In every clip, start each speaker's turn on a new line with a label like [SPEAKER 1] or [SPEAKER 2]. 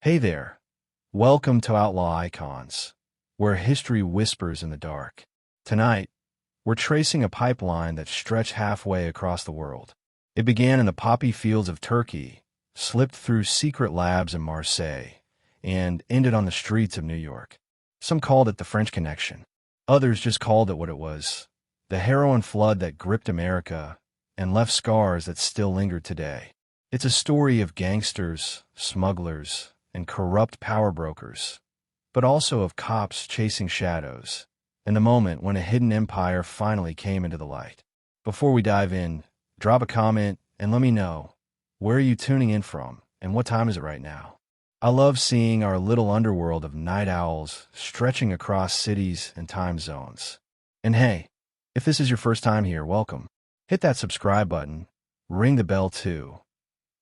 [SPEAKER 1] Hey there. Welcome to Outlaw Icons, where history whispers in the dark. Tonight, we're tracing a pipeline that stretched halfway across the world. It began in the poppy fields of Turkey, slipped through secret labs in Marseille, and ended on the streets of New York. Some called it the French Connection. Others just called it what it was: the heroin flood that gripped America and left scars that still linger today. It's a story of gangsters, smugglers, and corrupt power brokers, but also of cops chasing shadows, and the moment when a hidden empire finally came into the light. Before we dive in, drop a comment and let me know, where are you tuning in from and what time is it right now? I love seeing our little underworld of night owls stretching across cities and time zones. And hey, if this is your first time here, welcome. Hit that subscribe button, ring the bell too,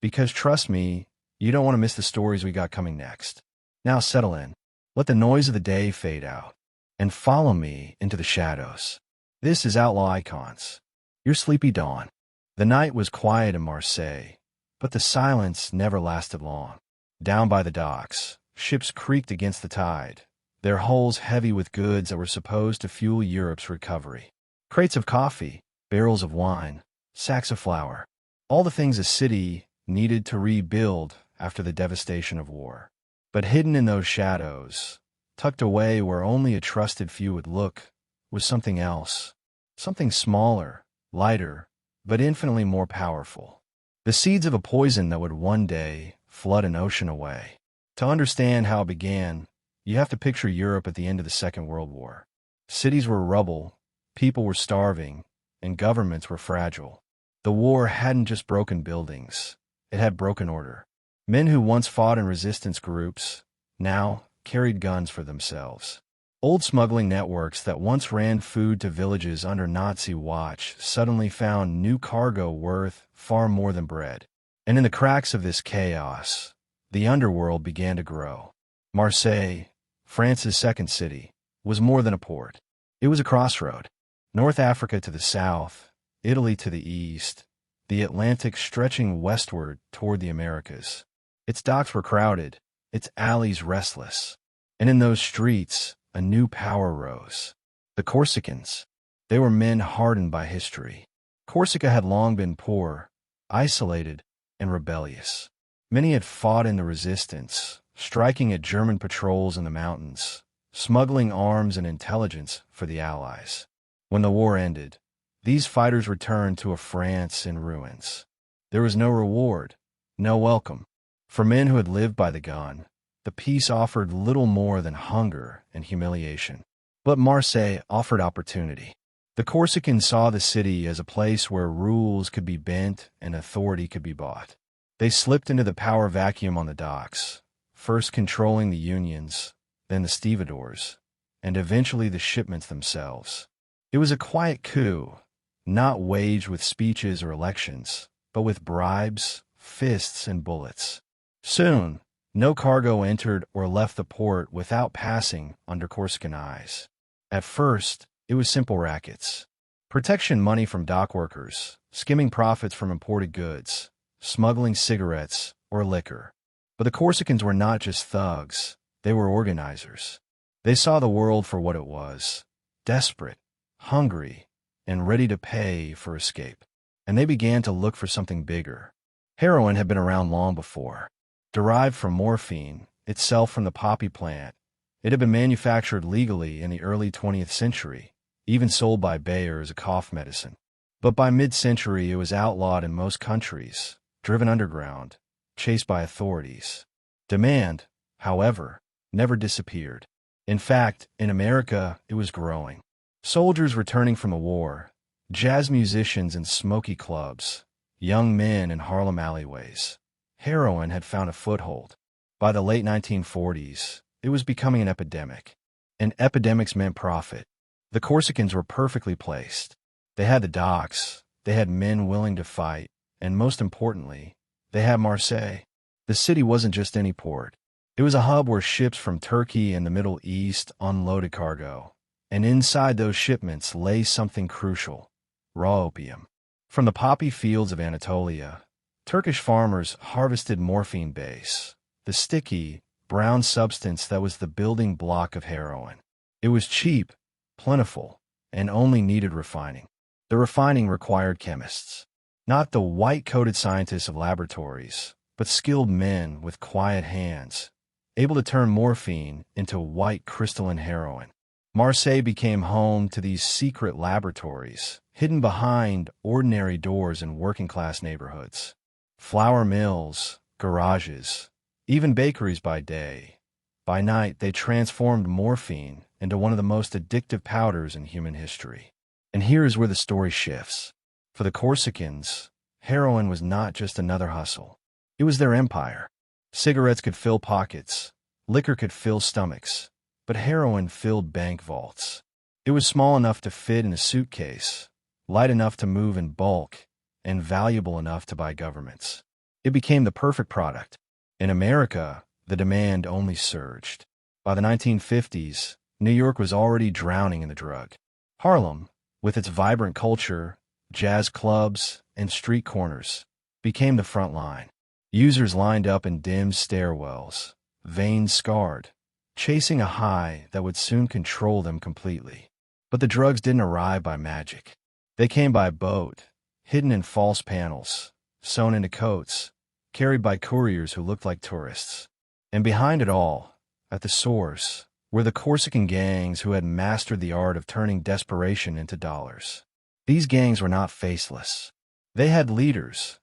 [SPEAKER 1] because trust me, you don't want to miss the stories we got coming next. Now settle in, let the noise of the day fade out, and follow me into the shadows. This is Outlaw Icons, your sleepy dawn. The night was quiet in Marseille, but the silence never lasted long. Down by the docks, ships creaked against the tide, their hulls heavy with goods that were supposed to fuel Europe's recovery. Crates of coffee, barrels of wine, sacks of flour, all the things a city needed to rebuild after the devastation of war. But hidden in those shadows, tucked away where only a trusted few would look, was something else. Something smaller, lighter, but infinitely more powerful. The seeds of a poison that would one day flood an ocean away. To understand how it began, you have to picture Europe at the end of the Second World War. Cities were rubble, people were starving, and governments were fragile. The war hadn't just broken buildings, it had broken order. Men who once fought in resistance groups now carried guns for themselves. Old smuggling networks that once ran food to villages under Nazi watch suddenly found new cargo worth far more than bread. And in the cracks of this chaos, the underworld began to grow. Marseille, France's second city, was more than a port. It was a crossroad. North Africa to the south, Italy to the east, the Atlantic stretching westward toward the Americas. Its docks were crowded, its alleys restless, and in those streets a new power rose. The Corsicans. They were men hardened by history. Corsica had long been poor, isolated, and rebellious. Many had fought in the resistance, striking at German patrols in the mountains, smuggling arms and intelligence for the Allies. When the war ended, these fighters returned to a France in ruins. There was no reward, no welcome. For men who had lived by the gun, the peace offered little more than hunger and humiliation. But Marseille offered opportunity. The Corsicans saw the city as a place where rules could be bent and authority could be bought. They slipped into the power vacuum on the docks, first controlling the unions, then the stevedores, and eventually the shipments themselves. It was a quiet coup, not waged with speeches or elections, but with bribes, fists, and bullets. Soon, no cargo entered or left the port without passing under Corsican eyes. At first, it was simple rackets. Protection money from dock workers, skimming profits from imported goods, smuggling cigarettes or liquor. But the Corsicans were not just thugs, they were organizers. They saw the world for what it was: desperate, hungry, and ready to pay for escape. And they began to look for something bigger. Heroin had been around long before. Derived from morphine, itself from the poppy plant, it had been manufactured legally in the early 20th century, even sold by Bayer as a cough medicine. But by mid-century it was outlawed in most countries, driven underground, chased by authorities. Demand, however, never disappeared. In fact, in America, it was growing. Soldiers returning from the war, jazz musicians in smoky clubs, young men in Harlem alleyways. Heroin had found a foothold. By the late 1940s, it was becoming an epidemic. And epidemics meant profit. The Corsicans were perfectly placed. They had the docks, they had men willing to fight, and most importantly, they had Marseille. The city wasn't just any port. It was a hub where ships from Turkey and the Middle East unloaded cargo. And inside those shipments lay something crucial: raw opium. From the poppy fields of Anatolia, Turkish farmers harvested morphine base, the sticky, brown substance that was the building block of heroin. It was cheap, plentiful, and only needed refining. The refining required chemists. Not the white-coated scientists of laboratories, but skilled men with quiet hands, able to turn morphine into white crystalline heroin. Marseille became home to these secret laboratories, hidden behind ordinary doors in working-class neighborhoods. Flour mills, garages, even bakeries by day. By night, they transformed morphine into one of the most addictive powders in human history. And here is where the story shifts. For the Corsicans, heroin was not just another hustle. It was their empire. Cigarettes could fill pockets, liquor could fill stomachs, but heroin filled bank vaults. It was small enough to fit in a suitcase, light enough to move in bulk, and valuable enough to buy governments. It became the perfect product. In America, the demand only surged. By the 1950s, New York was already drowning in the drug. Harlem, with its vibrant culture, jazz clubs, and street corners, became the front line. Users lined up in dim stairwells, veins scarred, chasing a high that would soon control them completely. But the drugs didn't arrive by magic. They came by boat, hidden in false panels, sewn into coats, carried by couriers who looked like tourists. And behind it all, at the source, were the Corsican gangs who had mastered the art of turning desperation into dollars. These gangs were not faceless. They had leaders,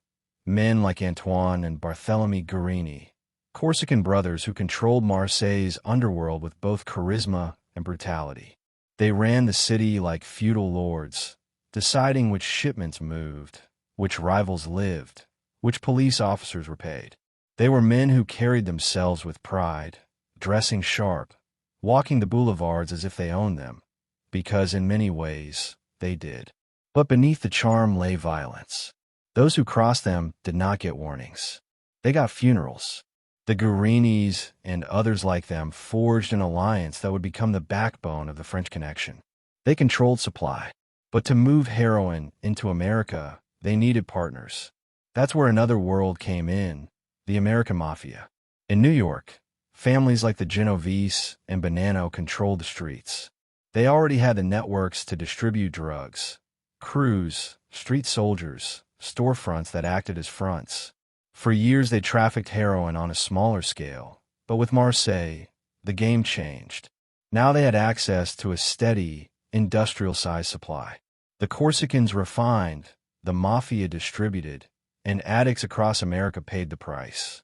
[SPEAKER 1] men like Antoine and Barthélemy Guarini, Corsican brothers who controlled Marseille's underworld with both charisma and brutality. They ran the city like feudal lords, deciding which shipments moved, which rivals lived, which police officers were paid. They were men who carried themselves with pride, dressing sharp, walking the boulevards as if they owned them, because in many ways they did. But beneath the charm lay violence. Those who crossed them did not get warnings. They got funerals. The Guarinis and others like them forged an alliance that would become the backbone of the French Connection. They controlled supply. But to move heroin into America, they needed partners. That's where another world came in, the American Mafia. In New York, families like the Genovese and Bonanno controlled the streets. They already had the networks to distribute drugs, crews, street soldiers, storefronts that acted as fronts. For years they trafficked heroin on a smaller scale, but with Marseille, the game changed. Now they had access to a steady, industrial-sized supply. The Corsicans refined, the Mafia distributed, and addicts across America paid the price.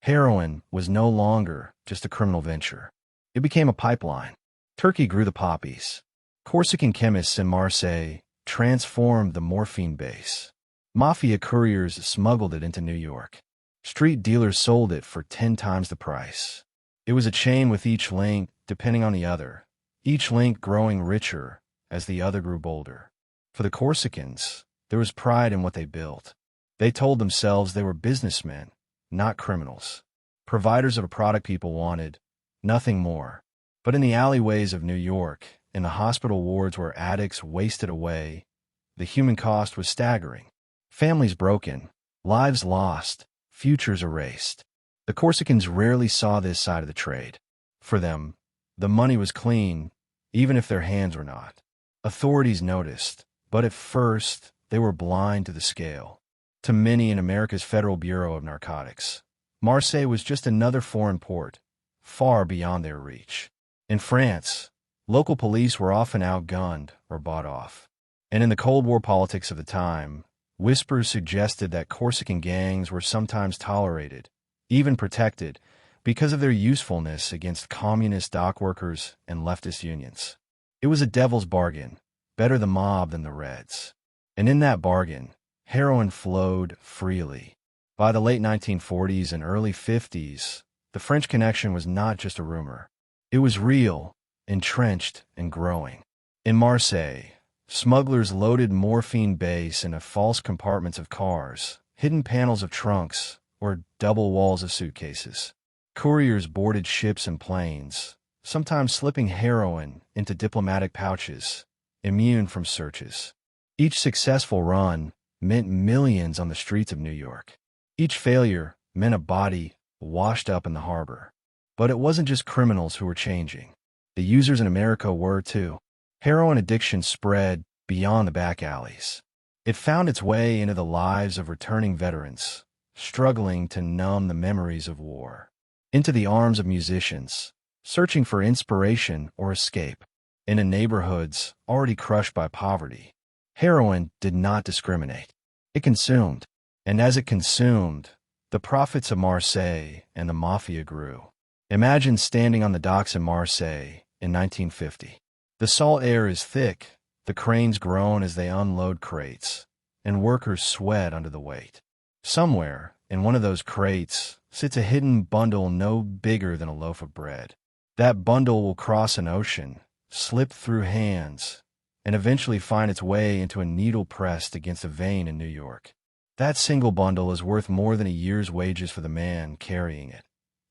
[SPEAKER 1] Heroin was no longer just a criminal venture. It became a pipeline. Turkey grew the poppies. Corsican chemists in Marseille transformed the morphine base. Mafia couriers smuggled it into New York. Street dealers sold it for 10 times the price. It was a chain with each link depending on the other, each link growing richer as the other grew bolder. For the Corsicans, there was pride in what they built. They told themselves they were businessmen, not criminals, providers of a product people wanted, nothing more. But in the alleyways of New York, in the hospital wards where addicts wasted away, the human cost was staggering. Families broken, lives lost, futures erased. The Corsicans rarely saw this side of the trade. For them, the money was clean, even if their hands were not. Authorities noticed, but at first, they were blind to the scale. To many in America's Federal Bureau of Narcotics, Marseille was just another foreign port, far beyond their reach. In France, local police were often outgunned or bought off. And in the Cold War politics of the time, whispers suggested that Corsican gangs were sometimes tolerated, even protected, because of their usefulness against communist dock workers and leftist unions. It was a devil's bargain, better the mob than the Reds. And in that bargain, heroin flowed freely. By the late 1940s and early 50s, the French Connection was not just a rumor. It was real, entrenched, and growing. In Marseille, smugglers loaded morphine base into false compartments of cars, hidden panels of trunks, or double walls of suitcases. Couriers boarded ships and planes, sometimes slipping heroin into diplomatic pouches, immune from searches. Each successful run meant millions on the streets of New York. Each failure meant a body washed up in the harbor. But it wasn't just criminals who were changing. The users in America were too. Heroin addiction spread beyond the back alleys. It found its way into the lives of returning veterans, struggling to numb the memories of war, into the arms of musicians, searching for inspiration or escape, into neighborhoods already crushed by poverty. Heroin did not discriminate. It consumed, and as it consumed, the profits of Marseille and the Mafia grew. Imagine standing on the docks in Marseille in 1950. The salt air is thick, the cranes groan as they unload crates, and workers sweat under the weight. Somewhere, in one of those crates, sits a hidden bundle no bigger than a loaf of bread. That bundle will cross an ocean, slip through hands, and eventually find its way into a needle pressed against a vein in New York. That single bundle is worth more than a year's wages for the man carrying it.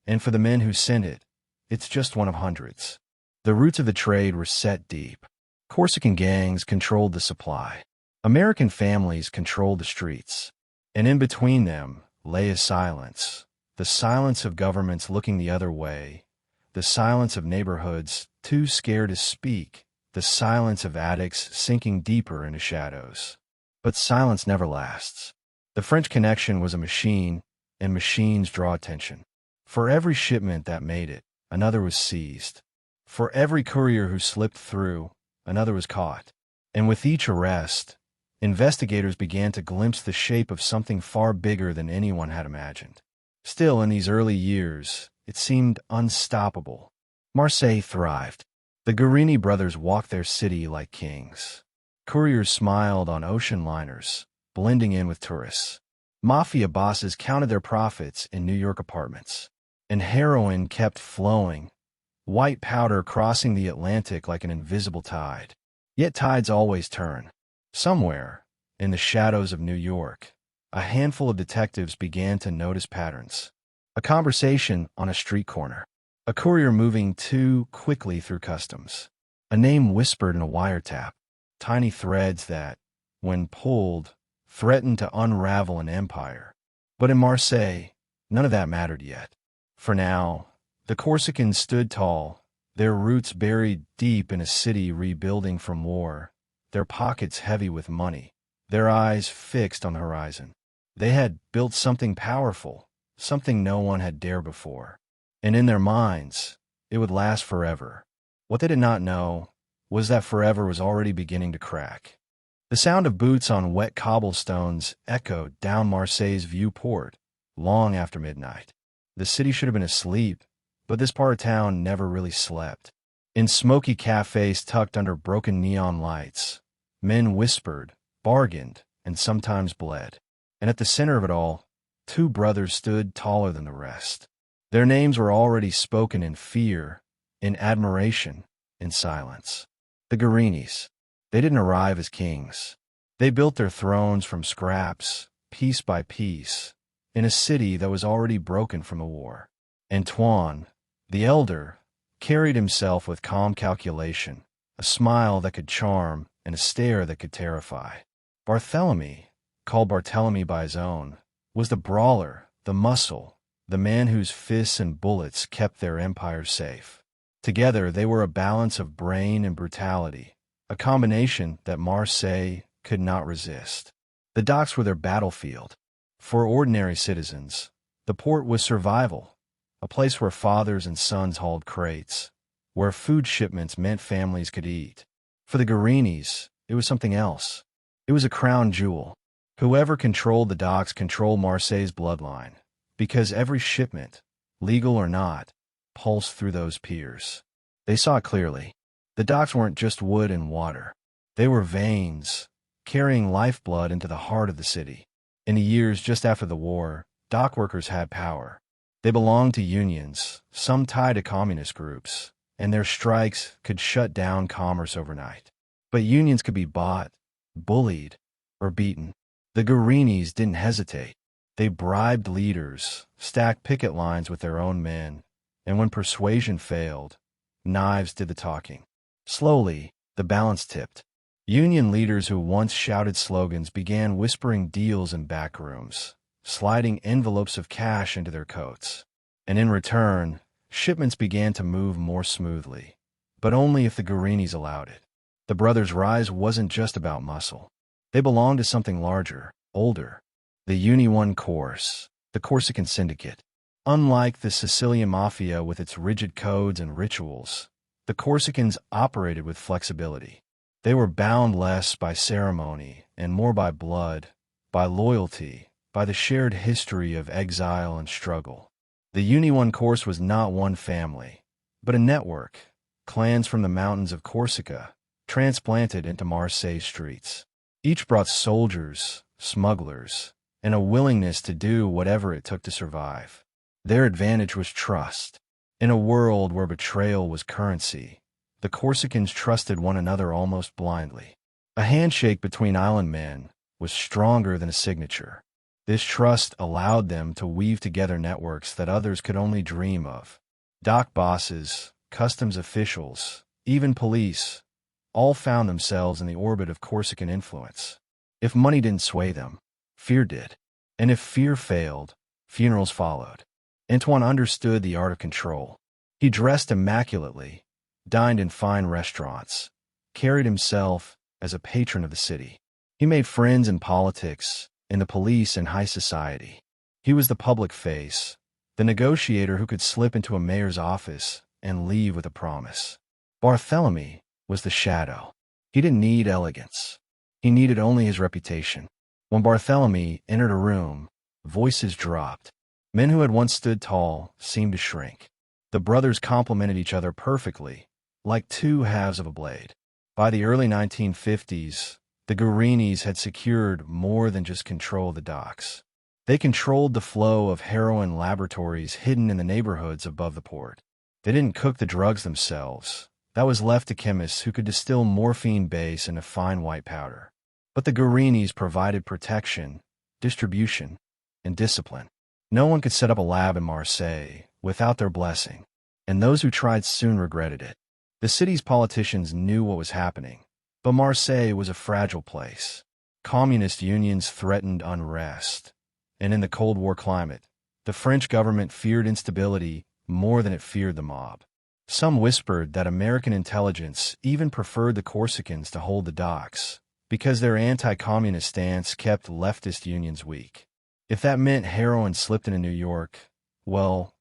[SPEAKER 1] And for the men who sent it, it's just one of hundreds. The roots of the trade were set deep. Corsican gangs controlled the supply. American families controlled the streets. And in between them lay a silence. The silence of governments looking the other way. The silence of neighborhoods too scared to speak. The silence of addicts sinking deeper into shadows. But silence never lasts. The French Connection was a machine, and machines draw attention. For every shipment that made it, another was seized. For every courier who slipped through, another was caught. And with each arrest, investigators began to glimpse the shape of something far bigger than anyone had imagined. Still, in these early years, it seemed unstoppable. Marseille thrived. The Guarini brothers walked their city like kings. Couriers smiled on ocean liners, blending in with tourists. Mafia bosses counted their profits in New York apartments. And heroin kept flowing, white powder crossing the Atlantic like an invisible tide. Yet tides always turn. Somewhere, in the shadows of New York, a handful of detectives began to notice patterns. A conversation on a street corner. A courier moving too quickly through customs. A name whispered in a wiretap. Tiny threads that, when pulled, threatened to unravel an empire. But in Marseille, none of that mattered yet. For now, the Corsicans stood tall, their roots buried deep in a city rebuilding from war, their pockets heavy with money, their eyes fixed on the horizon. They had built something powerful, something no one had dared before. And in their minds, it would last forever. What they did not know was that forever was already beginning to crack. The sound of boots on wet cobblestones echoed down Marseille's viewport long after midnight. The city should have been asleep, but this part of town never really slept. In smoky cafes tucked under broken neon lights, men whispered, bargained, and sometimes bled. And at the center of it all, two brothers stood taller than the rest. Their names were already spoken in fear, in admiration, in silence. The Guarinis. They didn't arrive as kings. They built their thrones from scraps, piece by piece, in a city that was already broken from the war. Antoine, the elder, carried himself with calm calculation, a smile that could charm and a stare that could terrify. Barthélemy, called Barthélemy by his own, was the brawler, the muscle, the man whose fists and bullets kept their empire safe. Together they were a balance of brain and brutality, a combination that Marseille could not resist. The docks were their battlefield. For ordinary citizens, the port was survival, a place where fathers and sons hauled crates, where food shipments meant families could eat. For the Guarinis, it was something else. It was a crown jewel. Whoever controlled the docks controlled Marseille's bloodline, because every shipment, legal or not, pulsed through those piers. They saw it clearly. The docks weren't just wood and water. They were veins, carrying lifeblood into the heart of the city. In the years just after the war, dock workers had power. They belonged to unions, some tied to communist groups, and their strikes could shut down commerce overnight. But unions could be bought, bullied, or beaten. The Guarinis didn't hesitate. They bribed leaders, stacked picket lines with their own men, and when persuasion failed, knives did the talking. Slowly, the balance tipped. Union leaders who once shouted slogans began whispering deals in back rooms, sliding envelopes of cash into their coats. And in return, Shipments began to move more smoothly, but only if the Guarinis allowed it. The brothers' rise wasn't just about muscle. They belonged to something larger, older. The Union Corse, the Corsican Syndicate. Unlike the Sicilian Mafia with its rigid codes and rituals, the Corsicans operated with flexibility. They were bound less by ceremony and more by blood, by loyalty, by the shared history of exile and struggle. The Union Corse was not one family, but a network, clans from the mountains of Corsica, transplanted into Marseille streets. Each brought soldiers, smugglers, and a willingness to do whatever it took to survive. Their advantage was trust. In a world where betrayal was currency, the Corsicans trusted one another almost blindly. A handshake between island men was stronger than a signature. This trust allowed them to weave together networks that others could only dream of. Dock bosses, customs officials, even police, all found themselves in the orbit of Corsican influence. If money didn't sway them, fear did. And if fear failed, funerals followed. Antoine understood the art of control. He dressed immaculately, dined in fine restaurants, carried himself as a patron of the city. He made friends in politics, in the police, and high society. He was the public face, the negotiator who could slip into a mayor's office and leave with a promise. Barthélemy was the shadow. He didn't need elegance. He needed only his reputation. When Barthélemy entered a room, voices dropped. Men who had once stood tall seemed to shrink. The brothers complemented each other perfectly, like two halves of a blade. By the early 1950s, the Guarinis had secured more than just control of the docks. They controlled the flow of heroin laboratories hidden in the neighborhoods above the port. They didn't cook the drugs themselves. That was left to chemists who could distill morphine base into fine white powder. But the Guarinis provided protection, distribution, and discipline. No one could set up a lab in Marseille without their blessing, and those who tried soon regretted it. The city's politicians knew what was happening, but Marseille was a fragile place. Communist unions threatened unrest, and in the Cold War climate, the French government feared instability more than it feared the mob. Some whispered that American intelligence even preferred the Corsicans to hold the docks, because their anti-communist stance kept leftist unions weak. If that meant heroin slipped into New York, well,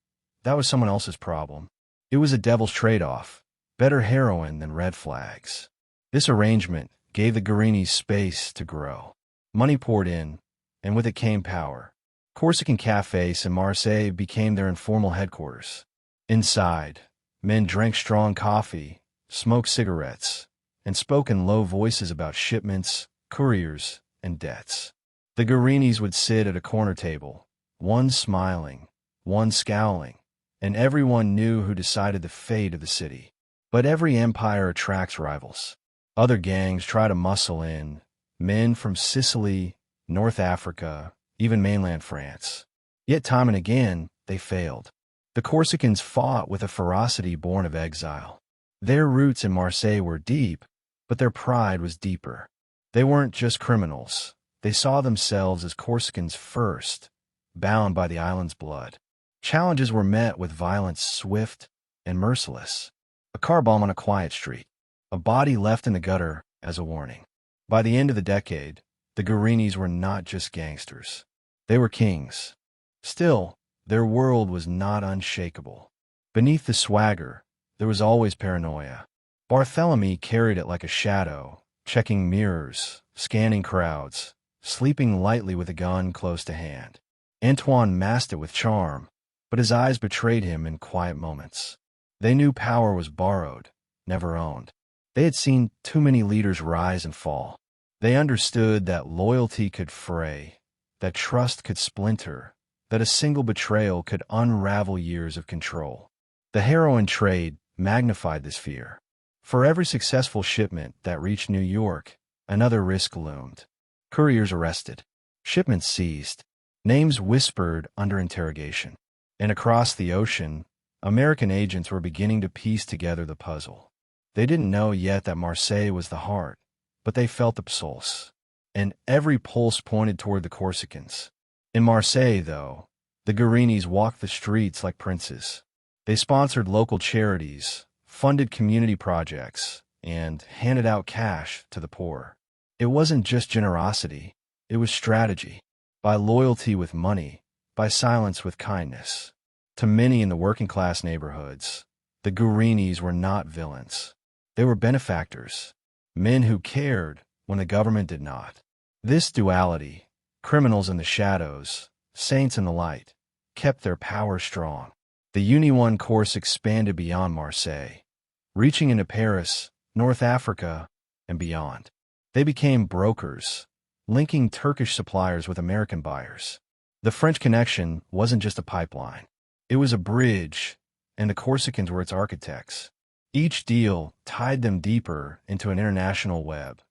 [SPEAKER 1] that was someone else's problem. It was a devil's trade-off, better heroin than red flags. This arrangement gave the Guarinis space to grow. Money poured in, and with it came power. Corsican cafes in Marseille became their informal headquarters. Inside, men drank strong coffee, smoked cigarettes, and spoke in low voices about shipments, couriers, and debts. The Guarinis would sit at a corner table, one smiling, one scowling, and everyone knew who decided the fate of the city. But every empire attracts rivals. Other gangs try to muscle in, men from Sicily, North Africa, even mainland France. Yet time and again, they failed. The Corsicans fought with a ferocity born of exile. Their roots in Marseille were deep, but their pride was deeper. They weren't just criminals. They saw themselves as Corsicans first, bound by the island's blood. Challenges were met with violence swift and merciless. A car bomb on a quiet street. A body left in the gutter as a warning. By the end of the decade, the Guarinis were not just gangsters. They were kings. Still, their world was not unshakable. Beneath the swagger, there was always paranoia. Barthélemy carried it like a shadow, checking mirrors, scanning crowds, sleeping lightly with a gun close to hand. Antoine masked it with charm, but his eyes betrayed him in quiet moments. They knew power was borrowed, never owned. They had seen too many leaders rise and fall. They understood that loyalty could fray, that trust could splinter, that a single betrayal could unravel years of control. The heroin trade magnified this fear. For every successful shipment that reached New York, another risk loomed. Couriers arrested. Shipments seized. Names whispered under interrogation. And across the ocean, American agents were beginning to piece together the puzzle. They didn't know yet that Marseille was the heart, but they felt the pulse. And every pulse pointed toward the Corsicans. In Marseille, though, the Guarinis walked the streets like princes. They sponsored local charities, funded community projects, and handed out cash to the poor. It wasn't just generosity, it was strategy. By loyalty with money, by silence with kindness. To many in the working-class neighborhoods, the Guarinis were not villains. They were benefactors, men who cared when the government did not. This duality, criminals in the shadows, saints in the light, kept their power strong. The Uni-1 course expanded beyond Marseille, reaching into Paris, North Africa, and beyond. They became brokers, linking Turkish suppliers with American buyers. The French connection wasn't just a pipeline. It was a bridge, and the Corsicans were its architects. Each deal tied them deeper into an international web,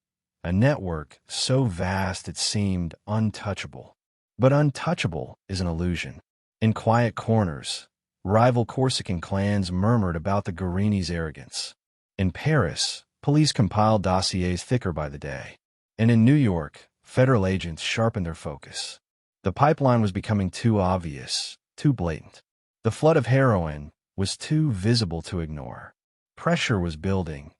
[SPEAKER 1] a network so vast it seemed untouchable. But untouchable is an illusion. In quiet corners, rival Corsican clans murmured about the Guarini's arrogance. In Paris, police compiled dossiers thicker by the day. And in New York, federal agents sharpened their focus. The pipeline was becoming too obvious, too blatant. The flood of heroin was too visible to ignore. Pressure was building,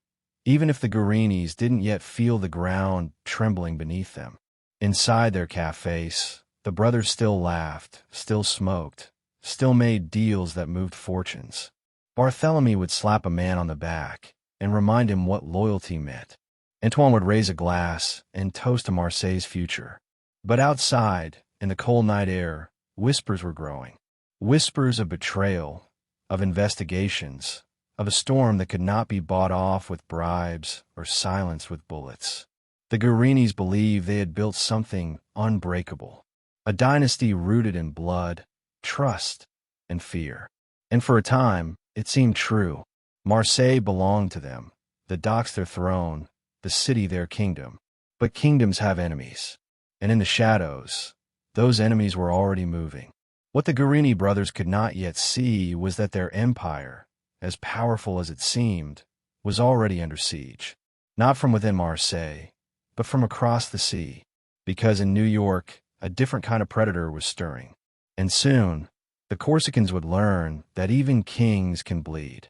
[SPEAKER 1] even if the Guarinis didn't yet feel the ground trembling beneath them. Inside their cafes, the brothers still laughed, still smoked, still made deals that moved fortunes. Barthélemy would slap a man on the back and remind him what loyalty meant. Antoine would raise a glass and toast to Marseille's future. But outside, in the cold night air, whispers were growing. Whispers of betrayal, of investigations, of a storm that could not be bought off with bribes or silenced with bullets. The Guarinis believed they had built something unbreakable, a dynasty rooted in blood, trust, and fear. And for a time, it seemed true. Marseille belonged to them, the docks their throne, the city their kingdom. But kingdoms have enemies. And in the shadows, those enemies were already moving. What the Guarini brothers could not yet see was that their empire, as powerful as it seemed, was already under siege. Not from within Marseille, but from across the sea. Because in New York, a different kind of predator was stirring. And soon, the Corsicans would learn that even kings can bleed.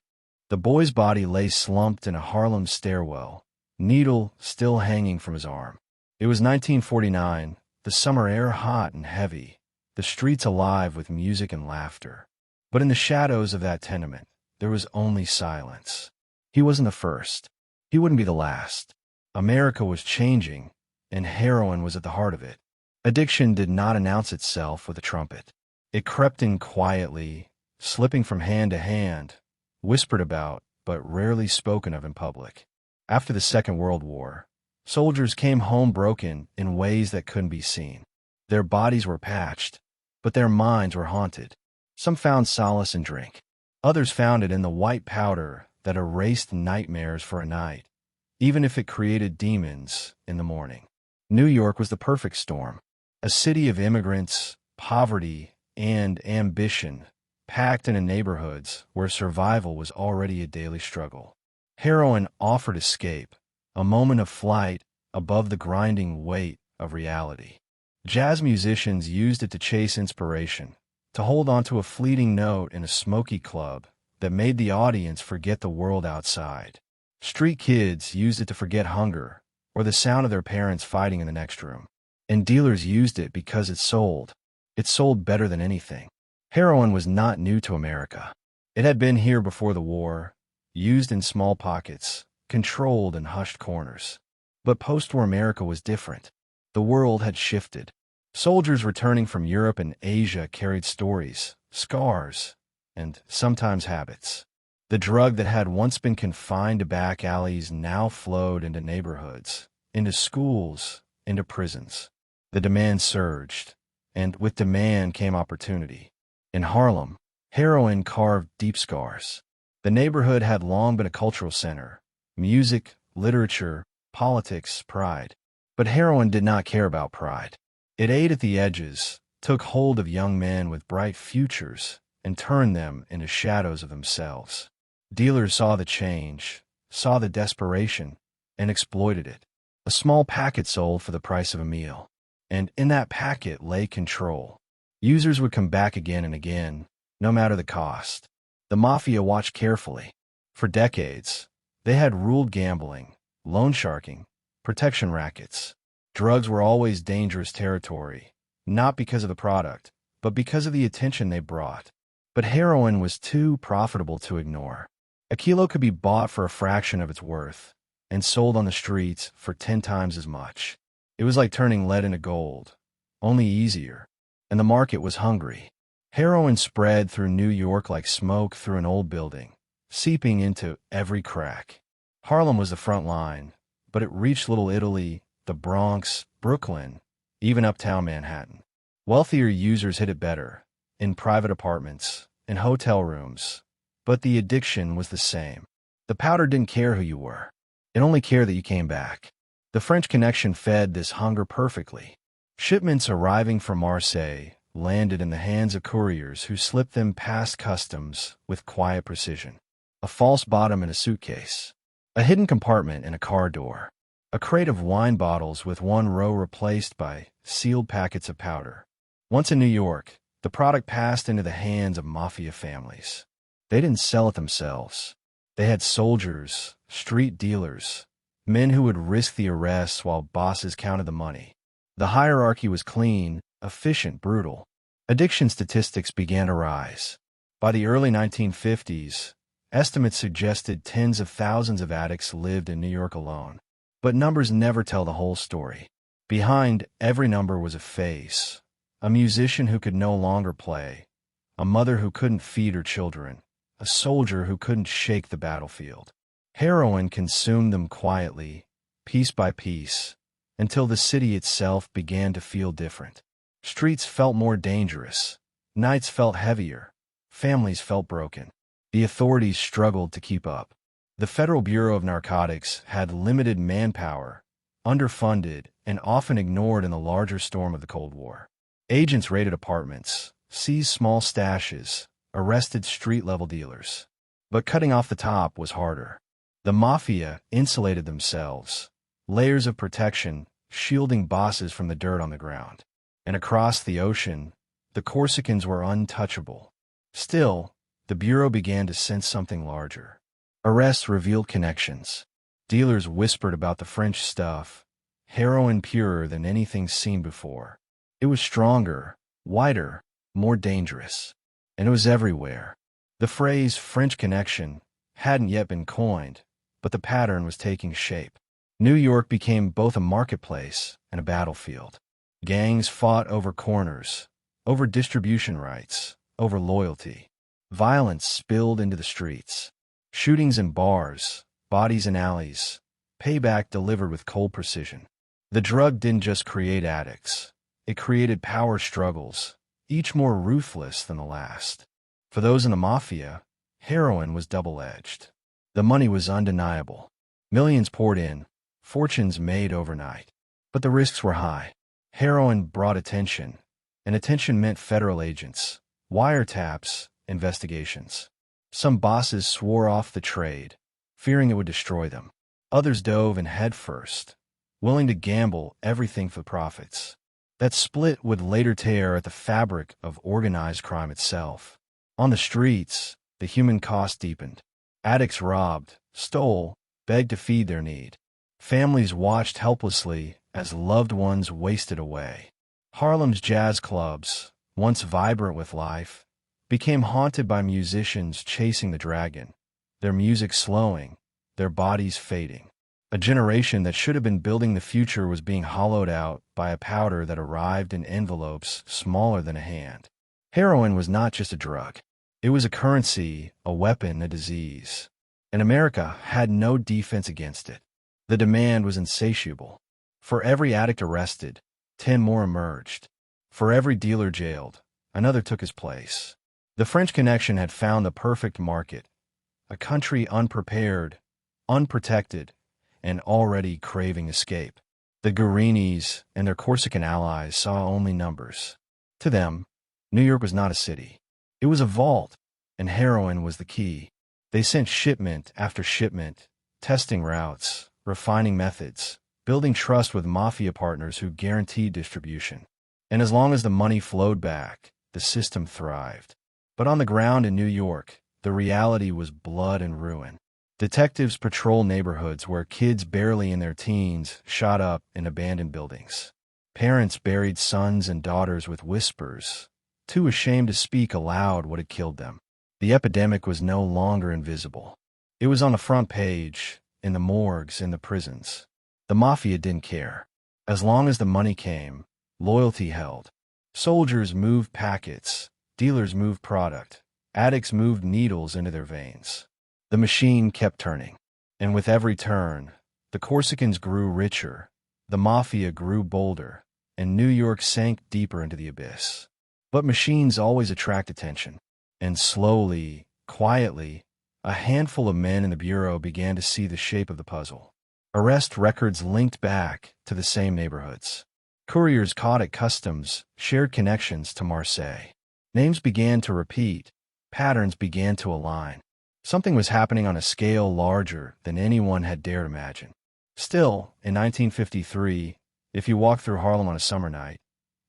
[SPEAKER 1] The boy's body lay slumped in a Harlem stairwell, needle still hanging from his arm. It was 1949, the summer air hot and heavy, the streets alive with music and laughter. But in the shadows of that tenement, there was only silence. He wasn't the first. He wouldn't be the last. America was changing, and heroin was at the heart of it. Addiction did not announce itself with a trumpet. It crept in quietly, slipping from hand to hand, whispered about, but rarely spoken of in public. After the Second World War, soldiers came home broken in ways that couldn't be seen. Their bodies were patched, but their minds were haunted. Some found solace in drink. Others found it in the white powder that erased nightmares for a night, even if it created demons in the morning. New York was the perfect storm, a city of immigrants, poverty, and ambition, packed into neighborhoods where survival was already a daily struggle. Heroin offered escape, a moment of flight above the grinding weight of reality. Jazz musicians used it to chase inspiration, to hold on to a fleeting note in a smoky club that made the audience forget the world outside. Street kids used it to forget hunger or the sound of their parents fighting in the next room. And dealers used it because it sold. It sold better than anything. Heroin was not new to America. It had been here before the war, used in small pockets, controlled in hushed corners. But post-war America was different. The world had shifted. Soldiers returning from Europe and Asia carried stories, scars, and sometimes habits. The drug that had once been confined to back alleys now flowed into neighborhoods, into schools, into prisons. The demand surged, and with demand came opportunity. In Harlem, heroin carved deep scars. The neighborhood had long been a cultural center: music, literature, politics, pride. But heroin did not care about pride. It ate at the edges, took hold of young men with bright futures, and turned them into shadows of themselves. Dealers saw the change, saw the desperation, and exploited it. A small packet sold for the price of a meal. And in that packet lay control. Users would come back again and again, no matter the cost. The Mafia watched carefully. For decades, they had ruled gambling, loan sharking, protection rackets. Drugs were always dangerous territory, not because of the product, but because of the attention they brought. But heroin was too profitable to ignore. A kilo could be bought for a fraction of its worth and sold on the streets for 10 times as much. It was like turning lead into gold, only easier. And the market was hungry. Heroin spread through New York like smoke through an old building, seeping into every crack. Harlem was the front line, but it reached Little Italy, the Bronx, Brooklyn, even uptown Manhattan. Wealthier users hid it better, in private apartments, in hotel rooms. But the addiction was the same. The powder didn't care who you were. It only cared that you came back. The French Connection fed this hunger perfectly. Shipments arriving from Marseille landed in the hands of couriers who slipped them past customs with quiet precision. A false bottom in a suitcase. A hidden compartment in a car door. A crate of wine bottles with one row replaced by sealed packets of powder. Once in New York, the product passed into the hands of mafia families. They didn't sell it themselves. They had soldiers, street dealers, men who would risk the arrests while bosses counted the money. The hierarchy was clean, efficient, brutal. Addiction statistics began to rise. By the early 1950s, estimates suggested tens of thousands of addicts lived in New York alone. But numbers never tell the whole story. Behind every number was a face, a musician who could no longer play, a mother who couldn't feed her children, a soldier who couldn't shake the battlefield. Heroin consumed them quietly, piece by piece, until the city itself began to feel different. Streets felt more dangerous, nights felt heavier, families felt broken. The authorities struggled to keep up. The Federal Bureau of Narcotics had limited manpower, underfunded, and often ignored in the larger storm of the Cold War. Agents raided apartments, seized small stashes, arrested street-level dealers. But cutting off the top was harder. The Mafia insulated themselves, layers of protection, shielding bosses from the dirt on the ground. And across the ocean, the Corsicans were untouchable. Still, the Bureau began to sense something larger. Arrests revealed connections. Dealers whispered about the French stuff, heroin purer than anything seen before. It was stronger, wider, more dangerous. And it was everywhere. The phrase French Connection hadn't yet been coined, but the pattern was taking shape. New York became both a marketplace and a battlefield. Gangs fought over corners, over distribution rights, over loyalty. Violence spilled into the streets. Shootings in bars, bodies in alleys, payback delivered with cold precision. The drug didn't just create addicts. It created power struggles, each more ruthless than the last. For those in the Mafia, heroin was double-edged. The money was undeniable. Millions poured in, fortunes made overnight. But the risks were high. Heroin brought attention, and attention meant federal agents, wiretaps, investigations. Some bosses swore off the trade, fearing it would destroy them. Others dove in headfirst, willing to gamble everything for profits. That split would later tear at the fabric of organized crime itself. On the streets, the human cost deepened. Addicts robbed, stole, begged to feed their need. Families watched helplessly as loved ones wasted away. Harlem's jazz clubs, once vibrant with life, became haunted by musicians chasing the dragon, their music slowing, their bodies fading. A generation that should have been building the future was being hollowed out by a powder that arrived in envelopes smaller than a hand. Heroin was not just a drug. It was a currency, a weapon, a disease. And America had no defense against it. The demand was insatiable. For every addict arrested, 10 more emerged. For every dealer jailed, another took his place. The French Connection had found the perfect market, a country unprepared, unprotected, and already craving escape. The Guarinis and their Corsican allies saw only numbers. To them, New York was not a city. It was a vault, and heroin was the key. They sent shipment after shipment, testing routes, refining methods, building trust with mafia partners who guaranteed distribution. And as long as the money flowed back, the system thrived. But on the ground in New York, the reality was blood and ruin. Detectives patrol neighborhoods where kids barely in their teens shot up in abandoned buildings. Parents buried sons and daughters with whispers, too ashamed to speak aloud what had killed them. The epidemic was no longer invisible. It was on the front page, in the morgues, in the prisons. The Mafia didn't care. As long as the money came, loyalty held. Soldiers moved packets, dealers moved product, addicts moved needles into their veins. The machine kept turning. And with every turn, the Corsicans grew richer, the Mafia grew bolder, and New York sank deeper into the abyss. But machines always attract attention. And slowly, quietly, a handful of men in the bureau began to see the shape of the puzzle. Arrest records linked back to the same neighborhoods. Couriers caught at customs shared connections to Marseille. Names began to repeat. Patterns began to align. Something was happening on a scale larger than anyone had dared imagine. Still, in 1953, if you walked through Harlem on a summer night,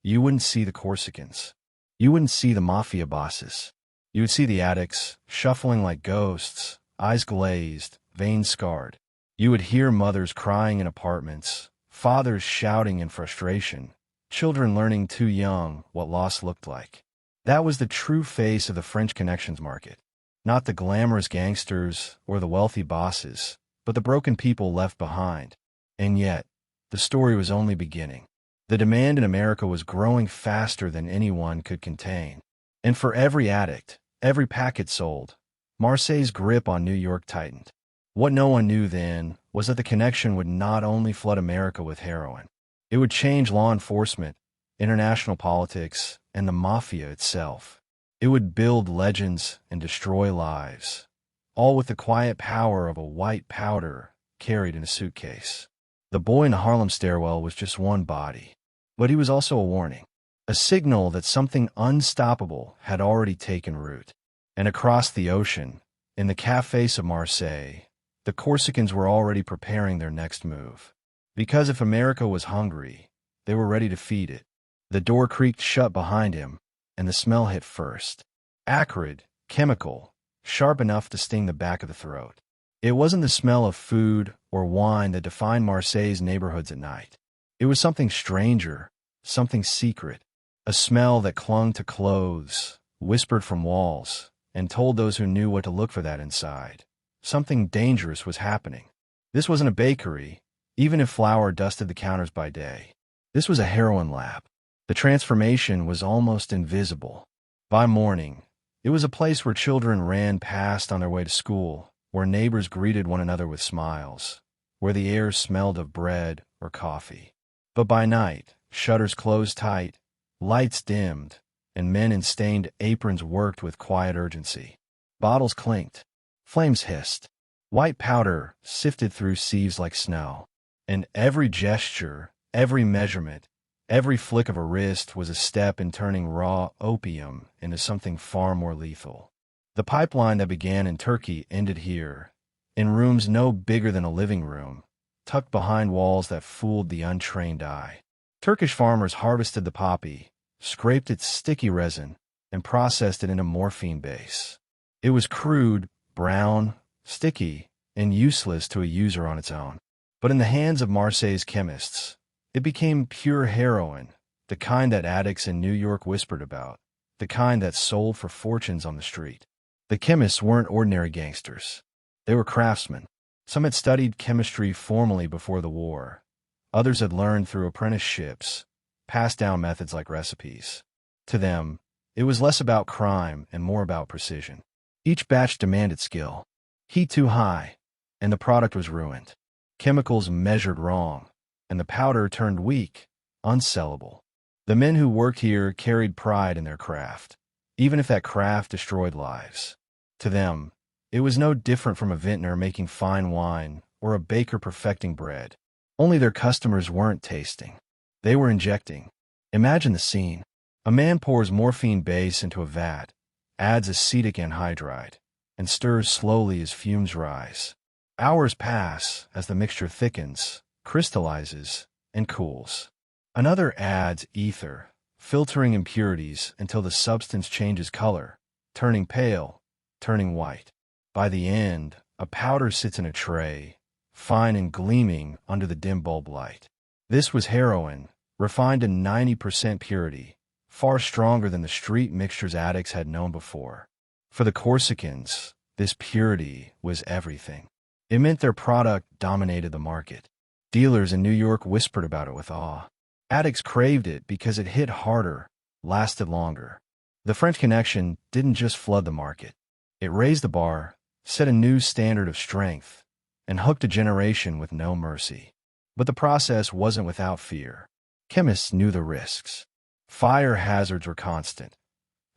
[SPEAKER 1] you wouldn't see the Corsicans. You wouldn't see the Mafia bosses. You would see the addicts, shuffling like ghosts, eyes glazed, veins scarred. You would hear mothers crying in apartments, fathers shouting in frustration, children learning too young what loss looked like. That was the true face of the French connections market. Not the glamorous gangsters or the wealthy bosses, but the broken people left behind. And yet, the story was only beginning. The demand in America was growing faster than anyone could contain. And for every addict, every packet sold, Marseille's grip on New York tightened. What no one knew then was that the connection would not only flood America with heroin. It would change law enforcement, international politics, and the Mafia itself. It would build legends and destroy lives, all with the quiet power of a white powder carried in a suitcase. The boy in the Harlem stairwell was just one body, but he was also a warning. A signal that something unstoppable had already taken root. And across the ocean, in the cafés of Marseille, the Corsicans were already preparing their next move. Because if America was hungry, they were ready to feed it. The door creaked shut behind him, and the smell hit first. Acrid, chemical, sharp enough to sting the back of the throat. It wasn't the smell of food or wine that defined Marseille's neighborhoods at night. It was something stranger, something secret. A smell that clung to clothes, whispered from walls, and told those who knew what to look for that inside. Something dangerous was happening. This wasn't a bakery, even if flour dusted the counters by day. This was a heroin lab. The transformation was almost invisible. By morning, it was a place where children ran past on their way to school, where neighbors greeted one another with smiles, where the air smelled of bread or coffee. But by night, shutters closed tight, lights dimmed, and men in stained aprons worked with quiet urgency. Bottles clinked. Flames hissed. White powder sifted through sieves like snow. And every gesture, every measurement, every flick of a wrist was a step in turning raw opium into something far more lethal. The pipeline that began in Turkey ended here, in rooms no bigger than a living room, tucked behind walls that fooled the untrained eye. Turkish farmers harvested the poppy, scraped its sticky resin, and processed it into morphine base. It was crude, brown, sticky, and useless to a user on its own. But in the hands of Marseille's chemists, it became pure heroin, the kind that addicts in New York whispered about, the kind that sold for fortunes on the street. The chemists weren't ordinary gangsters. They were craftsmen. Some had studied chemistry formally before the war. Others had learned through apprenticeships, passed down methods like recipes. To them, it was less about crime and more about precision. Each batch demanded skill. Heat too high, and the product was ruined. Chemicals measured wrong, and the powder turned weak, unsellable. The men who worked here carried pride in their craft, even if that craft destroyed lives. To them, it was no different from a vintner making fine wine or a baker perfecting bread. Only their customers weren't tasting. They were injecting. Imagine the scene. A man pours morphine base into a vat, adds acetic anhydride, and stirs slowly as fumes rise. Hours pass as the mixture thickens, crystallizes, and cools. Another adds ether, filtering impurities until the substance changes color, turning pale, turning white. By the end, a powder sits in a tray, fine and gleaming under the dim bulb light. This was heroin, refined to 90% purity, far stronger than the street mixtures addicts had known before. For the Corsicans, this purity was everything. It meant their product dominated the market. Dealers in New York whispered about it with awe. Addicts craved it because it hit harder, lasted longer. The French Connection didn't just flood the market. It raised the bar, set a new standard of strength, and hooked a generation with no mercy. But the process wasn't without fear. Chemists knew the risks. Fire hazards were constant.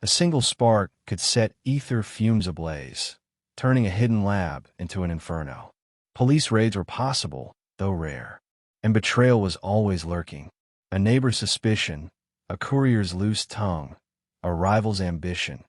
[SPEAKER 1] A single spark could set ether fumes ablaze, turning a hidden lab into an inferno. Police raids were possible, though rare. And betrayal was always lurking. A neighbor's suspicion, a courier's loose tongue, a rival's ambition.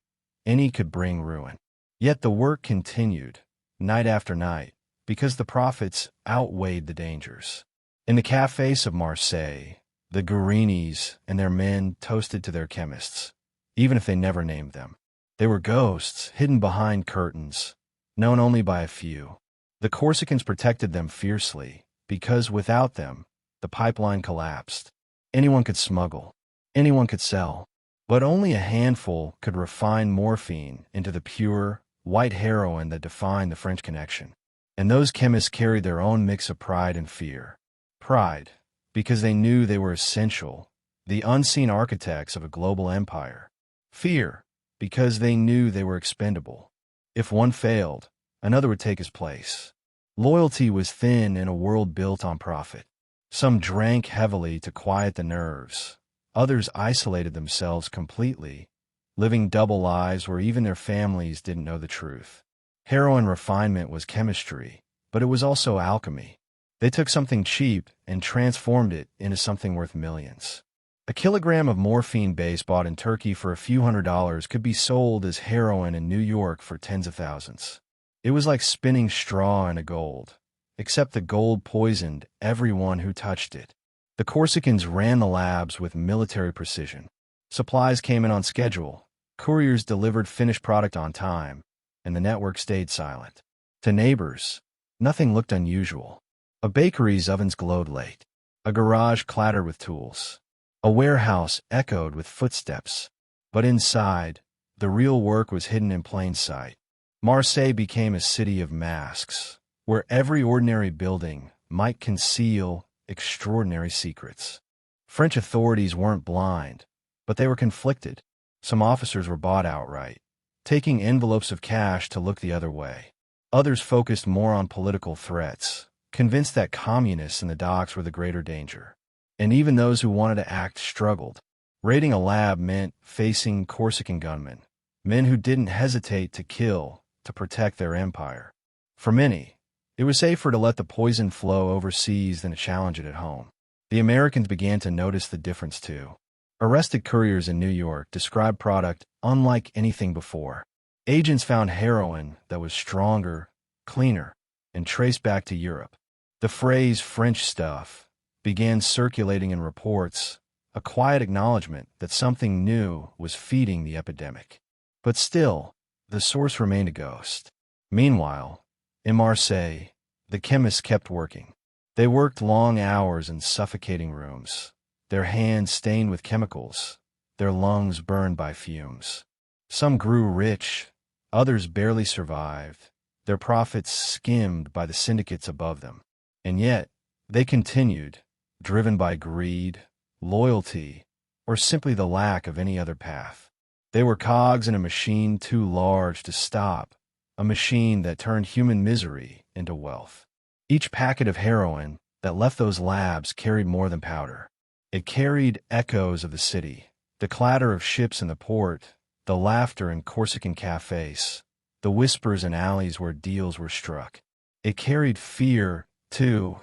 [SPEAKER 1] Any could bring ruin. Yet the work continued, night after night, because the profits outweighed the dangers. In the cafes of Marseille, the Guarinis and their men toasted to their chemists, even if they never named them. They were ghosts hidden behind curtains, known only by a few. The Corsicans protected them fiercely, because without them, the pipeline collapsed. Anyone could smuggle. Anyone could sell. But only a handful could refine morphine into the pure, white heroin that defined the French Connection. And those chemists carried their own mix of pride and fear. Pride, because they knew they were essential, the unseen architects of a global empire. Fear, because they knew they were expendable. If one failed, another would take his place. Loyalty was thin in a world built on profit. Some drank heavily to quiet the nerves. Others isolated themselves completely, living double lives where even their families didn't know the truth. Heroin refinement was chemistry, but it was also alchemy. They took something cheap and transformed it into something worth millions. A kilogram of morphine base bought in Turkey for a few $100s could be sold as heroin in New York for tens of thousands. It was like spinning straw into gold, except the gold poisoned everyone who touched it. The Corsicans ran the labs with military precision. Supplies came in on schedule, couriers delivered finished product on time, and the network stayed silent. To neighbors, nothing looked unusual. A bakery's ovens glowed late. A garage clattered with tools. A warehouse echoed with footsteps. But inside, the real work was hidden in plain sight. Marseille became a city of masks, where every ordinary building might conceal extraordinary secrets. French authorities weren't blind, but they were conflicted. Some officers were bought outright, taking envelopes of cash to look the other way. Others focused more on political threats, convinced that communists in the docks were the greater danger. And even those who wanted to act struggled. Raiding a lab meant facing Corsican gunmen, men who didn't hesitate to kill to protect their empire. For many, it was safer to let the poison flow overseas than to challenge it at home. The Americans began to notice the difference too. Arrested couriers in New York described product unlike anything before. Agents found heroin that was stronger, cleaner, and traced back to Europe. The phrase French stuff began circulating in reports, a quiet acknowledgement that something new was feeding the epidemic. But still, the source remained a ghost. Meanwhile, in Marseille, the chemists kept working. They worked long hours in suffocating rooms, their hands stained with chemicals, their lungs burned by fumes. Some grew rich, others barely survived, their profits skimmed by the syndicates above them. And yet, they continued, driven by greed, loyalty, or simply the lack of any other path. They were cogs in a machine too large to stop, a machine that turned human misery into wealth. Each packet of heroin that left those labs carried more than powder. It carried echoes of the city, the clatter of ships in the port, the laughter in Corsican cafes, the whispers in alleys where deals were struck. It carried fear, too,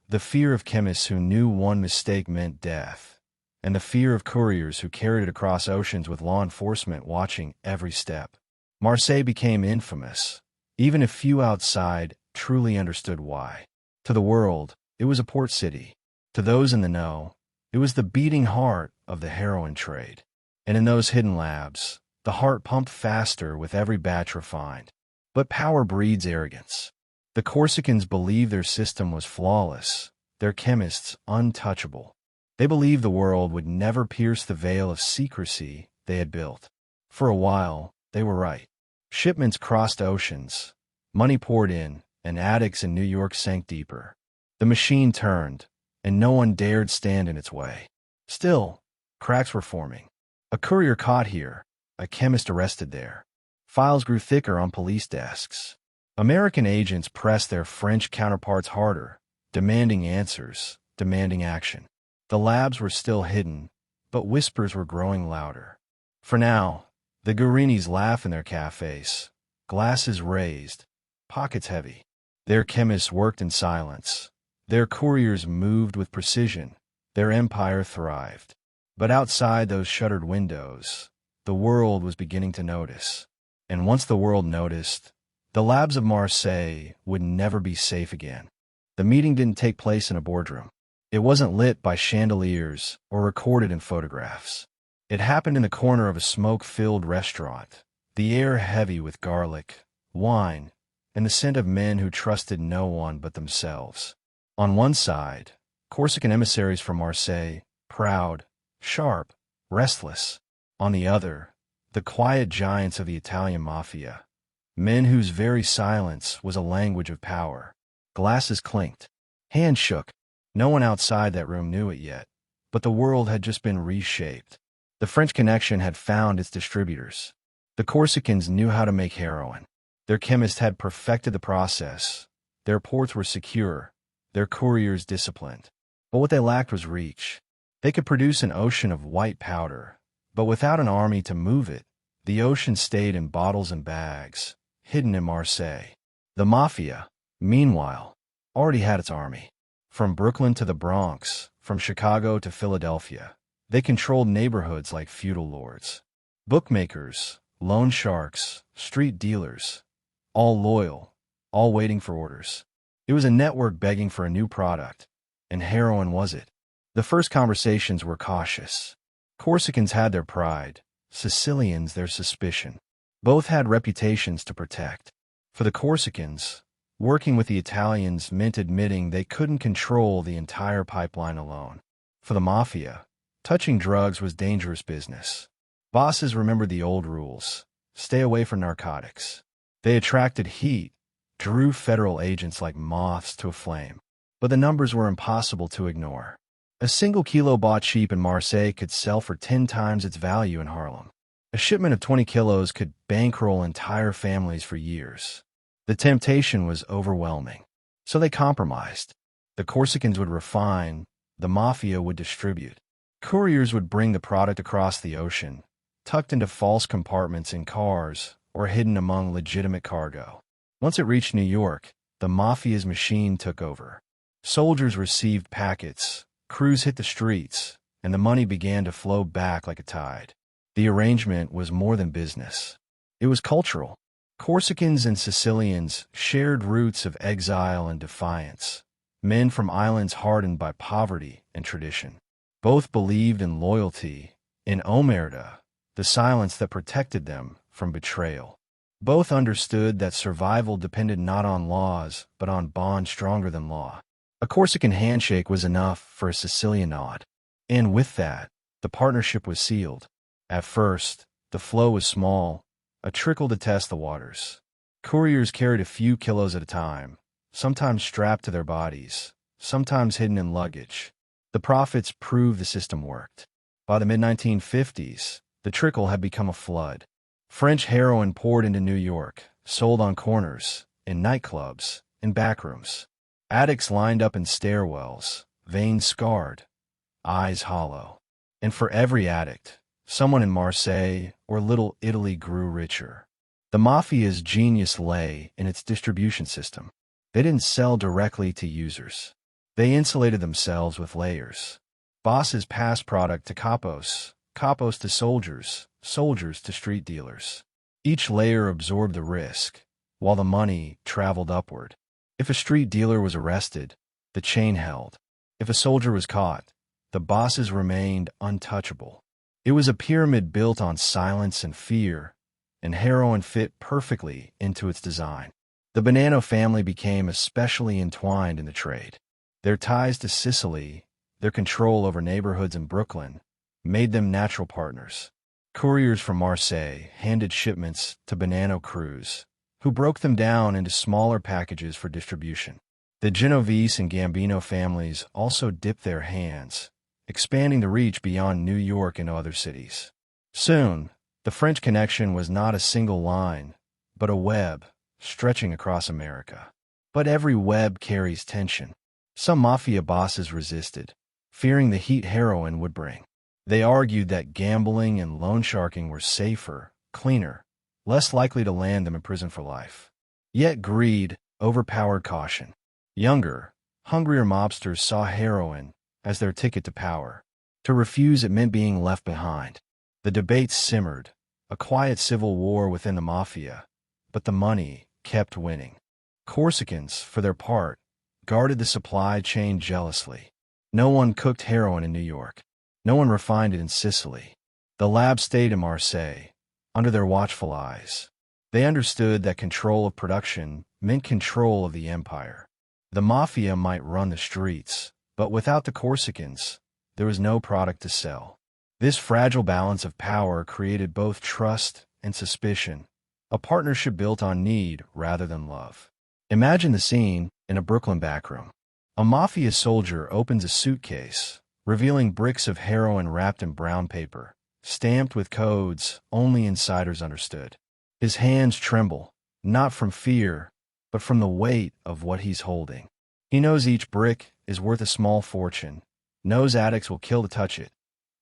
[SPEAKER 1] the fear of chemists who knew one mistake meant death, and the fear of couriers who carried it across oceans with law enforcement watching every step. Marseille became infamous, even if few outside truly understood why. To the world, it was a port city. To those in the know, it was the beating heart of the heroin trade. And in those hidden labs, The heart pumped faster with every batch refined. But power breeds arrogance. The Corsicans believed their system was flawless, their chemists untouchable. They believed the world would never pierce the veil of secrecy they had built. For a while, they were right. Shipments crossed oceans, money poured in, and attics in New York sank deeper. The machine turned, and no one dared stand in its way. Still, cracks were forming. A courier caught here, a chemist arrested there. Files grew thicker on police desks. American agents pressed their French counterparts harder, demanding answers, demanding action. The labs were still hidden, but whispers were growing louder. For now, the Guarinis laugh in their cafes, glasses raised, pockets heavy. Their chemists worked in silence. Their couriers moved with precision. Their empire thrived. But outside those shuttered windows, the world was beginning to notice. And once the world noticed, the labs of Marseille would never be safe again. The meeting didn't take place in a boardroom. It wasn't lit by chandeliers or recorded in photographs. It happened in the corner of a smoke-filled restaurant, the air heavy with garlic, wine, and the scent of men who trusted no one but themselves. On one side, Corsican emissaries from Marseille, proud, sharp, restless. On the other, the quiet giants of the Italian Mafia, men whose very silence was a language of power. Glasses clinked. Hands shook. No one outside that room knew it yet, but the world had just been reshaped. The French connection had found its distributors. The Corsicans knew how to make heroin. Their chemists had perfected the process. Their ports were secure, their couriers disciplined. But what they lacked was reach. They could produce an ocean of white powder, but without an army to move it, the ocean stayed in bottles and bags, hidden in Marseille. The Mafia, meanwhile, already had its army. From Brooklyn to the Bronx, from Chicago to Philadelphia, they controlled neighborhoods like feudal lords. Bookmakers, loan sharks, street dealers, all loyal, all waiting for orders. It was a network begging for a new product, and heroin was it. The first conversations were cautious. Corsicans had their pride, Sicilians their suspicion. Both had reputations to protect. For the Corsicans, working with the Italians meant admitting they couldn't control the entire pipeline alone. For the Mafia, touching drugs was dangerous business. Bosses remembered the old rules. Stay away from narcotics. They attracted heat, drew federal agents like moths to a flame. But the numbers were impossible to ignore. A single kilo bought cheap in Marseille could sell for 10 times its value in Harlem. A shipment of 20 kilos could bankroll entire families for years. The temptation was overwhelming. So they compromised. The Corsicans would refine, the Mafia would distribute. Couriers would bring the product across the ocean, tucked into false compartments in cars or hidden among legitimate cargo. Once it reached New York, the Mafia's machine took over. Soldiers received packets, crews hit the streets, and the money began to flow back like a tide. The arrangement was more than business. It was cultural. Corsicans and Sicilians shared roots of exile and defiance, men from islands hardened by poverty and tradition. Both believed in loyalty, in omerta, the silence that protected them from betrayal. Both understood that survival depended not on laws, but on bonds stronger than law. A Corsican handshake was enough for a Sicilian nod. And with that, the partnership was sealed. At first, the flow was small, a trickle to test the waters. Couriers carried a few kilos at a time, sometimes strapped to their bodies, sometimes hidden in luggage. The profits proved the system worked. By the mid-1950s, the trickle had become a flood. French heroin poured into New York, sold on corners, in nightclubs, in backrooms. Addicts lined up in stairwells, veins scarred, eyes hollow. And for every addict, someone in Marseille or Little Italy grew richer. The Mafia's genius lay in its distribution system. They didn't sell directly to users. They insulated themselves with layers. Bosses passed product to capos, capos to soldiers, soldiers to street dealers. Each layer absorbed the risk, while the money traveled upward. If a street dealer was arrested, the chain held. If a soldier was caught, the bosses remained untouchable. It was a pyramid built on silence and fear, and heroin fit perfectly into its design. The Bonanno family became especially entwined in the trade. Their ties to Sicily, their control over neighborhoods in Brooklyn, made them natural partners. Couriers from Marseille handed shipments to Bonanno crews, who broke them down into smaller packages for distribution. The Genovese and Gambino families also dipped their hands, expanding the reach beyond New York into other cities. Soon, the French connection was not a single line, but a web stretching across America. But every web carries tension. Some mafia bosses resisted, fearing the heat heroin would bring. They argued that gambling and loan sharking were safer, cleaner, less likely to land them in prison for life. Yet greed overpowered caution. Younger, hungrier mobsters saw heroin as their ticket to power. To refuse it meant being left behind. The debate simmered, a quiet civil war within the mafia, but the money kept winning. Corsicans, for their part, guarded the supply chain jealously. No one cooked heroin in New York. No one refined it in Sicily. The lab stayed in Marseille, under their watchful eyes. They understood that control of production meant control of the empire. The mafia might run the streets, but without the Corsicans, there was no product to sell. This fragile balance of power created both trust and suspicion, a partnership built on need rather than love. Imagine the scene in a Brooklyn backroom. A mafia soldier opens a suitcase, revealing bricks of heroin wrapped in brown paper, stamped with codes only insiders understood. His hands tremble, not from fear, but from the weight of what he's holding. He knows each brick is worth a small fortune, knows addicts will kill to touch it,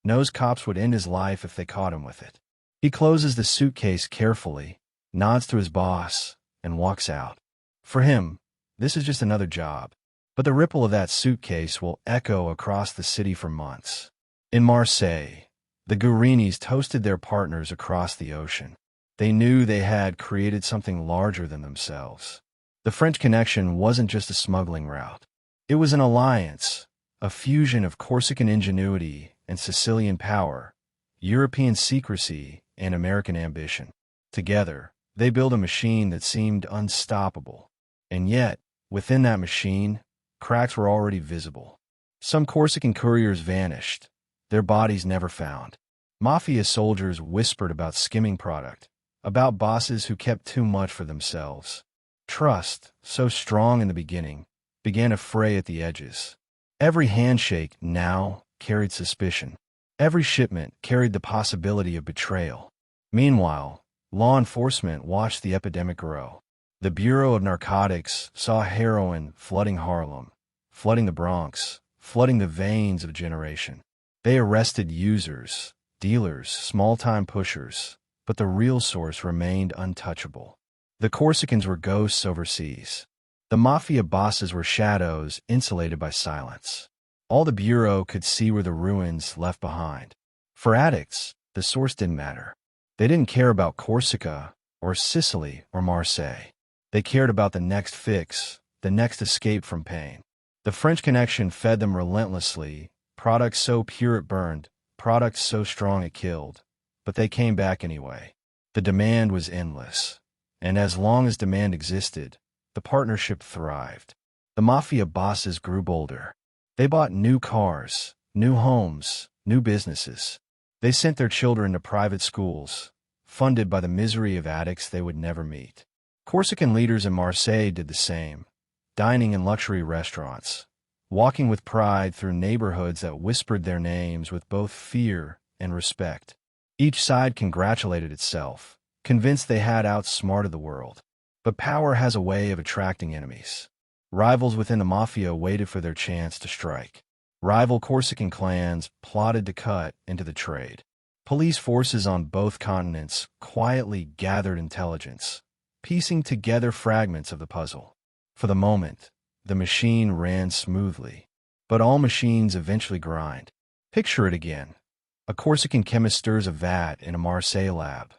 [SPEAKER 1] knows cops would end his life if they caught him with it. He closes the suitcase carefully, nods to his boss, and walks out. For him, this is just another job. But the ripple of that suitcase will echo across the city for months. In Marseille, the Guarinis toasted their partners across the ocean. They knew they had created something larger than themselves. The French connection wasn't just a smuggling route. It was an alliance, a fusion of Corsican ingenuity and Sicilian power, European secrecy and American ambition. Together, they built a machine that seemed unstoppable. And yet, within that machine, cracks were already visible. Some Corsican couriers vanished, their bodies never found. Mafia soldiers whispered about skimming product, about bosses who kept too much for themselves. Trust, so strong in the beginning, began to fray at the edges. Every handshake now carried suspicion. Every shipment carried the possibility of betrayal. Meanwhile, law enforcement watched the epidemic grow. The Bureau of Narcotics saw heroin flooding Harlem, flooding the Bronx, flooding the veins of a generation. They arrested users, dealers, small-time pushers, but the real source remained untouchable. The Corsicans were ghosts overseas. The mafia bosses were shadows insulated by silence. All the Bureau could see were the ruins left behind. For addicts, the source didn't matter. They didn't care about Corsica or Sicily or Marseille. They cared about the next fix, the next escape from pain. The French connection fed them relentlessly, products so pure it burned, products so strong it killed. But they came back anyway. The demand was endless. And as long as demand existed, the partnership thrived. The mafia bosses grew bolder. They bought new cars, new homes, new businesses. They sent their children to private schools, funded by the misery of addicts they would never meet. Corsican leaders in Marseille did the same, dining in luxury restaurants, walking with pride through neighborhoods that whispered their names with both fear and respect. Each side congratulated itself, convinced they had outsmarted the world. But power has a way of attracting enemies. Rivals within the mafia waited for their chance to strike. Rival Corsican clans plotted to cut into the trade. Police forces on both continents quietly gathered intelligence, piecing together fragments of the puzzle. For the moment, the machine ran smoothly. But all machines eventually grind. Picture it again. A Corsican chemist stirs a vat in a Marseille lab,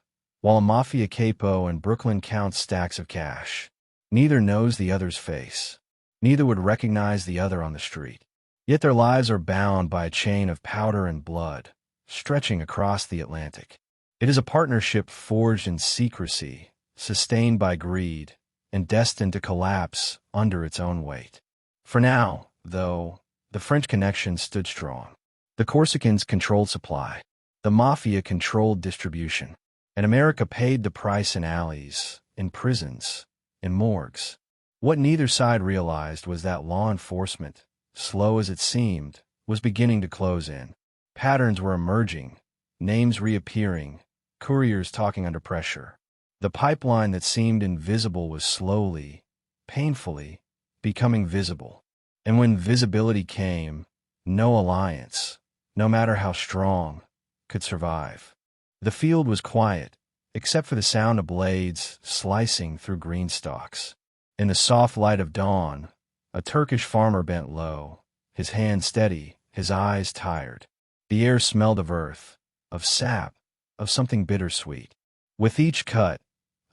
[SPEAKER 1] while a mafia capo in Brooklyn counts stacks of cash. Neither knows the other's face. Neither would recognize the other on the street. Yet their lives are bound by a chain of powder and blood, stretching across the Atlantic. It is a partnership forged in secrecy, sustained by greed, and destined to collapse under its own weight. For now, though, the French connection stood strong. The Corsicans controlled supply, the Mafia controlled distribution, and America paid the price in alleys, in prisons, in morgues. What neither side realized was that law enforcement, slow as it seemed, was beginning to close in. Patterns were emerging, names reappearing, couriers talking under pressure. The pipeline that seemed invisible was slowly, painfully, becoming visible. And when visibility came, no alliance, no matter how strong, could survive. The field was quiet, except for the sound of blades slicing through green stalks. In the soft light of dawn, a Turkish farmer bent low, his hands steady, his eyes tired. The air smelled of earth, of sap, of something bittersweet. With each cut,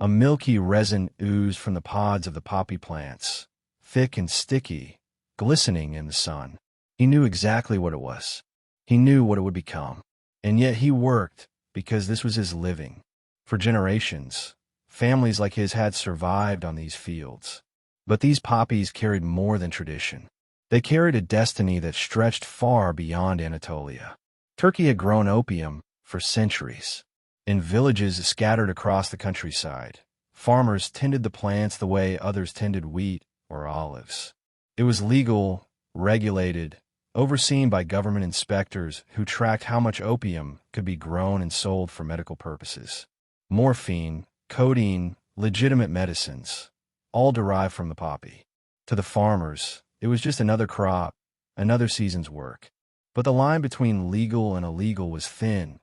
[SPEAKER 1] a milky resin oozed from the pods of the poppy plants, thick and sticky, glistening in the sun. He knew exactly what it was. He knew what it would become. And yet he worked because this was his living. For generations, families like his had survived on these fields. But these poppies carried more than tradition. They carried a destiny that stretched far beyond Anatolia. Turkey had grown opium for centuries. In villages scattered across the countryside, farmers tended the plants the way others tended wheat or olives. It was legal, regulated, overseen by government inspectors who tracked how much opium could be grown and sold for medical purposes. Morphine, codeine, legitimate medicines, all derived from the poppy. To the farmers, it was just another crop, another season's work. But the line between legal and illegal was thin,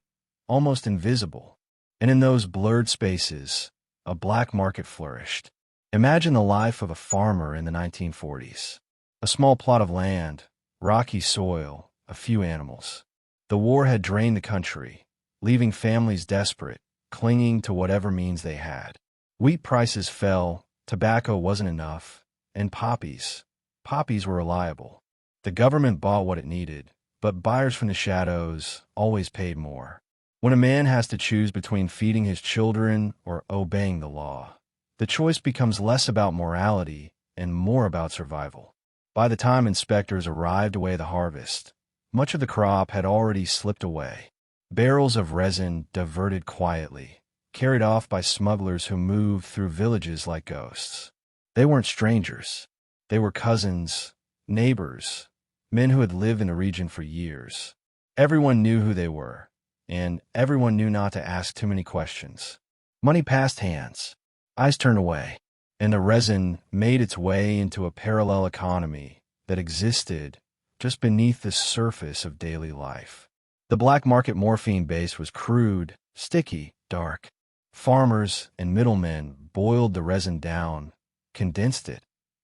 [SPEAKER 1] almost invisible. And in those blurred spaces, a black market flourished. Imagine the life of a farmer in the 1940s. A small plot of land, rocky soil, a few animals. The war had drained the country, leaving families desperate, clinging to whatever means they had. Wheat prices fell, tobacco wasn't enough, and poppies were reliable. The government bought what it needed, but buyers from the shadows always paid more. When a man has to choose between feeding his children or obeying the law, the choice becomes less about morality and more about survival. By the time inspectors arrived to weigh the harvest, much of the crop had already slipped away. Barrels of resin diverted quietly, carried off by smugglers who moved through villages like ghosts. They weren't strangers. They were cousins, neighbors, men who had lived in the region for years. Everyone knew who they were, and everyone knew not to ask too many questions. Money passed hands, eyes turned away, and the resin made its way into a parallel economy that existed just beneath the surface of daily life. The black market morphine base was crude, sticky, dark. Farmers and middlemen boiled the resin down, condensed it,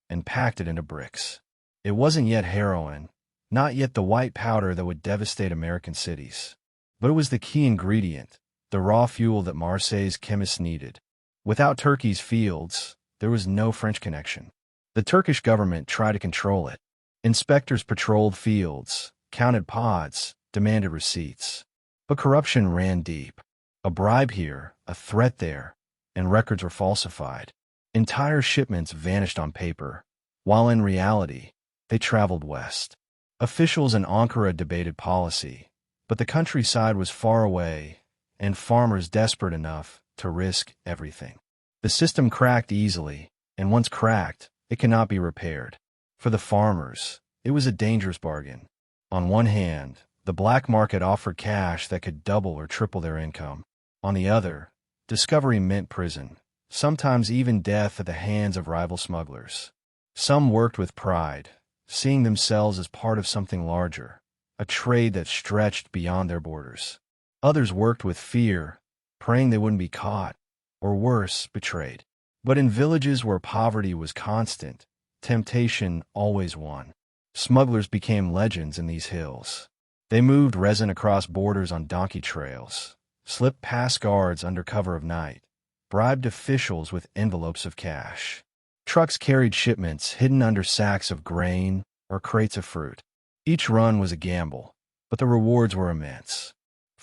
[SPEAKER 1] and packed it into bricks. It wasn't yet heroin, not yet the white powder that would devastate American cities. But it was the key ingredient, the raw fuel that Marseille's chemists needed. Without Turkey's fields, there was no French connection. The Turkish government tried to control it. Inspectors patrolled fields, counted pods, demanded receipts. But corruption ran deep. A bribe here, a threat there, and records were falsified. Entire shipments vanished on paper, while in reality, they traveled west. Officials in Ankara debated policy, but the countryside was far away, and farmers desperate enough to risk everything. The system cracked easily, and once cracked, it cannot be repaired. For the farmers, it was a dangerous bargain. On one hand, the black market offered cash that could double or triple their income. On the other, discovery meant prison, sometimes even death at the hands of rival smugglers. Some worked with pride, seeing themselves as part of something larger, a trade that stretched beyond their borders. Others worked with fear, praying they wouldn't be caught, or worse, betrayed. But in villages where poverty was constant, temptation always won. Smugglers became legends in these hills. They moved resin across borders on donkey trails, slipped past guards under cover of night, bribed officials with envelopes of cash. Trucks carried shipments hidden under sacks of grain or crates of fruit. Each run was a gamble, but the rewards were immense.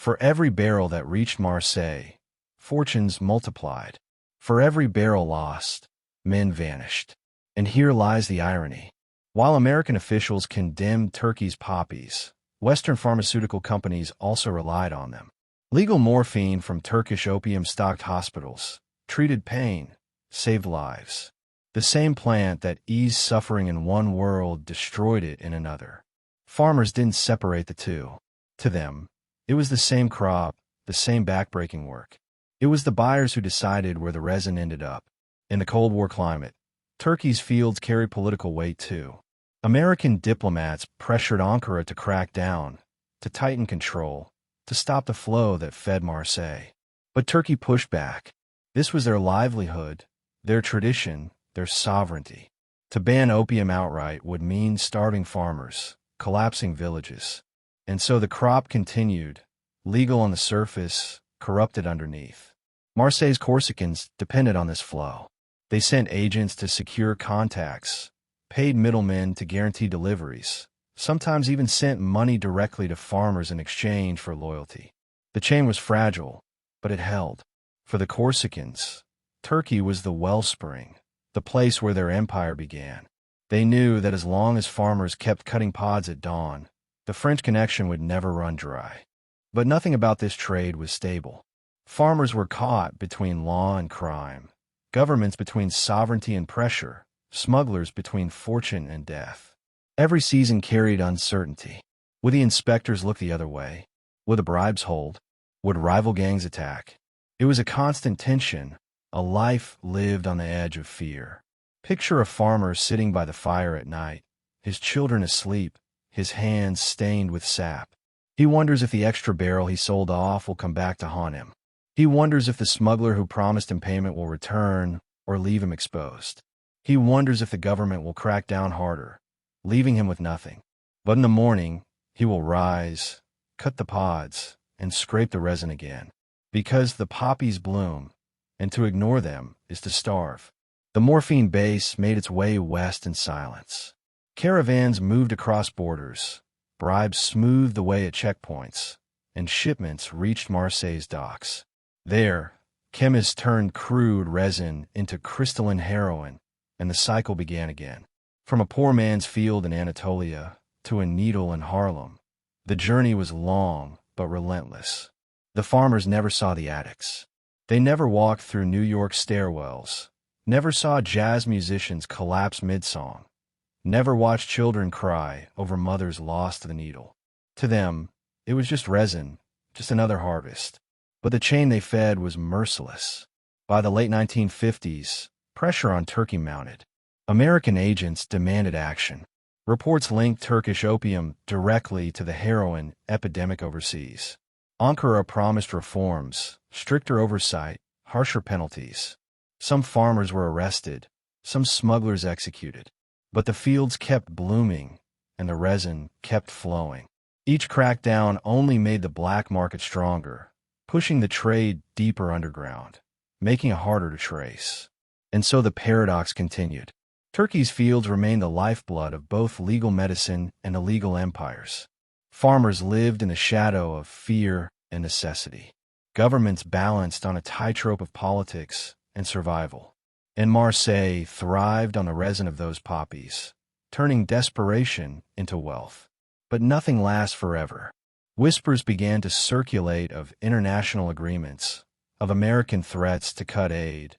[SPEAKER 1] For every barrel that reached Marseille, fortunes multiplied. For every barrel lost, men vanished. And here lies the irony. While American officials condemned Turkey's poppies, Western pharmaceutical companies also relied on them. Legal morphine from Turkish opium-stocked hospitals treated pain, saved lives. The same plant that eased suffering in one world destroyed it in another. Farmers didn't separate the two. To them, it was the same crop, the same backbreaking work. It was the buyers who decided where the resin ended up. In the Cold War climate, Turkey's fields carried political weight too. American diplomats pressured Ankara to crack down, to tighten control, to stop the flow that fed Marseille. But Turkey pushed back. This was their livelihood, their tradition, their sovereignty. To ban opium outright would mean starving farmers, collapsing villages. And so the crop continued, legal on the surface, corrupted underneath. Marseille's Corsicans depended on this flow. They sent agents to secure contacts, paid middlemen to guarantee deliveries, sometimes even sent money directly to farmers in exchange for loyalty. The chain was fragile, but it held. For the Corsicans, Turkey was the wellspring, the place where their empire began. They knew that as long as farmers kept cutting pods at dawn, the French connection would never run dry. But nothing about this trade was stable. Farmers were caught between law and crime, governments between sovereignty and pressure, smugglers between fortune and death. Every season carried uncertainty. Would the inspectors look the other way? Would the bribes hold? Would rival gangs attack? It was a constant tension, a life lived on the edge of fear. Picture a farmer sitting by the fire at night, his children asleep, his hands stained with sap. He wonders if the extra barrel he sold off will come back to haunt him. He wonders if the smuggler who promised him payment will return or leave him exposed. He wonders if the government will crack down harder, leaving him with nothing. But in the morning, he will rise, cut the pods, and scrape the resin again. Because the poppies bloom, and to ignore them is to starve. The morphine base made its way west in silence. Caravans moved across borders, bribes smoothed the way at checkpoints, and shipments reached Marseille's docks. There, chemists turned crude resin into crystalline heroin, and the cycle began again. From a poor man's field in Anatolia to a needle in Harlem, the journey was long but relentless. The farmers never saw the addicts. They never walked through New York stairwells, never saw jazz musicians collapse mid-song, never watched children cry over mothers lost to the needle. To them, it was just resin, just another harvest. But the chain they fed was merciless. By the late 1950s, pressure on Turkey mounted. American agents demanded action. Reports linked Turkish opium directly to the heroin epidemic overseas. Ankara promised reforms, stricter oversight, harsher penalties. Some farmers were arrested, some smugglers executed. But the fields kept blooming, and the resin kept flowing. Each crackdown only made the black market stronger, pushing the trade deeper underground, making it harder to trace. And so the paradox continued. Turkey's fields remained the lifeblood of both legal medicine and illegal empires. Farmers lived in the shadow of fear and necessity. Governments balanced on a tightrope of politics and survival. And Marseille thrived on the resin of those poppies, turning desperation into wealth. But nothing lasts forever. Whispers began to circulate of international agreements, of American threats to cut aid,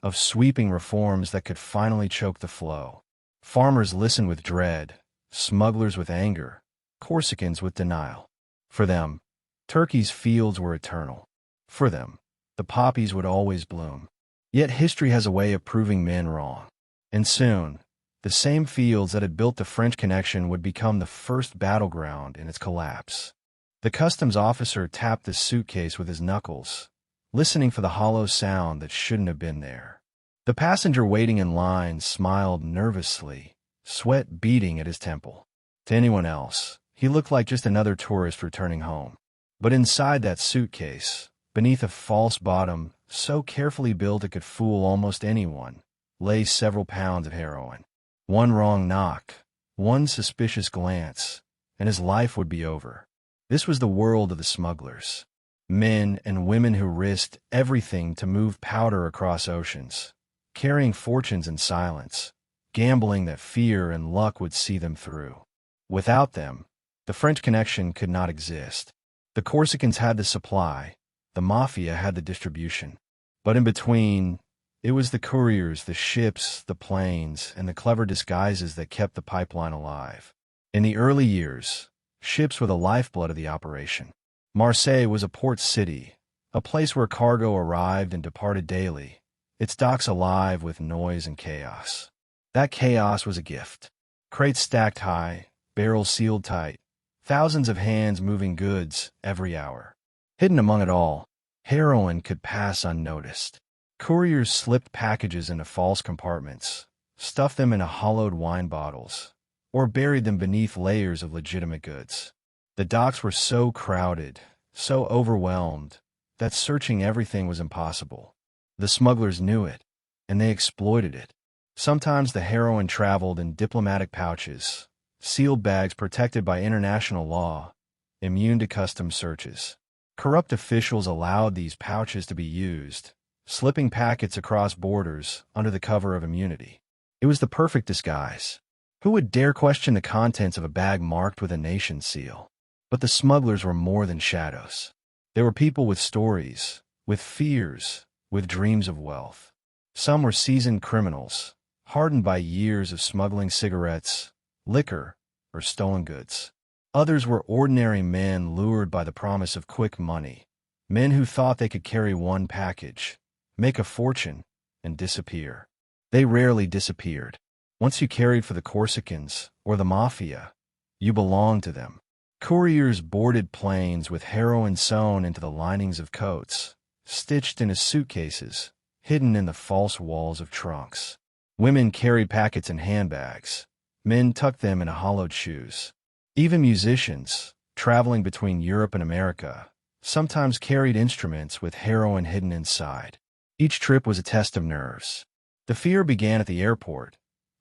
[SPEAKER 1] of sweeping reforms that could finally choke the flow. Farmers listened with dread, smugglers with anger, Corsicans with denial. For them, Turkey's fields were eternal. For them, the poppies would always bloom. Yet history has a way of proving men wrong. And soon, the same fields that had built the French connection would become the first battleground in its collapse. The customs officer tapped the suitcase with his knuckles, listening for the hollow sound that shouldn't have been there. The passenger waiting in line smiled nervously, sweat beading at his temple. To anyone else, he looked like just another tourist returning home. But inside that suitcase, beneath a false bottom so carefully built it could fool almost anyone, lay several pounds of heroin. One wrong knock, one suspicious glance, and his life would be over. This was the world of the smugglers. Men and women who risked everything to move powder across oceans, carrying fortunes in silence, gambling that fear and luck would see them through. Without them, the French connection could not exist. The Corsicans had the supply, the Mafia had the distribution. But in between, it was the couriers, the ships, the planes, and the clever disguises that kept the pipeline alive. In the early years, ships were the lifeblood of the operation. Marseille was a port city, a place where cargo arrived and departed daily, its docks alive with noise and chaos. That chaos was a gift. Crates stacked high, barrels sealed tight, thousands of hands moving goods every hour. Hidden among it all, heroin could pass unnoticed. Couriers slipped packages into false compartments, stuffed them into hollowed wine bottles, or buried them beneath layers of legitimate goods. The docks were so crowded, so overwhelmed, that searching everything was impossible. The smugglers knew it, and they exploited it. Sometimes the heroin traveled in diplomatic pouches, sealed bags protected by international law, immune to customs searches. Corrupt officials allowed these pouches to be used, slipping packets across borders under the cover of immunity. It was the perfect disguise. Who would dare question the contents of a bag marked with a nation seal? But the smugglers were more than shadows. They were people with stories, with fears, with dreams of wealth. Some were seasoned criminals, hardened by years of smuggling cigarettes, liquor, or stolen goods. Others were ordinary men lured by the promise of quick money, men who thought they could carry one package, make a fortune, and disappear. They rarely disappeared. Once you carried for the Corsicans or the Mafia, you belonged to them. Couriers boarded planes with heroin sewn into the linings of coats, stitched into suitcases, hidden in the false walls of trunks. Women carried packets in handbags. Men tucked them into hollowed shoes. Even musicians, traveling between Europe and America, sometimes carried instruments with heroin hidden inside. Each trip was a test of nerves. The fear began at the airport,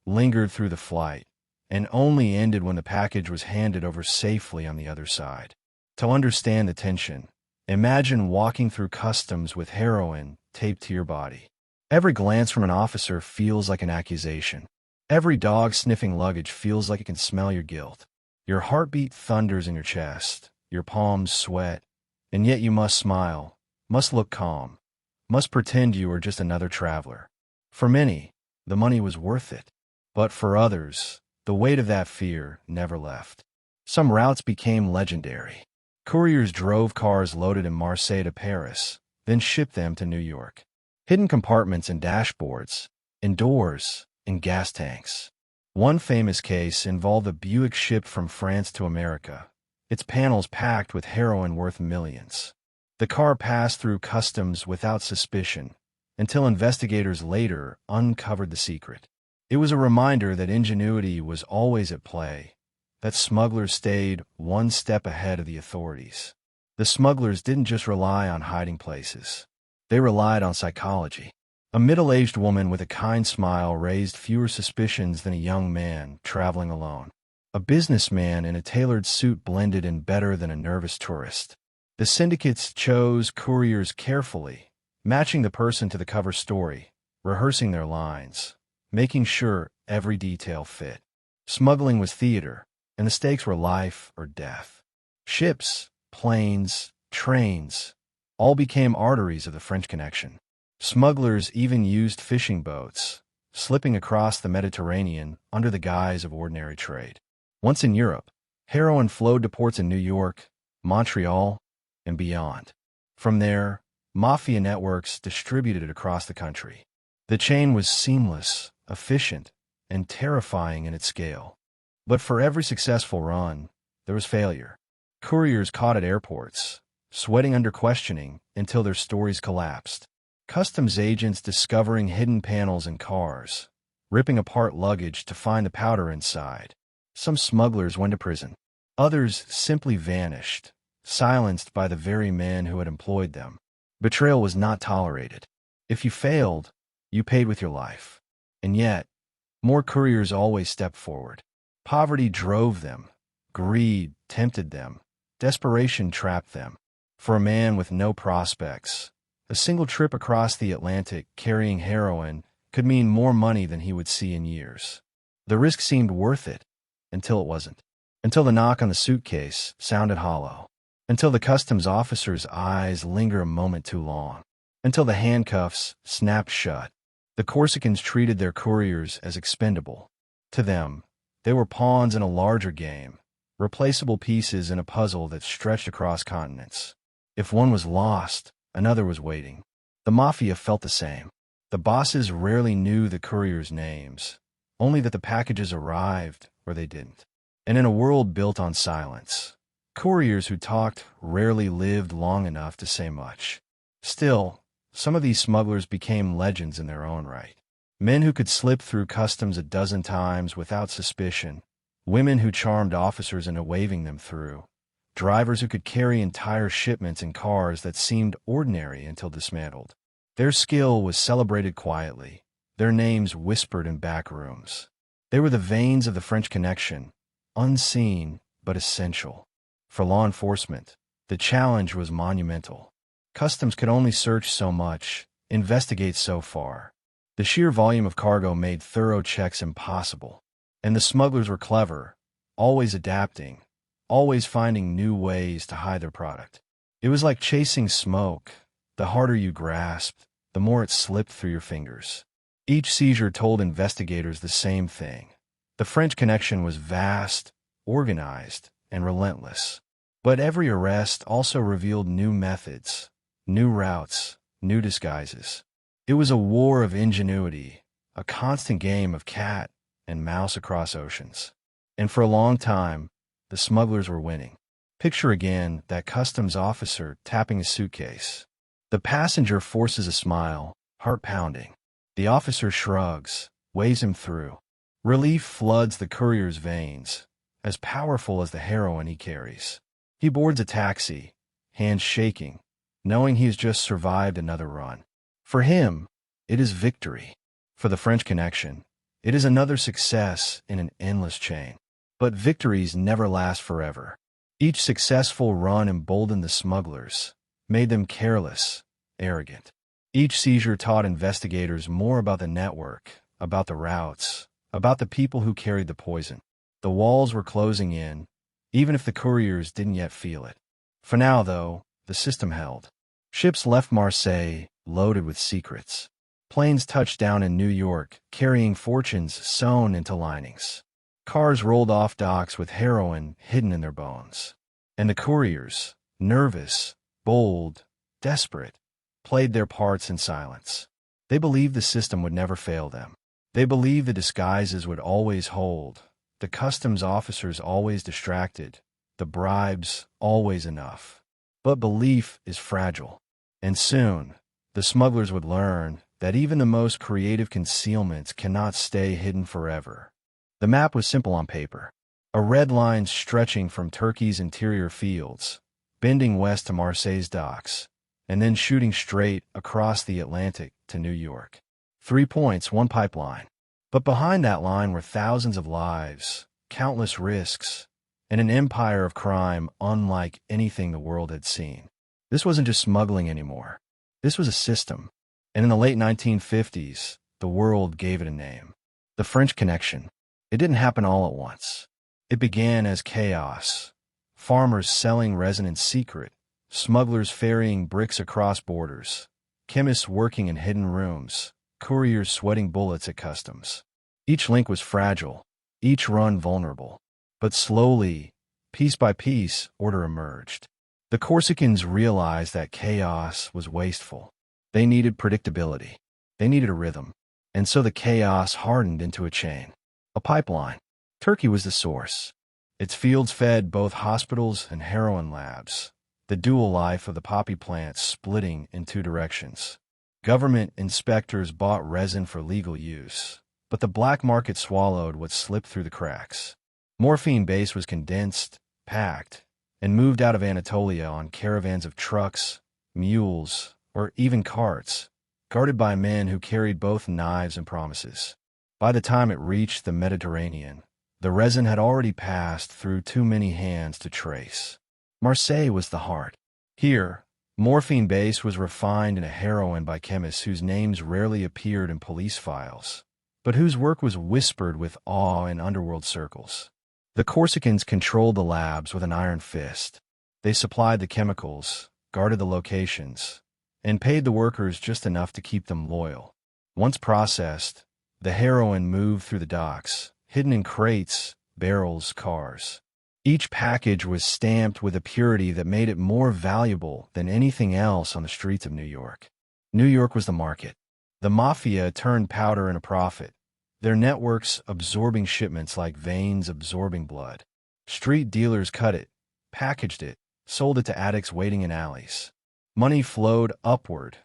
[SPEAKER 1] lingered through the flight, and only ended when the package was handed over safely on the other side. To understand the tension, imagine walking through customs with heroin taped to your body. Every glance from an officer feels like an accusation. Every dog sniffing luggage feels like it can smell your guilt. Your heartbeat thunders in your chest, your palms sweat, and yet you must smile, must look calm, must pretend you are just another traveler. For many, the money was worth it, but for others, the weight of that fear never left. Some routes became legendary. Couriers drove cars loaded in Marseille to Paris, then shipped them to New York. Hidden compartments in dashboards, in doors, in gas tanks. One famous case involved a Buick shipped from France to America, its panels packed with heroin worth millions. The car passed through customs without suspicion, until investigators later uncovered the secret. It was a reminder that ingenuity was always at play, that smugglers stayed one step ahead of the authorities. The smugglers didn't just rely on hiding places. They relied on psychology. A middle-aged woman with a kind smile raised fewer suspicions than a young man traveling alone. A businessman in a tailored suit blended in better than a nervous tourist. The syndicates chose couriers carefully, matching the person to the cover story, rehearsing their lines, making sure every detail fit. Smuggling was theater, and the stakes were life or death. Ships, planes, trains, all became arteries of the French connection. Smugglers even used fishing boats, slipping across the Mediterranean under the guise of ordinary trade. Once in Europe, heroin flowed to ports in New York, Montreal, and beyond. From there, Mafia networks distributed it across the country. The chain was seamless, efficient, and terrifying in its scale. But for every successful run, there was failure. Couriers caught at airports, sweating under questioning until their stories collapsed. Customs agents discovering hidden panels in cars, ripping apart luggage to find the powder inside. Some smugglers went to prison. Others simply vanished, silenced by the very men who had employed them. Betrayal was not tolerated. If you failed, you paid with your life. And yet, more couriers always stepped forward. Poverty drove them. Greed tempted them. Desperation trapped them. For a man with no prospects, a single trip across the Atlantic carrying heroin could mean more money than he would see in years. The risk seemed worth it, until it wasn't. Until the knock on the suitcase sounded hollow. Until the customs officer's eyes lingered a moment too long. Until the handcuffs snapped shut. The Corsicans treated their couriers as expendable. To them, they were pawns in a larger game, replaceable pieces in a puzzle that stretched across continents. If one was lost, another was waiting. The Mafia felt the same. The bosses rarely knew the couriers' names, only that the packages arrived or they didn't. And in a world built on silence, couriers who talked rarely lived long enough to say much. Still, some of these smugglers became legends in their own right. Men who could slip through customs a dozen times without suspicion, women who charmed officers into waving them through, drivers who could carry entire shipments in cars that seemed ordinary until dismantled. Their skill was celebrated quietly, their names whispered in back rooms. They were the veins of the French connection, unseen but essential. For law enforcement, the challenge was monumental. Customs could only search so much, investigate so far. The sheer volume of cargo made thorough checks impossible. And the smugglers were clever, always adapting, always finding new ways to hide their product. It was like chasing smoke. The harder you grasped, the more it slipped through your fingers. Each seizure told investigators the same thing. The French connection was vast, organized, and relentless. But every arrest also revealed new methods, new routes, new disguises. It was a war of ingenuity, a constant game of cat and mouse across oceans. And for a long time, the smugglers were winning. Picture again that customs officer tapping a suitcase. The passenger forces a smile, heart pounding. The officer shrugs, waves him through. Relief floods the courier's veins, as powerful as the heroin he carries. He boards a taxi, hands shaking, knowing he has just survived another run. For him, it is victory. For the French connection, it is another success in an endless chain. But victories never last forever. Each successful run emboldened the smugglers, made them careless, arrogant. Each seizure taught investigators more about the network, about the routes, about the people who carried the poison. The walls were closing in, even if the couriers didn't yet feel it. For now, though, the system held. Ships left Marseille, loaded with secrets. Planes touched down in New York, carrying fortunes sewn into linings. Cars rolled off docks with heroin hidden in their bones. And the couriers, nervous, bold, desperate, played their parts in silence. They believed the system would never fail them. They believed the disguises would always hold, the customs officers always distracted, the bribes always enough. But belief is fragile. And soon, the smugglers would learn that even the most creative concealments cannot stay hidden forever. The map was simple on paper. A red line stretching from Turkey's interior fields, bending west to Marseille's docks, and then shooting straight across the Atlantic to New York. 3 points, one pipeline. But behind that line were thousands of lives, countless risks, and an empire of crime unlike anything the world had seen. This wasn't just smuggling anymore. This was a system. And in the late 1950s, the world gave it a name. The French Connection. It didn't happen all at once. It began as chaos. Farmers selling resin in secret, smugglers ferrying bricks across borders, chemists working in hidden rooms, couriers sweating bullets at customs. Each link was fragile, each run vulnerable. But slowly, piece by piece, order emerged. The Corsicans realized that chaos was wasteful. They needed predictability. They needed a rhythm. And so the chaos hardened into a chain. A pipeline. Turkey was the source. Its fields fed both hospitals and heroin labs, the dual life of the poppy plant splitting in 2 directions. Government inspectors bought resin for legal use, but the black market swallowed what slipped through the cracks. Morphine base was condensed, packed, and moved out of Anatolia on caravans of trucks, mules, or even carts, guarded by men who carried both knives and promises. By the time it reached the Mediterranean, the resin had already passed through too many hands to trace. Marseille was the heart. Here, morphine base was refined into heroin by chemists whose names rarely appeared in police files, but whose work was whispered with awe in underworld circles. The Corsicans controlled the labs with an iron fist. They supplied the chemicals, guarded the locations, and paid the workers just enough to keep them loyal. Once processed, the heroin moved through the docks, hidden in crates, barrels, cars. Each package was stamped with a purity that made it more valuable than anything else on the streets of New York. New York was the market. The Mafia turned powder into profit, their networks absorbing shipments like veins absorbing blood. Street dealers cut it, packaged it, sold it to addicts waiting in alleys. Money flowed upward,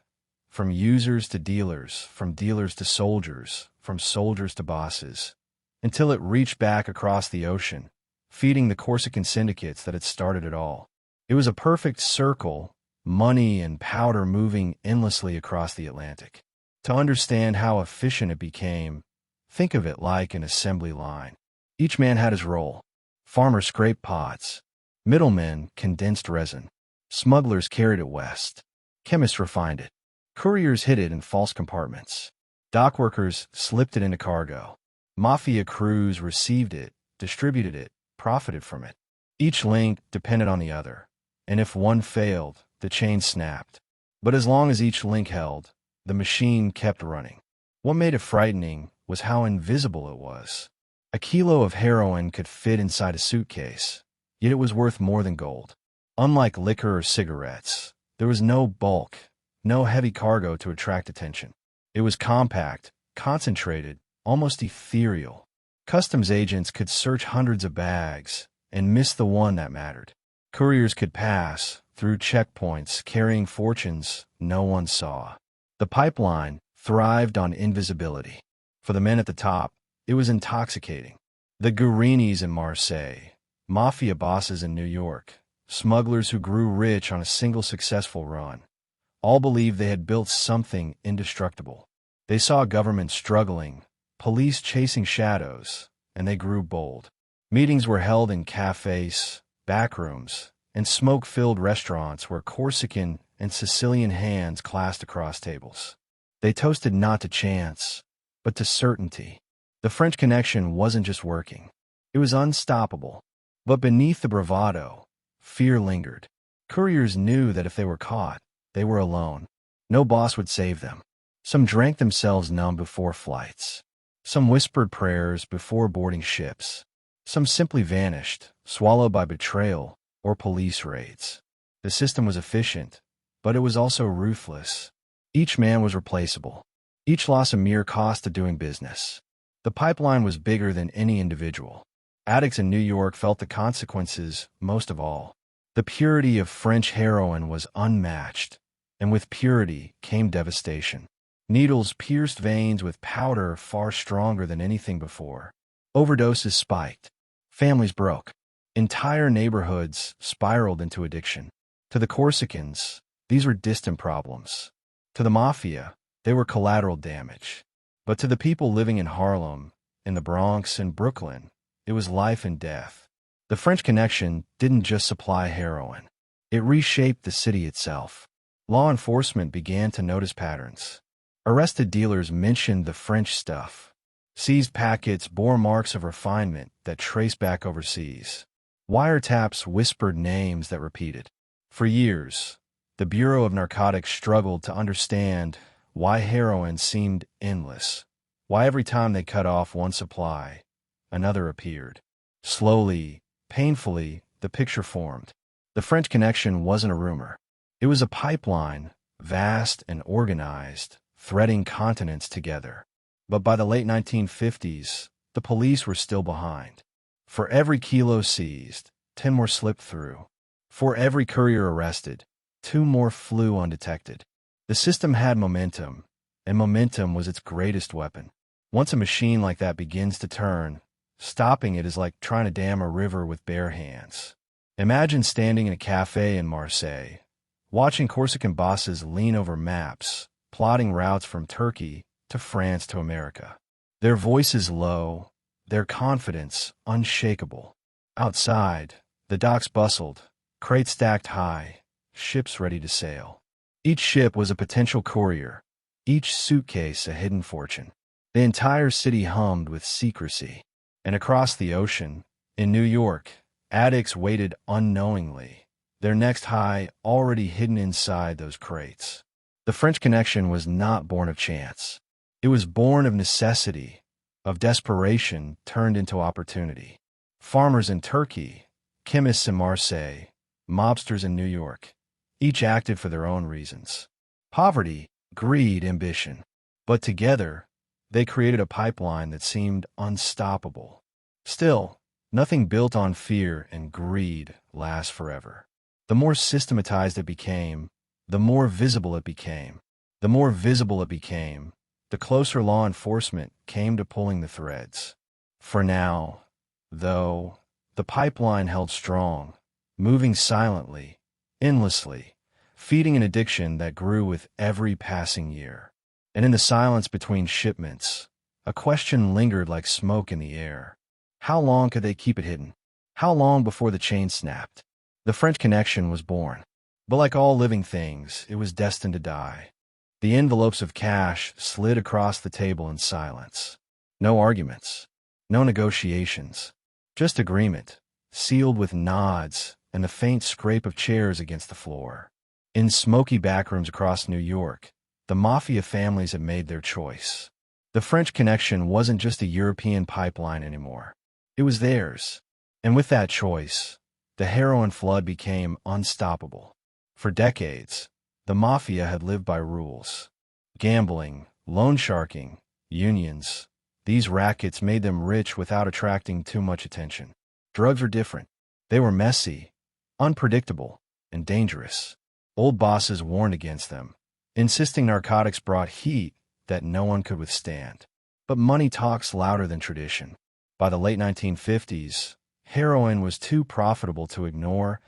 [SPEAKER 1] from users to dealers, from dealers to soldiers, from soldiers to bosses, until it reached back across the ocean, feeding the Corsican syndicates that had started it all. It was a perfect circle, money and powder moving endlessly across the Atlantic. To understand how efficient it became, think of it like an assembly line. Each man had his role. Farmers scraped pots. Middlemen condensed resin. Smugglers carried it west. Chemists refined it. Couriers hid it in false compartments. Dock workers slipped it into cargo. Mafia crews received it, distributed it, profited from it. Each link depended on the other, and if one failed, the chain snapped. But as long as each link held, the machine kept running. What made it frightening was how invisible it was. A kilo of heroin could fit inside a suitcase, yet it was worth more than gold. Unlike liquor or cigarettes, there was no bulk, no heavy cargo to attract attention. It was compact, concentrated, almost ethereal. Customs agents could search hundreds of bags and miss the one that mattered. Couriers could pass through checkpoints carrying fortunes no one saw. The pipeline thrived on invisibility. For the men at the top, it was intoxicating. The Guarinis in Marseille, Mafia bosses in New York, smugglers who grew rich on a single successful run, all believed they had built something indestructible. They saw government struggling, police chasing shadows, and they grew bold. Meetings were held in cafes, backrooms, and smoke-filled restaurants where Corsican and Sicilian hands clasped across tables. They toasted not to chance, but to certainty. The French connection wasn't just working. It was unstoppable. But beneath the bravado, fear lingered. Couriers knew that if they were caught, they were alone. No boss would save them. Some drank themselves numb before flights. Some whispered prayers before boarding ships. Some simply vanished, swallowed by betrayal or police raids. The system was efficient, but it was also ruthless. Each man was replaceable. Each loss a mere cost of doing business. The pipeline was bigger than any individual. Addicts in New York felt the consequences most of all. The purity of French heroin was unmatched, and with purity came devastation. Needles pierced veins with powder far stronger than anything before. Overdoses spiked. Families broke. Entire neighborhoods spiraled into addiction. To the Corsicans, these were distant problems. To the Mafia, they were collateral damage. But to the people living in Harlem, in the Bronx, and Brooklyn, it was life and death. The French connection didn't just supply heroin. It reshaped the city itself. Law enforcement began to notice patterns. Arrested dealers mentioned the French stuff. Seized packets bore marks of refinement that traced back overseas. Wiretaps whispered names that repeated. For years, the Bureau of Narcotics struggled to understand why heroin seemed endless, why every time they cut off one supply, another appeared. Slowly, painfully, the picture formed. The French connection wasn't a rumor. It was a pipeline, vast and organized, threading continents together. But by the late 1950s, the police were still behind. For every kilo seized, 10 more slipped through. For every courier arrested, 2 more flew undetected. The system had momentum, and momentum was its greatest weapon. Once a machine like that begins to turn, stopping it is like trying to dam a river with bare hands. Imagine standing in a cafe in Marseille, watching Corsican bosses lean over maps, plotting routes from Turkey to France to America. Their voices low, their confidence unshakable. Outside, the docks bustled, crates stacked high, ships ready to sail. Each ship was a potential courier, each suitcase a hidden fortune. The entire city hummed with secrecy. And across the ocean, in New York, addicts waited unknowingly, their next high already hidden inside those crates. The French Connection was not born of chance. It was born of necessity, of desperation turned into opportunity. Farmers in Turkey, chemists in Marseille, mobsters in New York, each acted for their own reasons. Poverty, greed, ambition. But together, they created a pipeline that seemed unstoppable. Still, nothing built on fear and greed lasts forever. The more systematized it became, the more visible it became. The more visible it became, the closer law enforcement came to pulling the threads. For now, though, the pipeline held strong, moving silently, endlessly, feeding an addiction that grew with every passing year. And in the silence between shipments, a question lingered like smoke in the air. How long could they keep it hidden? How long before the chain snapped? The French Connection was born. But like all living things, it was destined to die. The envelopes of cash slid across the table in silence. No arguments. No negotiations. Just agreement, sealed with nods and the faint scrape of chairs against the floor. In smoky backrooms across New York, the Mafia families had made their choice. The French Connection wasn't just a European pipeline anymore. It was theirs. And with that choice, the heroin flood became unstoppable. For decades, the Mafia had lived by rules. Gambling, loan sharking, unions. These rackets made them rich without attracting too much attention. Drugs were different. They were messy, unpredictable, and dangerous. Old bosses warned against them, insisting narcotics brought heat that no one could withstand. But money talks louder than tradition. By the late 1950s, heroin was too profitable to ignore,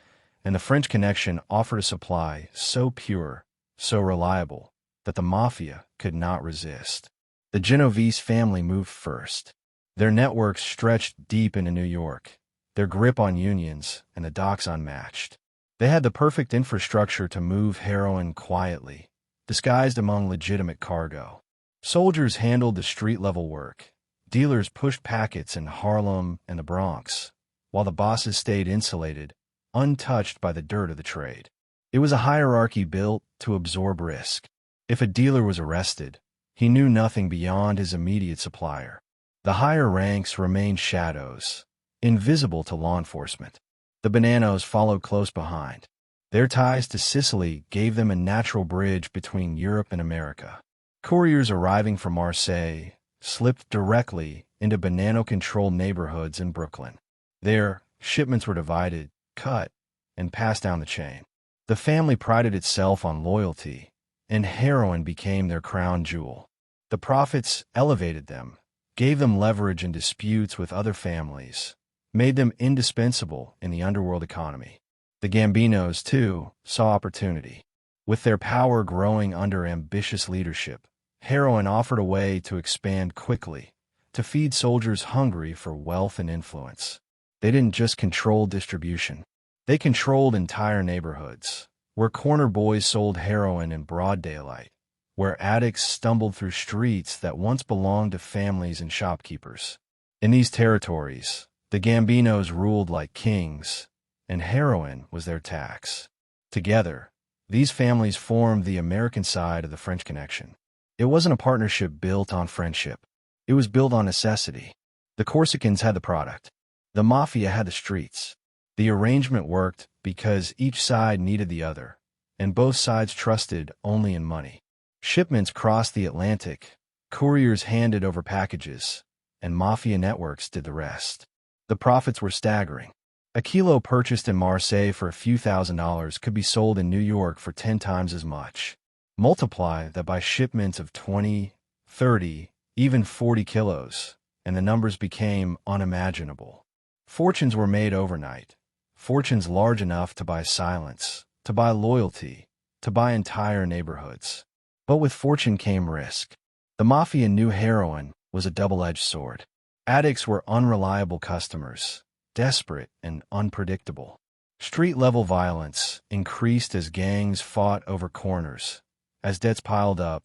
[SPEAKER 1] and the French Connection offered a supply so pure, so reliable, that the Mafia could not resist. The Genovese family moved first. Their networks stretched deep into New York, their grip on unions and the docks unmatched. They had the perfect infrastructure to move heroin quietly, disguised among legitimate cargo. Soldiers handled the street-level work. Dealers pushed packets in Harlem and the Bronx, while the bosses stayed insulated, untouched by the dirt of the trade. It was a hierarchy built to absorb risk. If a dealer was arrested, he knew nothing beyond his immediate supplier. The higher ranks remained shadows, invisible to law enforcement. The Bananos followed close behind. Their ties to Sicily gave them a natural bridge between Europe and America. Couriers arriving from Marseille slipped directly into Banano-controlled neighborhoods in Brooklyn. There, shipments were divided, cut, and passed down the chain. The family prided itself on loyalty, and heroin became their crown jewel. The profits elevated them, gave them leverage in disputes with other families, made them indispensable in the underworld economy. The Gambinos, too, saw opportunity. With their power growing under ambitious leadership, heroin offered a way to expand quickly, to feed soldiers hungry for wealth and influence. They didn't just control distribution. They controlled entire neighborhoods, where corner boys sold heroin in broad daylight, where addicts stumbled through streets that once belonged to families and shopkeepers. In these territories, the Gambinos ruled like kings, and heroin was their tax. Together, these families formed the American side of the French Connection. It wasn't a partnership built on friendship. It was built on necessity. The Corsicans had the product. The Mafia had the streets. The arrangement worked because each side needed the other, and both sides trusted only in money. Shipments crossed the Atlantic, couriers handed over packages, and Mafia networks did the rest. The profits were staggering. A kilo purchased in Marseille for a few $1,000s could be sold in New York for 10 times as much. Multiply that by shipments of 20, 30, even 40 kilos, and the numbers became unimaginable. Fortunes were made overnight. Fortunes large enough to buy silence, to buy loyalty, to buy entire neighborhoods. But with fortune came risk. The Mafia knew heroin was a double-edged sword. Addicts were unreliable customers, desperate and unpredictable. Street-level violence increased as gangs fought over corners, as debts piled up,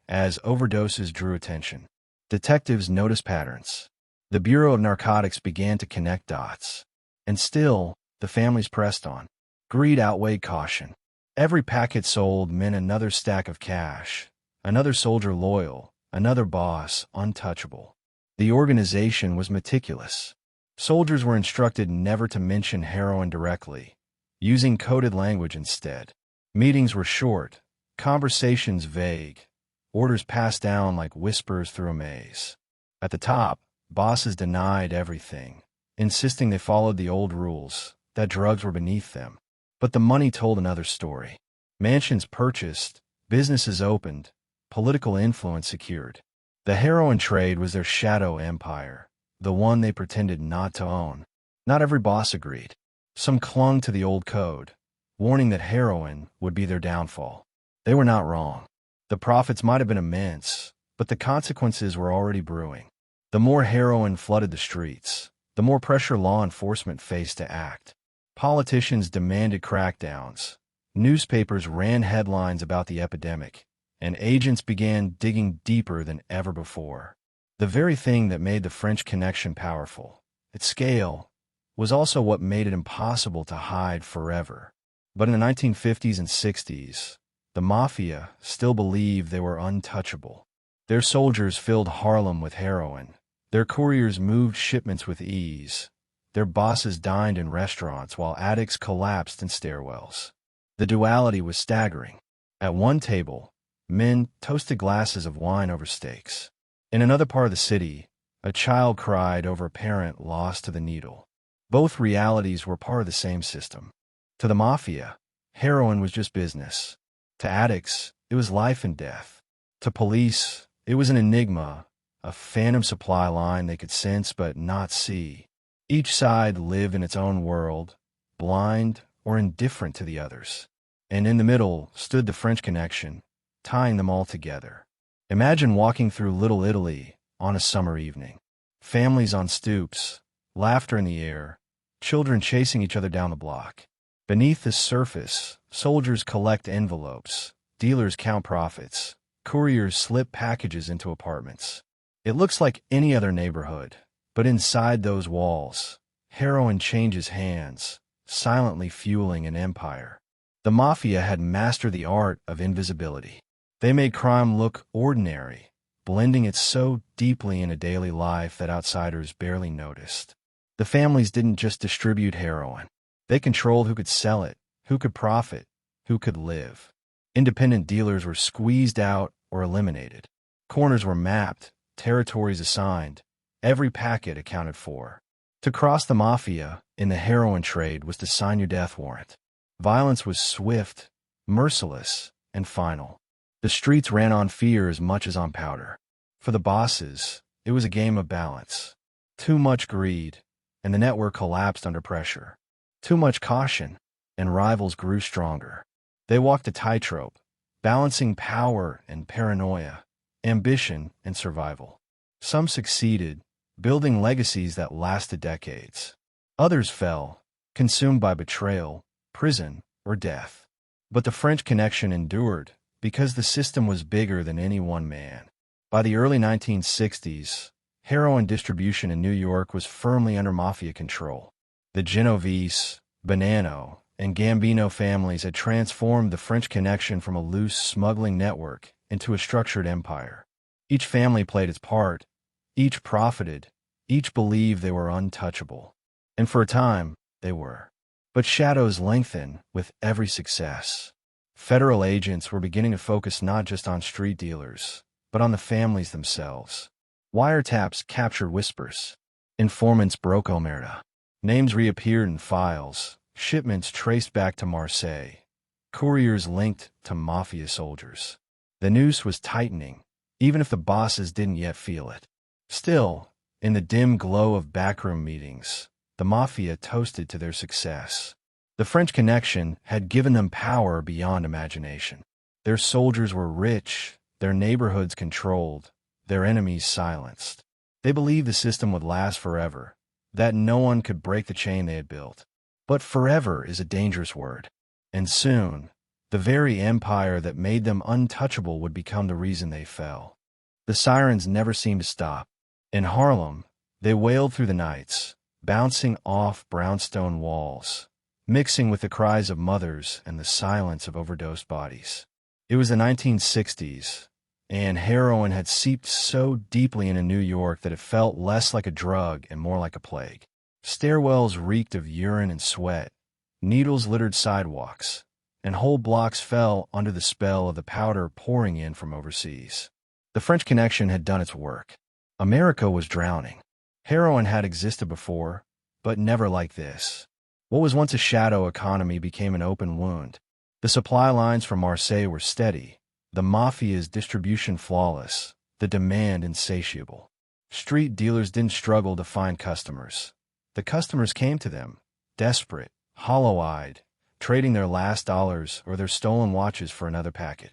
[SPEAKER 1] as overdoses drew attention. Detectives noticed patterns. The Bureau of Narcotics began to connect dots. And still, the families pressed on. Greed outweighed caution. Every packet sold meant another stack of cash, another soldier loyal, another boss untouchable. The organization was meticulous. Soldiers were instructed never to mention heroin directly, using coded language instead. Meetings were short, conversations vague, orders passed down like whispers through a maze. At the top, bosses denied everything, insisting they followed the old rules, that drugs were beneath them. But the money told another story. Mansions purchased, businesses opened, political influence secured. The heroin trade was their shadow empire, the one they pretended not to own. Not every boss agreed. Some clung to the old code, warning that heroin would be their downfall. They were not wrong. The profits might have been immense, but the consequences were already brewing. The more heroin flooded the streets, the more pressure law enforcement faced to act. Politicians demanded crackdowns. Newspapers ran headlines about the epidemic, and agents began digging deeper than ever before. The very thing that made the French Connection powerful, its scale, was also what made it impossible to hide forever. But in the 1950s and 60s, the Mafia still believed they were untouchable. Their soldiers filled Harlem with heroin. Their couriers moved shipments with ease. Their bosses dined in restaurants while addicts collapsed in stairwells. The duality was staggering. At one table, men toasted glasses of wine over steaks. In another part of the city, a child cried over a parent lost to the needle. Both realities were part of the same system. To the Mafia, heroin was just business. To addicts, it was life and death. To police, it was an enigma, a phantom supply line they could sense but not see. Each side lived in its own world, blind or indifferent to the others. And in the middle stood the French Connection, tying them all together. Imagine walking through Little Italy on a summer evening. Families on stoops, laughter in the air, children chasing each other down the block. Beneath the surface, soldiers collect envelopes, dealers count profits, couriers slip packages into apartments. It looks like any other neighborhood, but inside those walls, heroin changes hands, silently fueling an empire. The Mafia had mastered the art of invisibility. They made crime look ordinary, blending it so deeply into daily life that outsiders barely noticed. The families didn't just distribute heroin. They controlled who could sell it, who could profit, who could live. Independent dealers were squeezed out or eliminated. Corners were mapped, territories assigned, every packet accounted for. To cross the Mafia in the heroin trade was to sign your death warrant. Violence was swift, merciless, and final. The streets ran on fear as much as on powder. For the bosses, it was a game of balance. Too much greed, and the network collapsed under pressure. Too much caution, and rivals grew stronger. They walked a tightrope, balancing power and paranoia, ambition and survival. Some succeeded, building legacies that lasted decades. Others fell, consumed by betrayal, prison, or death. But the French Connection endured because the system was bigger than any one man. By the early 1960s, heroin distribution in New York was firmly under Mafia control. The Genovese, Bonanno, and Gambino families had transformed the French Connection from a loose smuggling network into a structured empire. Each family played its part, each profited, each believed they were untouchable. And for a time, they were. But shadows lengthened with every success. Federal agents were beginning to focus not just on street dealers, but on the families themselves. Wiretaps captured whispers. Informants broke omerta. Names reappeared in files, shipments traced back to Marseille, couriers linked to Mafia soldiers. The noose was tightening, even if the bosses didn't yet feel it. Still, in the dim glow of backroom meetings, the Mafia toasted to their success. The French Connection had given them power beyond imagination. Their soldiers were rich, their neighborhoods controlled, their enemies silenced. They believed the system would last forever, that no one could break the chain they had built. But forever is a dangerous word. And soon, the very empire that made them untouchable would become the reason they fell. The sirens never seemed to stop. In Harlem, they wailed through the nights, bouncing off brownstone walls, mixing with the cries of mothers and the silence of overdosed bodies. It was the 1960s, and heroin had seeped so deeply into New York that it felt less like a drug and more like a plague. Stairwells reeked of urine and sweat, needles littered sidewalks, and whole blocks fell under the spell of the powder pouring in from overseas. The French Connection had done its work. America was drowning. Heroin had existed before, but never like this. What was once a shadow economy became an open wound. The supply lines from Marseille were steady, the Mafia's distribution flawless, the demand insatiable. Street dealers didn't struggle to find customers. The customers came to them, desperate, hollow-eyed, trading their last dollars or their stolen watches for another packet.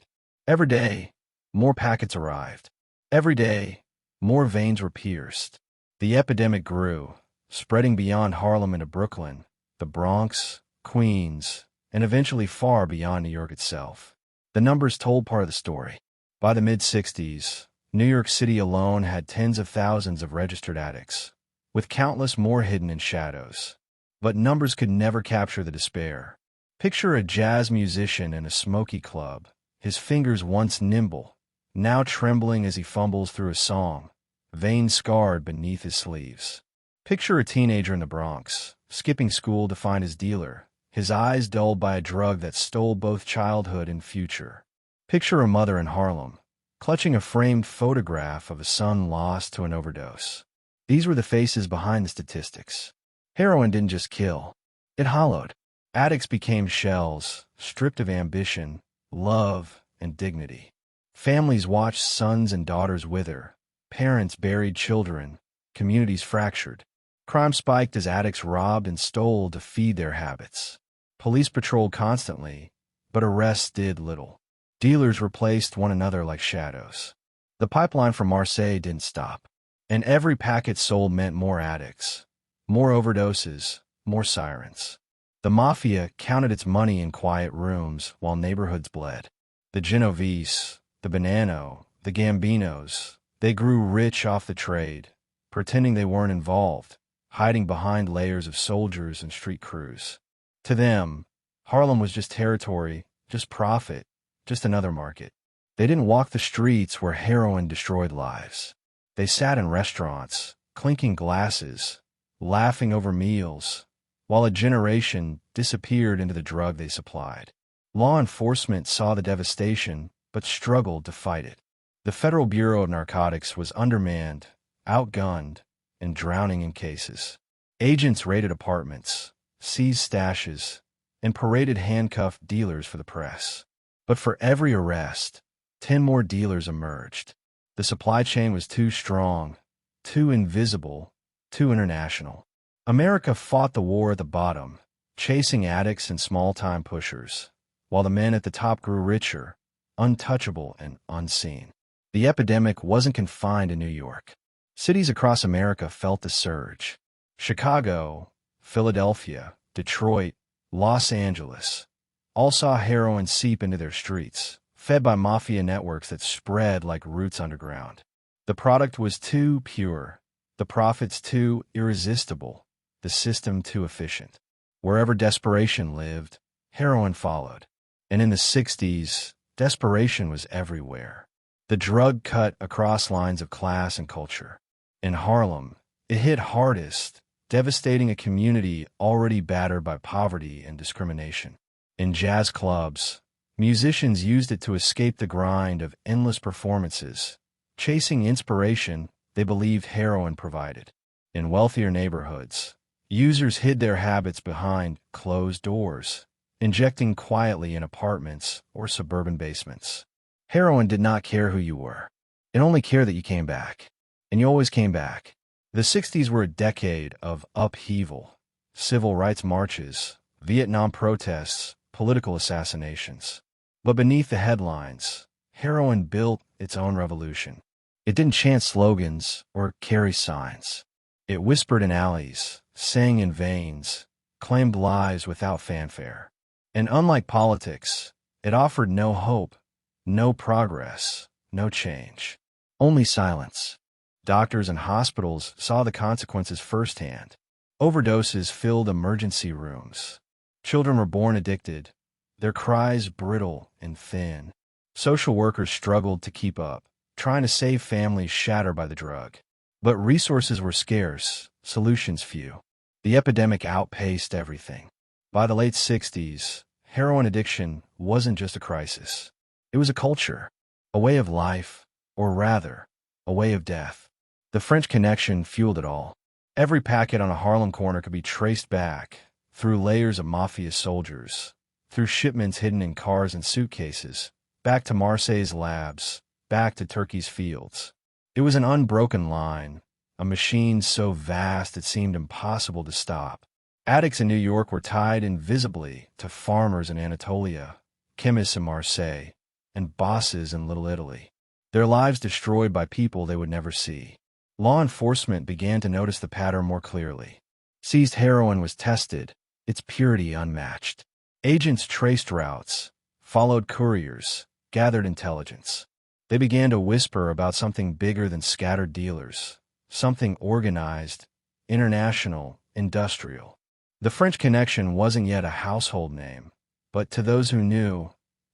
[SPEAKER 1] Every day, more packets arrived. Every day, more veins were pierced. The epidemic grew, spreading beyond Harlem into Brooklyn, the Bronx, Queens, and eventually far beyond New York itself. The numbers told part of the story. By the mid-60s, New York City alone had tens of thousands of registered addicts, with countless more hidden in shadows. But numbers could never capture the despair. Picture a jazz musician in a smoky club, his fingers once nimble, now trembling as he fumbles through a song, veins scarred beneath his sleeves. Picture a teenager in the Bronx, skipping school to find his dealer, his eyes dulled by a drug that stole both childhood and future. Picture a mother in Harlem, clutching a framed photograph of a son lost to an overdose. These were the faces behind the statistics. Heroin didn't just kill, it hollowed. Addicts became shells, stripped of ambition, love, and dignity. Families watched sons and daughters wither, parents buried children, communities fractured. Crime spiked as addicts robbed and stole to feed their habits. Police patrolled constantly, but arrests did little. Dealers replaced one another like shadows. The pipeline from Marseille didn't stop, and every packet sold meant more addicts, more overdoses, more sirens. The Mafia counted its money in quiet rooms while neighborhoods bled. The Genovese, the Banano, the Gambinos, they grew rich off the trade, pretending they weren't involved, hiding behind layers of soldiers and street crews. To them, Harlem was just territory, just profit, just another market. They didn't walk the streets where heroin destroyed lives. They sat in restaurants, clinking glasses, laughing over meals, while a generation disappeared into the drug they supplied. Law enforcement saw the devastation, but struggled to fight it. The Federal Bureau of Narcotics was undermanned, outgunned, and drowning in cases. Agents raided apartments, seized stashes, and paraded handcuffed dealers for the press. But for every arrest, 10 more dealers emerged. The supply chain was too strong, too invisible, too international. America fought the war at the bottom, chasing addicts and small-time pushers, while the men at the top grew richer, untouchable and unseen. The epidemic wasn't confined to New York. Cities across America felt the surge. Chicago, Philadelphia, Detroit, Los Angeles all saw heroin seep into their streets, fed by mafia networks that spread like roots underground. The product was too pure, the profits too irresistible, the system too efficient. Wherever desperation lived, heroin followed. And in the 60s, desperation was everywhere. The drug cut across lines of class and culture. In Harlem, it hit hardest, devastating a community already battered by poverty and discrimination. In jazz clubs, musicians used it to escape the grind of endless performances, chasing inspiration they believed heroin provided. In wealthier neighborhoods, users hid their habits behind closed doors, injecting quietly in apartments or suburban basements. Heroin did not care who you were. It only cared that you came back. And you always came back. The 60s were a decade of upheaval, civil rights marches, Vietnam protests, political assassinations. But beneath the headlines, heroin built its own revolution. It didn't chant slogans or carry signs. It whispered in alleys, sang in veins, claimed lives without fanfare. And unlike politics, it offered no hope, no progress, no change. Only silence. Doctors and hospitals saw the consequences firsthand. Overdoses filled emergency rooms. Children were born addicted, their cries brittle and thin. Social workers struggled to keep up, trying to save families shattered by the drug. But resources were scarce, solutions few. The epidemic outpaced everything. By the late 60s, heroin addiction wasn't just a crisis. It was a culture, a way of life, or rather, a way of death. The French Connection fueled it all. Every packet on a Harlem corner could be traced back, through layers of Mafia soldiers, through shipments hidden in cars and suitcases, back to Marseille's labs, back to Turkey's fields. It was an unbroken line, a machine so vast it seemed impossible to stop. Addicts in New York were tied invisibly to farmers in Anatolia, chemists in Marseille, and bosses in Little Italy. Their lives destroyed by people they would never see. Law enforcement began to notice the pattern more clearly. Seized heroin was tested, its purity unmatched. Agents traced routes, followed couriers, gathered intelligence. They began to whisper about something bigger than scattered dealers, something organized, international, industrial. The French Connection wasn't yet a household name, but to those who knew,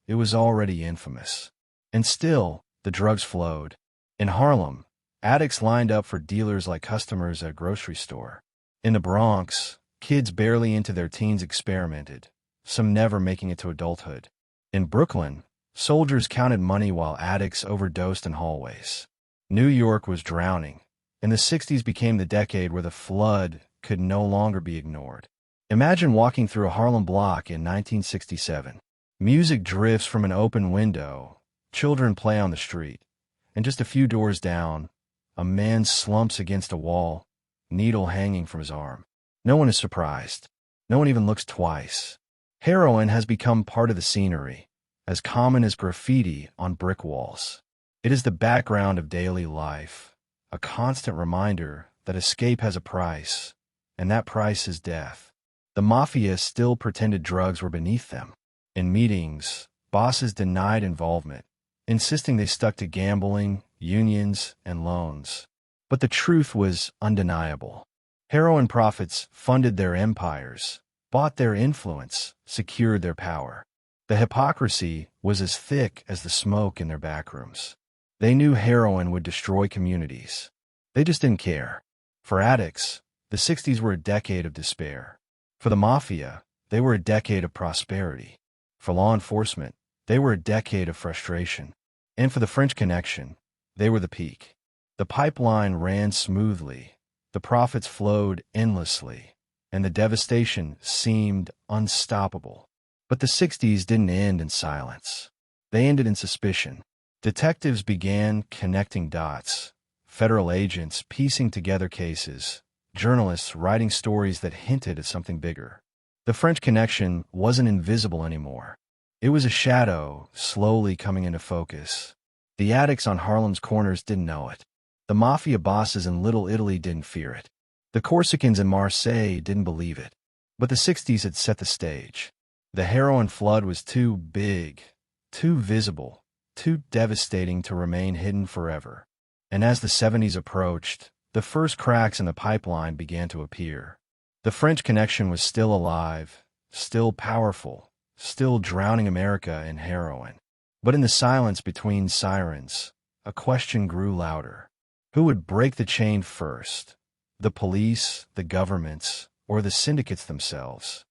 [SPEAKER 1] it was already infamous. And still, the drugs flowed. In Harlem, addicts lined up for dealers like customers at a grocery store. In the Bronx, kids barely into their teens experimented, some never making it to adulthood. In Brooklyn, soldiers counted money while addicts overdosed in hallways. New York was drowning, and the 60s became the decade where the flood could no longer be ignored. Imagine walking through a Harlem block in 1967. Music drifts from an open window, children play on the street, and just a few doors down, a man slumps against a wall, needle hanging from his arm. No one is surprised. No one even looks twice. Heroin has become part of the scenery, as common as graffiti on brick walls. It is the background of daily life, a constant reminder that escape has a price, and that price is death. The Mafia still pretended drugs were beneath them. In meetings, bosses denied involvement, insisting they stuck to gambling, unions, and loans. But the truth was undeniable. Heroin profits funded their empires, bought their influence, secured their power. The hypocrisy was as thick as the smoke in their backrooms. They knew heroin would destroy communities. They just didn't care. For addicts, the 60s were a decade of despair. For the Mafia, they were a decade of prosperity. For law enforcement, they were a decade of frustration. And for the French Connection, they were the peak. The pipeline ran smoothly, the profits flowed endlessly, and the devastation seemed unstoppable. But the 60s didn't end in silence. They ended in suspicion. Detectives began connecting dots, federal agents piecing together cases, journalists writing stories that hinted at something bigger. The French Connection wasn't invisible anymore. It was a shadow, slowly coming into focus. The addicts on Harlem's corners didn't know it. The Mafia bosses in Little Italy didn't fear it. The Corsicans in Marseille didn't believe it. But the 60s had set the stage. The heroin flood was too big, too visible, too devastating to remain hidden forever. And as the 70s approached, the first cracks in the pipeline began to appear. The French Connection was still alive, still powerful, still drowning America in heroin. But in the silence between sirens, a question grew louder. Who would break the chain first? The police, the governments, or the syndicates themselves?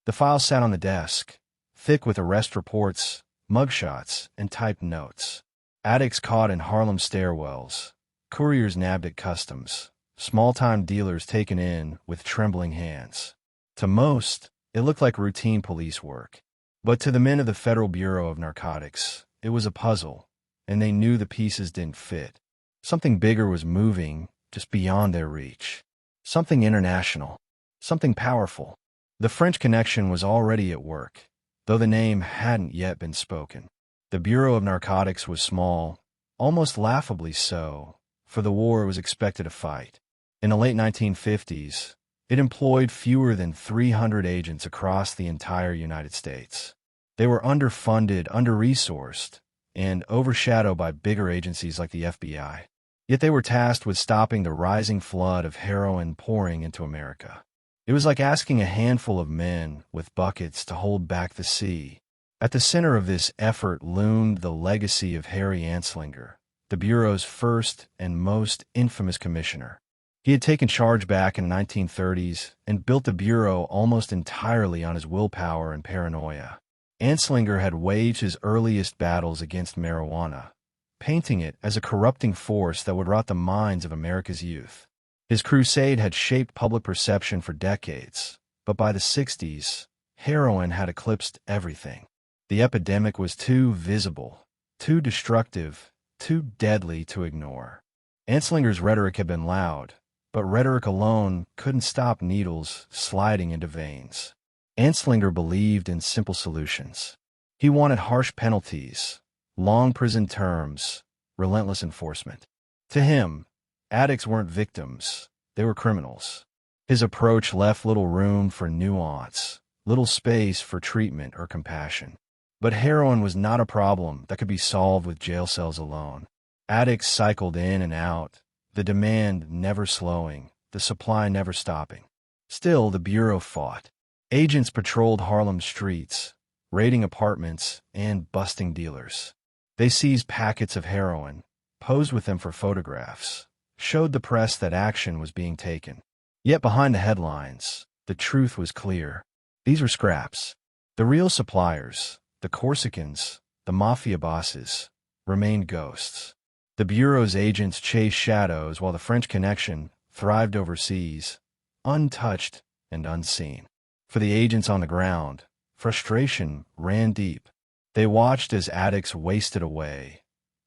[SPEAKER 1] The file sat on the desk, thick with arrest reports, mugshots, and typed notes. Addicts caught in Harlem stairwells, couriers nabbed at customs, small-time dealers taken in with trembling hands. To most, it looked like routine police work. But to the men of the Federal Bureau of Narcotics, it was a puzzle, and they knew the pieces didn't fit. Something bigger was moving just beyond their reach. Something international. Something powerful. The French Connection was already at work, though the name hadn't yet been spoken. The Bureau of Narcotics was small, almost laughably so, for the war was expected to fight. In the late 1950s, It employed fewer than 300 agents across the entire United States. They were underfunded, under-resourced, and overshadowed by bigger agencies like the FBI. Yet they were tasked with stopping the rising flood of heroin pouring into America. It was like asking a handful of men with buckets to hold back the sea. At the center of this effort loomed the legacy of Harry Anslinger, the Bureau's first and most infamous commissioner. He had taken charge back in the 1930s and built the Bureau almost entirely on his willpower and paranoia. Anslinger had waged his earliest battles against marijuana, painting it as a corrupting force that would rot the minds of America's youth. His crusade had shaped public perception for decades, but by the 60s, heroin had eclipsed everything. The epidemic was too visible, too destructive, too deadly to ignore. Anslinger's rhetoric had been loud, but rhetoric alone couldn't stop needles sliding into veins. Anslinger believed in simple solutions. He wanted harsh penalties, long prison terms, relentless enforcement. To him, addicts weren't victims, they were criminals. His approach left little room for nuance, little space for treatment or compassion. But heroin was not a problem that could be solved with jail cells alone. Addicts cycled in and out, the demand never slowing, the supply never stopping. Still, the Bureau fought. Agents patrolled Harlem's streets, raiding apartments and busting dealers. They seized packets of heroin, posed with them for photographs, showed the press that action was being taken. Yet behind the headlines, the truth was clear. These were scraps. The real suppliers, the Corsicans, the Mafia bosses, remained ghosts. The Bureau's agents chased shadows while the French connection thrived overseas, untouched and unseen. For the agents on the ground, frustration ran deep. They watched as addicts wasted away,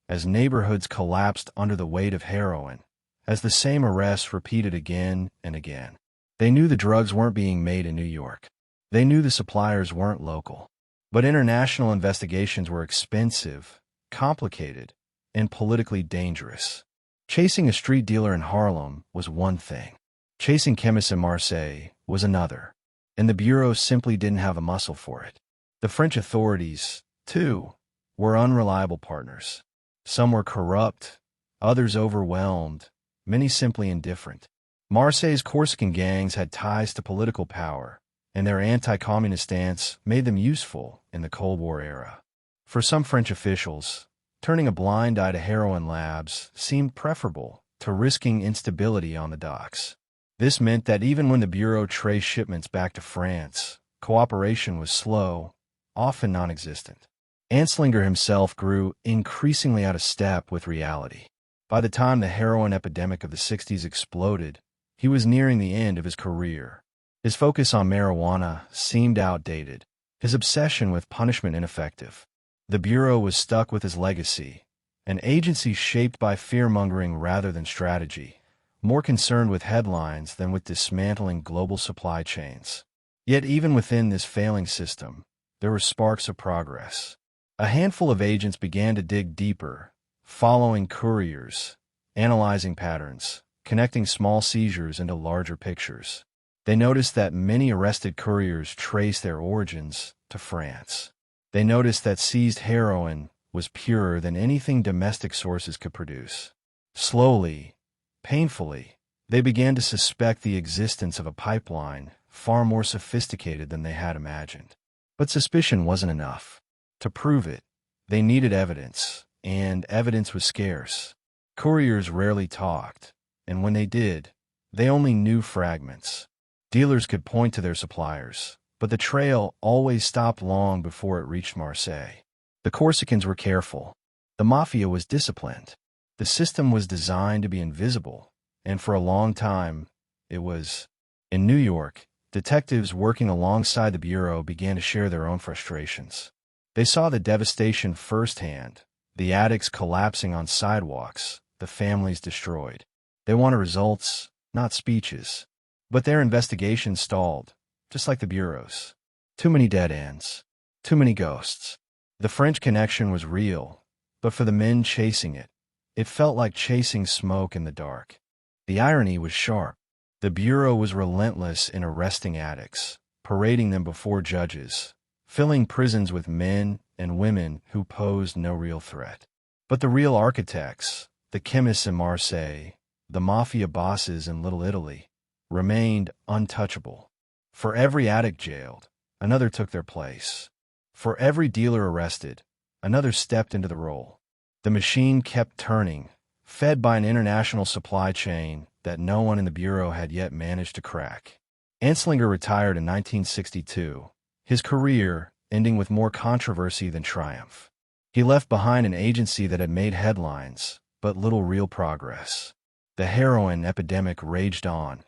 [SPEAKER 1] as neighborhoods collapsed under the weight of heroin, as the same arrests repeated again and again. They knew the drugs weren't being made in New York. They knew the suppliers weren't local. But international investigations were expensive, complicated, and politically dangerous. Chasing a street dealer in Harlem was one thing. Chasing chemists in Marseille was another. And the Bureau simply didn't have a muscle for it. The French authorities, too, were unreliable partners. Some were corrupt, others overwhelmed, many simply indifferent. Marseille's Corsican gangs had ties to political power, and their anti-communist stance made them useful in the Cold War era. For some French officials, turning a blind eye to heroin labs seemed preferable to risking instability on the docks. This meant that even when the Bureau traced shipments back to France, cooperation was slow, often non-existent. Anslinger himself grew increasingly out of step with reality. By the time the heroin epidemic of the 60s exploded, he was nearing the end of his career. His focus on marijuana seemed outdated, his obsession with punishment ineffective. The Bureau was stuck with his legacy, an agency shaped by fear-mongering rather than strategy, more concerned with headlines than with dismantling global supply chains. Yet even within this failing system, there were sparks of progress. A handful of agents began to dig deeper, following couriers, analyzing patterns, connecting small seizures into larger pictures. They noticed that many arrested couriers traced their origins to France. They noticed that seized heroin was purer than anything domestic sources could produce. Slowly, painfully, they began to suspect the existence of a pipeline far more sophisticated than they had imagined. But suspicion wasn't enough. To prove it, they needed evidence, and evidence was scarce. Couriers rarely talked, and when they did, they only knew fragments. Dealers could point to their suppliers, but the trail always stopped long before it reached Marseille. The Corsicans were careful. The Mafia was disciplined. The system was designed to be invisible, and for a long time, it was. In New York, detectives working alongside the Bureau began to share their own frustrations. They saw the devastation firsthand, the addicts collapsing on sidewalks, the families destroyed. They wanted results, not speeches. But their investigations stalled, just like the Bureau's. Too many dead ends. Too many ghosts. The French connection was real, but for the men chasing it, it felt like chasing smoke in the dark. The irony was sharp. The Bureau was relentless in arresting addicts, parading them before judges, filling prisons with men and women who posed no real threat. But the real architects, the chemists in Marseille, the Mafia bosses in Little Italy, remained untouchable. For every addict jailed, another took their place. For every dealer arrested, another stepped into the role. The machine kept turning, fed by an international supply chain that no one in the Bureau had yet managed to crack. Anslinger retired in 1962, his career ending with more controversy than triumph. He left behind an agency that had made headlines, but little real progress. The heroin epidemic raged on,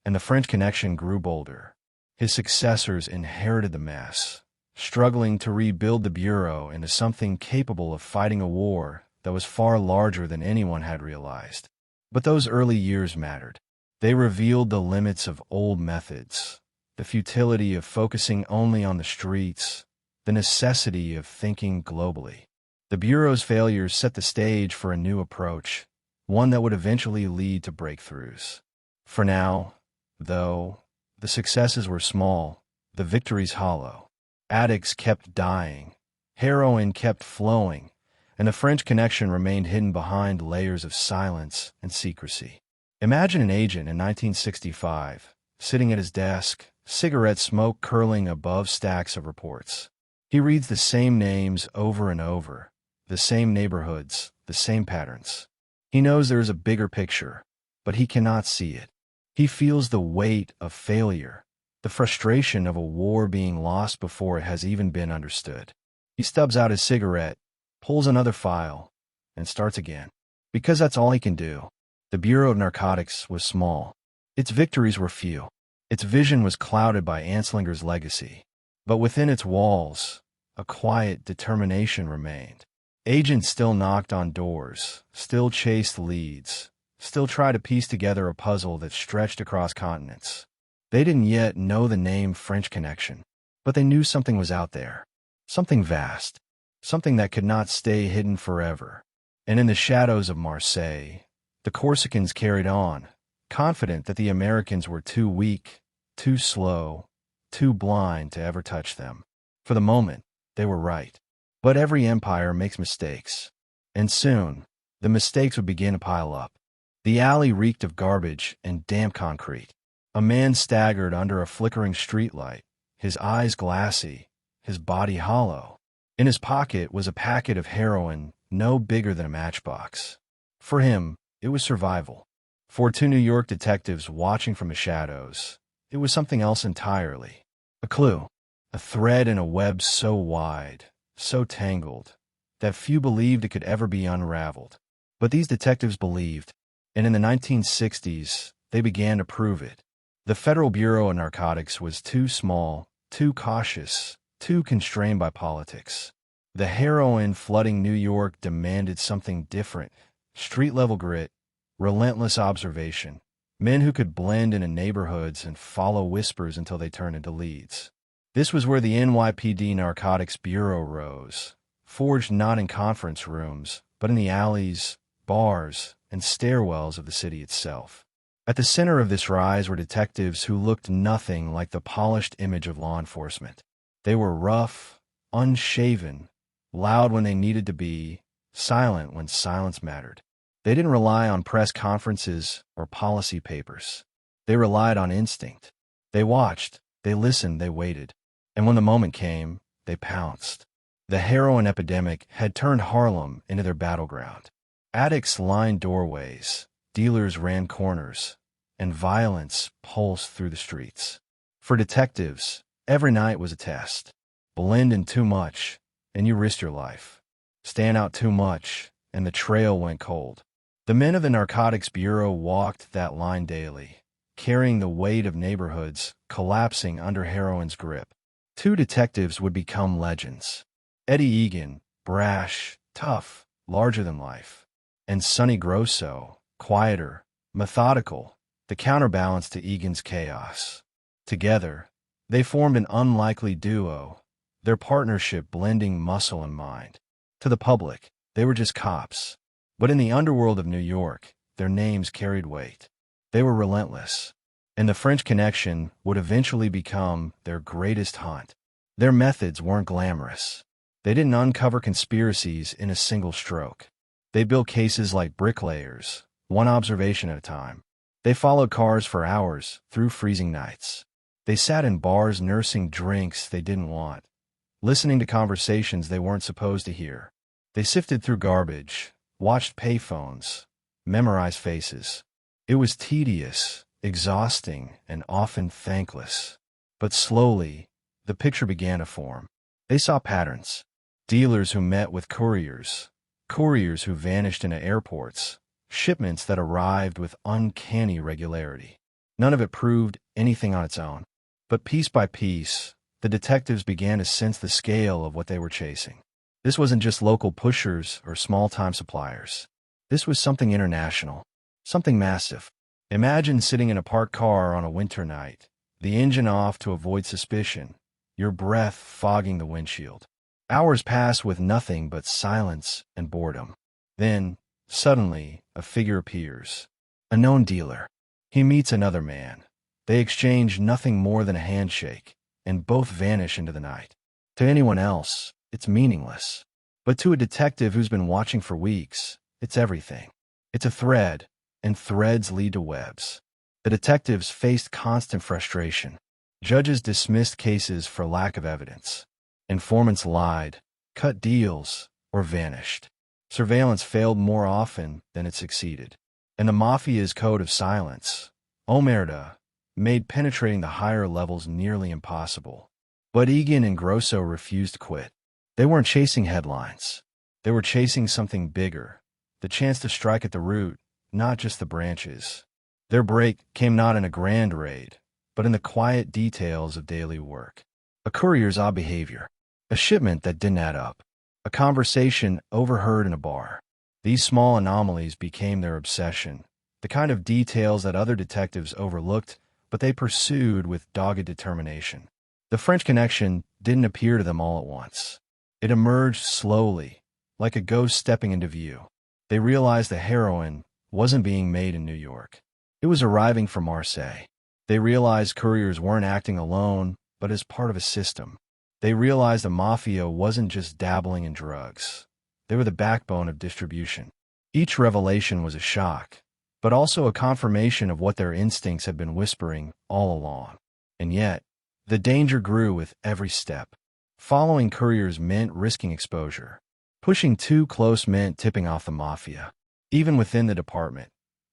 [SPEAKER 1] and the French Connection grew bolder. His successors inherited the mess, struggling to rebuild the Bureau into something capable of fighting a war that was far larger than anyone had realized. But those early years mattered. They revealed the limits of old methods, the futility of focusing only on the streets, the necessity of thinking globally. The Bureau's failures set the stage for a new approach, one that would eventually lead to breakthroughs. For now, though, the successes were small, the victories hollow. Addicts kept dying, heroin kept flowing, and the French Connection remained hidden behind layers of silence and secrecy. Imagine an agent in 1965, sitting at his desk, cigarette smoke curling above stacks of reports. He reads the same names over and over, the same neighborhoods, the same patterns. He knows there is a bigger picture, but he cannot see it. He feels the weight of failure, the frustration of a war being lost before it has even been understood. He stubs out his cigarette, pulls another file, and starts again. Because that's all he can do. The Bureau of Narcotics was small. Its victories were few. Its vision was clouded by Anslinger's legacy. But within its walls, a quiet determination remained. Agents still knocked on doors, still chased leads, still tried to piece together a puzzle that stretched across continents. They didn't yet know the name French Connection, but they knew something was out there, something vast, something that could not stay hidden forever. And in the shadows of Marseille, the Corsicans carried on, confident that the Americans were too weak, too slow, too blind to ever touch them. For the moment, they were right. But every empire makes mistakes, and soon, the mistakes would begin to pile up. The alley reeked of garbage and damp concrete. A man staggered under a flickering streetlight, his eyes glassy, his body hollow. In his pocket was a packet of heroin no bigger than a matchbox. For him, it was survival. For two New York detectives watching from the shadows, it was something else entirely. A clue, a thread in a web so wide, so tangled, that few believed it could ever be unraveled. But these detectives believed, and in the 1960s, they began to prove it. The Federal Bureau of Narcotics was too small, too cautious, too constrained by politics. The heroin flooding New York demanded something different: street-level grit, relentless observation, men who could blend into neighborhoods and follow whispers until they turned into leads. This was where the NYPD Narcotics Bureau rose, forged not in conference rooms, but in the alleys, bars, and stairwells of the city itself. At the center of this rise were detectives who looked nothing like the polished image of law enforcement. They were rough, unshaven, loud when they needed to be, silent when silence mattered. They didn't rely on press conferences or policy papers. They relied on instinct. They watched, they listened, they waited. And when the moment came, they pounced. The heroin epidemic had turned Harlem into their battleground. Addicts lined doorways, dealers ran corners, and violence pulsed through the streets. For detectives, every night was a test. Blend in too much, and you risked your life. Stand out too much, and the trail went cold. The men of the Narcotics Bureau walked that line daily, carrying the weight of neighborhoods collapsing under heroin's grip. Two detectives would become legends: Eddie Egan, brash, tough, larger than life, and Sonny Grosso, quieter, methodical, the counterbalance to Egan's chaos. Together, they formed an unlikely duo, their partnership blending muscle and mind. To the public, they were just cops. But in the underworld of New York, their names carried weight. They were relentless. and the French Connection would eventually become their greatest hunt. Their methods weren't glamorous. They didn't uncover conspiracies in a single stroke. They built cases like bricklayers, one observation at a time. They followed cars for hours through freezing nights. They sat in bars nursing drinks they didn't want, listening to conversations they weren't supposed to hear. They sifted through garbage, watched payphones, memorized faces. It was tedious, exhausting, and often thankless. But slowly, the picture began to form. They saw patterns. Dealers who met with couriers who vanished into airports, shipments that arrived with uncanny regularity. None of it proved anything on its own. But piece by piece, the detectives began to sense the scale of what they were chasing. This wasn't just local pushers or small-time suppliers. This was something international, something massive. Imagine sitting in a parked car on a winter night, the engine off to avoid suspicion, your breath fogging the windshield. Hours pass with nothing but silence and boredom. Then, suddenly, a figure appears. A known dealer. He meets another man. They exchange nothing more than a handshake, and both vanish into the night. To anyone else, it's meaningless. But to a detective who's been watching for weeks, it's everything. It's a thread, and threads lead to webs. The detectives faced constant frustration. Judges dismissed cases for lack of evidence. Informants lied, cut deals, or vanished. Surveillance failed more often than it succeeded. And the Mafia's code of silence, omerta, made penetrating the higher levels nearly impossible. But Egan and Grosso refused to quit. They weren't chasing headlines. They were chasing something bigger, the chance to strike at the root, not just the branches. Their break came not in a grand raid, but in the quiet details of daily work. A courier's odd behavior, a shipment that didn't add up, a conversation overheard in a bar. These small anomalies became their obsession, the kind of details that other detectives overlooked, but they pursued with dogged determination. The French Connection didn't appear to them all at once. It emerged slowly, like a ghost stepping into view. They realized the heroin wasn't being made in New York. It was arriving from Marseille. They realized couriers weren't acting alone, but as part of a system. They realized the Mafia wasn't just dabbling in drugs. They were the backbone of distribution. Each revelation was a shock, but also a confirmation of what their instincts had been whispering all along. And yet, the danger grew with every step. Following couriers meant risking exposure. Pushing too close meant tipping off the Mafia. Even within the department,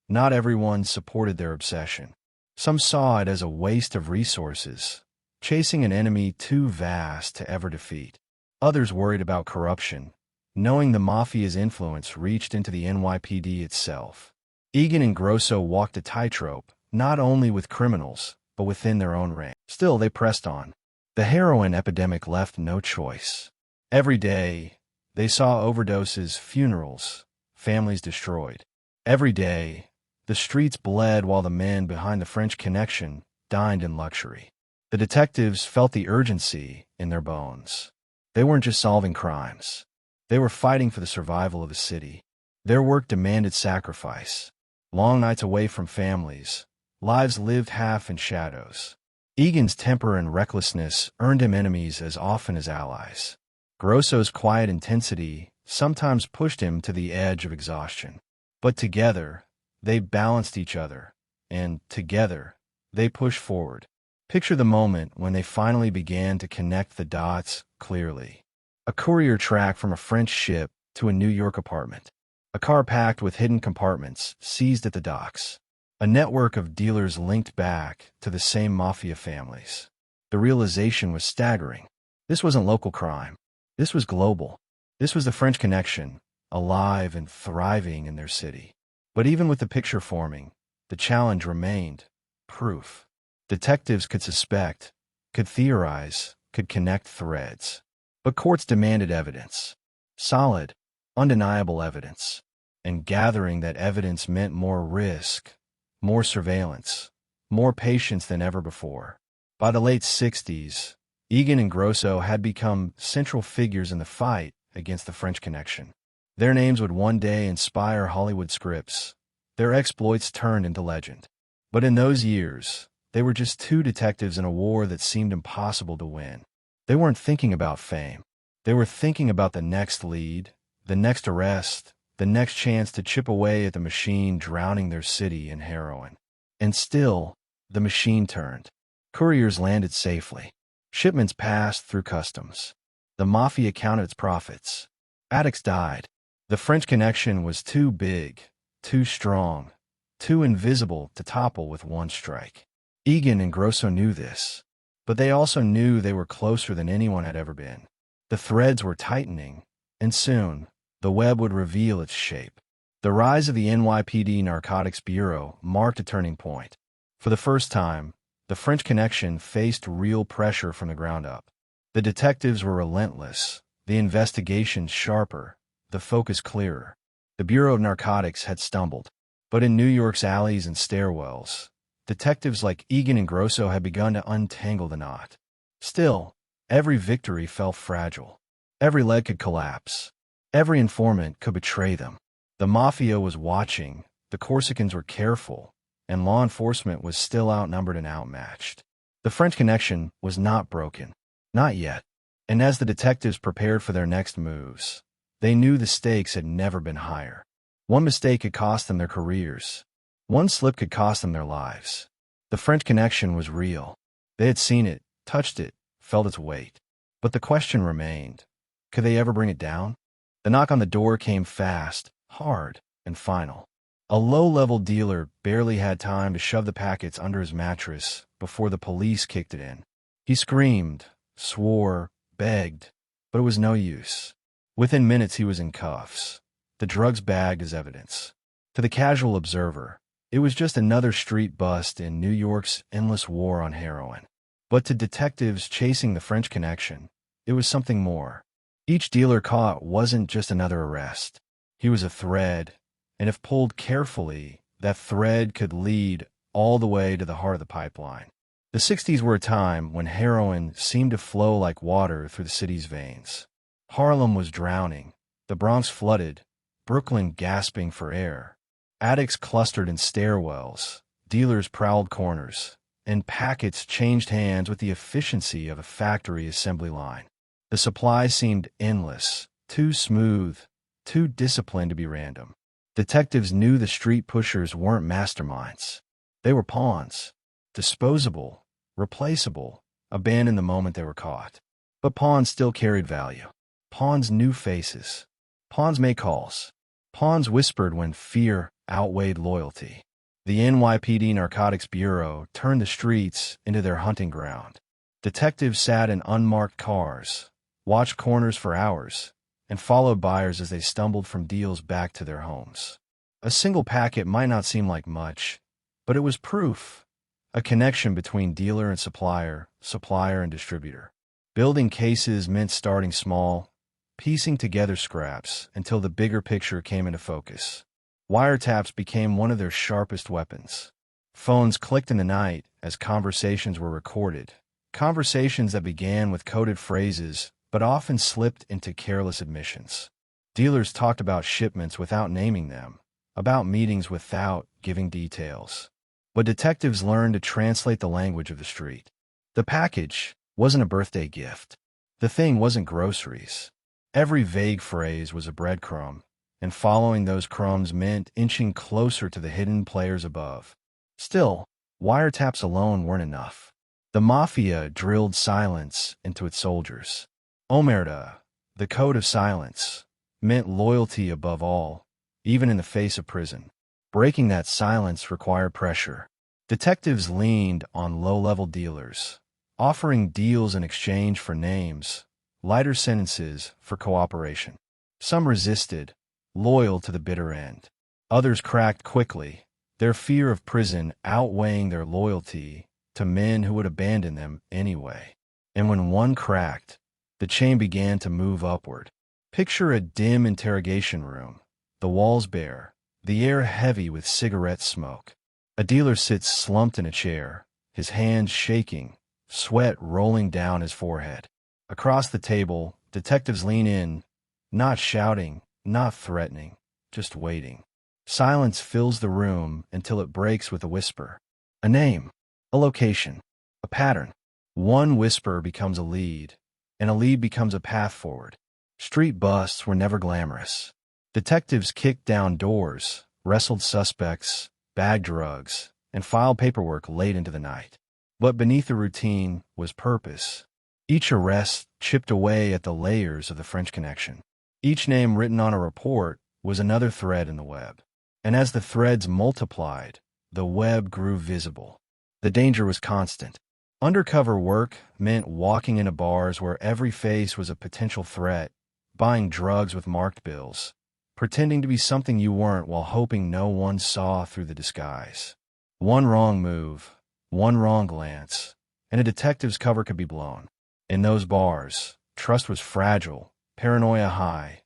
[SPEAKER 1] not everyone supported their obsession. Some saw it as a waste of resources, chasing an enemy too vast to ever defeat. Others worried about corruption, knowing the Mafia's influence reached into the NYPD itself. Egan and Grosso walked a tightrope, not only with criminals, but within their own range. Still, they pressed on. The heroin epidemic left no choice. Every day, they saw overdoses, funerals, families destroyed. Every day, the streets bled while the men behind the French Connection dined in luxury. The detectives felt the urgency in their bones. They weren't just solving crimes. They were fighting for the survival of the city. Their work demanded sacrifice. Long nights away from families, lives lived half in shadows. Egan's temper and recklessness earned him enemies as often as allies. Grosso's quiet intensity sometimes pushed him to the edge of exhaustion. But together, they balanced each other, and together, they pushed forward. Picture the moment when they finally began to connect the dots clearly. A courier track from a French ship to a New York apartment. A car packed with hidden compartments seized at the docks. A network of dealers linked back to the same Mafia families. The realization was staggering. This wasn't local crime. This was global. This was the French Connection, alive and thriving in their city. But even with the picture forming, the challenge remained proof. Detectives could suspect, could theorize, could connect threads. But courts demanded evidence. Solid, undeniable evidence. And gathering that evidence meant more risk, more surveillance, more patience than ever before. By the late 60s, Egan and Grosso had become central figures in the fight against the French Connection. Their names would one day inspire Hollywood scripts. Their exploits turned into legend. But in those years, They were just two detectives in a war that seemed impossible to win. They weren't thinking about fame. They were thinking about the next lead, the next arrest, the next chance to chip away at the machine drowning their city in heroin. And still, the machine turned. Couriers landed safely. Shipments passed through customs. The Mafia counted its profits. Addicts died. The French connection was too big, too strong, too invisible to topple with one strike. Egan and Grosso knew this, but they also knew they were closer than anyone had ever been. The threads were tightening, and soon, the web would reveal its shape. The rise of the NYPD Narcotics Bureau marked a turning point. For the first time, the French connection faced real pressure from the ground up. The detectives were relentless, the investigations sharper, the focus clearer. The Bureau of Narcotics had stumbled, but in New York's alleys and stairwells, detectives like Egan and Grosso had begun to untangle the knot. Still, every victory felt fragile. Every leg could collapse. Every informant could betray them. The Mafia was watching, the Corsicans were careful, and law enforcement was still outnumbered and outmatched. The French connection was not broken. Not yet. And as the detectives prepared for their next moves, they knew the stakes had never been higher. One mistake could cost them their careers. One slip could cost them their lives. The French connection was real. They had seen it, touched it, felt its weight. But the question remained, could they ever bring it down? The knock on the door came fast, hard, and final. A low-level dealer barely had time to shove the packets under his mattress before the police kicked it in. He screamed, swore, begged, but it was no use. Within minutes he was in cuffs, the drugs bagged as evidence. To the casual observer, it was just another street bust in New York's endless war on heroin. But to detectives chasing the French connection, it was something more. Each dealer caught wasn't just another arrest. He was a thread, and if pulled carefully, that thread could lead all the way to the heart of the pipeline. The 60s were a time when heroin seemed to flow like water through the city's veins. Harlem was drowning, the Bronx flooded, Brooklyn gasping for air. Addicts clustered in stairwells, dealers prowled corners, and packets changed hands with the efficiency of a factory assembly line. The supply seemed endless, too smooth, too disciplined to be random. Detectives knew the street pushers weren't masterminds. They were pawns, disposable, replaceable, abandoned the moment they were caught. But pawns still carried value. Pawns knew faces. Pawns made calls. Pawns whispered when fear outweighed loyalty. The NYPD Narcotics Bureau turned the streets into their hunting ground. Detectives sat in unmarked cars, watched corners for hours, and followed buyers as they stumbled from deals back to their homes. A single packet might not seem like much, but it was proof, a connection between dealer and supplier, supplier and distributor. Building cases meant starting small, piecing together scraps until the bigger picture came into focus. Wiretaps became one of their sharpest weapons. Phones clicked in the night as conversations were recorded, conversations that began with coded phrases but often slipped into careless admissions. Dealers talked about shipments without naming them, about meetings without giving details. But detectives learned to translate the language of the street. The package wasn't a birthday gift. The thing wasn't groceries. Every vague phrase was a breadcrumb, and following those crumbs meant inching closer to the hidden players above. Still, wiretaps alone weren't enough. The Mafia drilled silence into its soldiers. Omerta, the code of silence, meant loyalty above all, even in the face of prison. Breaking that silence required pressure. Detectives leaned on low-level dealers, offering deals in exchange for names, lighter sentences for cooperation. Some resisted, loyal to the bitter end. Others cracked quickly, their fear of prison outweighing their loyalty to men who would abandon them anyway. And when one cracked, the chain began to move upward. Picture a dim interrogation room, the walls bare, the air heavy with cigarette smoke. A dealer sits slumped in a chair, his hands shaking, sweat rolling down his forehead. Across the table, detectives lean in, not shouting, not threatening, just waiting. Silence fills the room until it breaks with a whisper. A name. A location, a pattern. One whisper becomes a lead, and a lead becomes a path forward. Street busts were never glamorous. Detectives kicked down doors, wrestled suspects, bagged drugs, and filed paperwork late into the night. But beneath the routine was purpose. Each arrest chipped away at the layers of the French Connection. Each name written on a report was another thread in the web. And as the threads multiplied, the web grew visible. The danger was constant. Undercover work meant walking into bars where every face was a potential threat, buying drugs with marked bills, pretending to be something you weren't while hoping no one saw through the disguise. One wrong move, one wrong glance, and a detective's cover could be blown. In those bars, trust was fragile, paranoia high,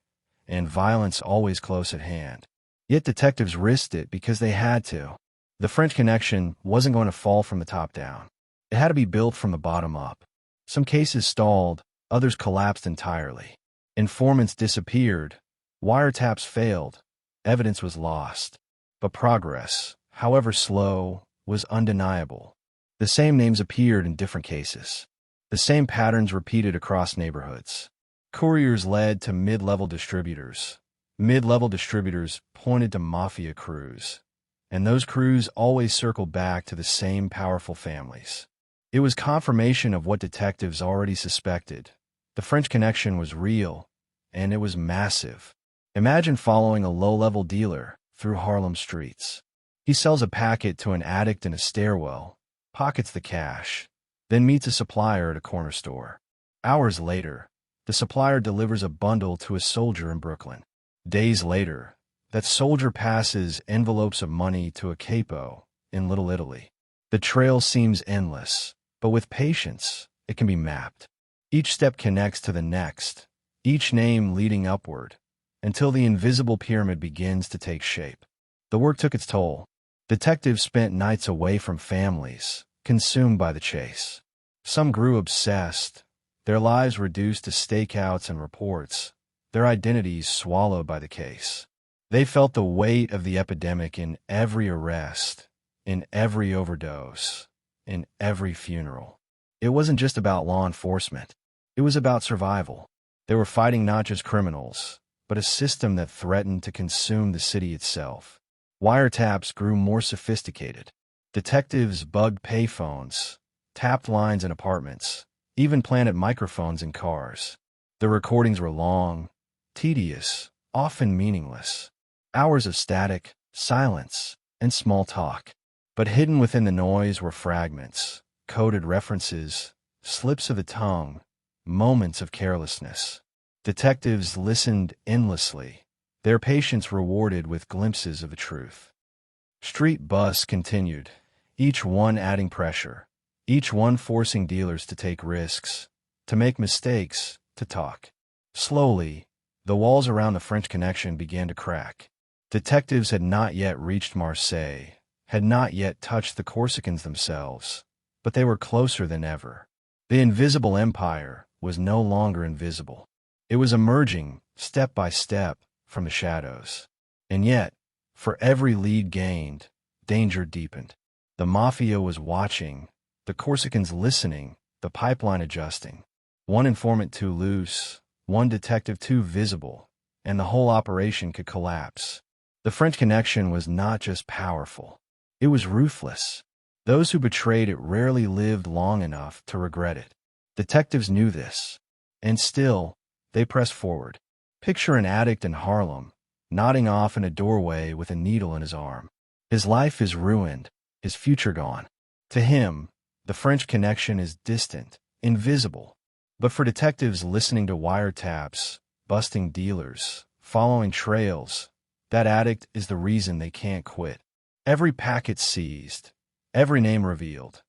[SPEAKER 1] and violence always close at hand. Yet detectives risked it because they had to. The French Connection wasn't going to fall from the top down. It had to be built from the bottom up. Some cases stalled, others collapsed entirely. Informants disappeared, wiretaps failed, evidence was lost. But progress, however slow, was undeniable. The same names appeared in different cases. The same patterns repeated across neighborhoods. Couriers led to mid-level distributors. Mid-level distributors pointed to Mafia crews. And those crews always circled back to the same powerful families. It was confirmation of what detectives already suspected. The French Connection was real, and it was massive. Imagine following a low-level dealer through Harlem streets. He sells a packet to an addict in a stairwell, pockets the cash, then meets a supplier at a corner store. Hours later, the supplier delivers a bundle to a soldier in Brooklyn. Days later, that soldier passes envelopes of money to a capo in Little Italy. The trail seems endless, but with patience, it can be mapped. Each step connects to the next, each name leading upward, until the invisible pyramid begins to take shape. The work took its toll. Detectives spent nights away from families, consumed by the chase. Some grew obsessed, their lives reduced to stakeouts and reports, their identities swallowed by the case. They felt the weight of the epidemic in every arrest, in every overdose, in every funeral. It wasn't just about law enforcement. It was about survival. They were fighting not just criminals, but a system that threatened to consume the city itself. Wiretaps grew more sophisticated. Detectives bugged payphones, tapped lines in apartments, even planted microphones in cars. The recordings were long, tedious, often meaningless. Hours of static, silence, and small talk. But hidden within the noise were fragments, coded references, slips of the tongue, moments of carelessness. Detectives listened endlessly, their patience rewarded with glimpses of the truth. Street busts continued, each one adding pressure, each one forcing dealers to take risks, to make mistakes, to talk. Slowly, the walls around the French Connection began to crack. Detectives had not yet reached Marseille, had not yet touched the Corsicans themselves, but they were closer than ever. The invisible empire was no longer invisible. It was emerging, step by step, from the shadows. And yet, for every lead gained, danger deepened. The Mafia was watching, the Corsicans listening, the pipeline adjusting. One informant too loose, one detective too visible, and the whole operation could collapse. The French Connection was not just powerful. It was ruthless. Those who betrayed it rarely lived long enough to regret it. Detectives knew this. And still, they pressed forward. Picture an addict in Harlem, nodding off in a doorway with a needle in his arm. His life is ruined, his future gone. To him, the French Connection is distant, invisible. But for detectives listening to wiretaps, busting dealers, following trails, that addict is the reason they can't quit. Every packet seized, every name revealed,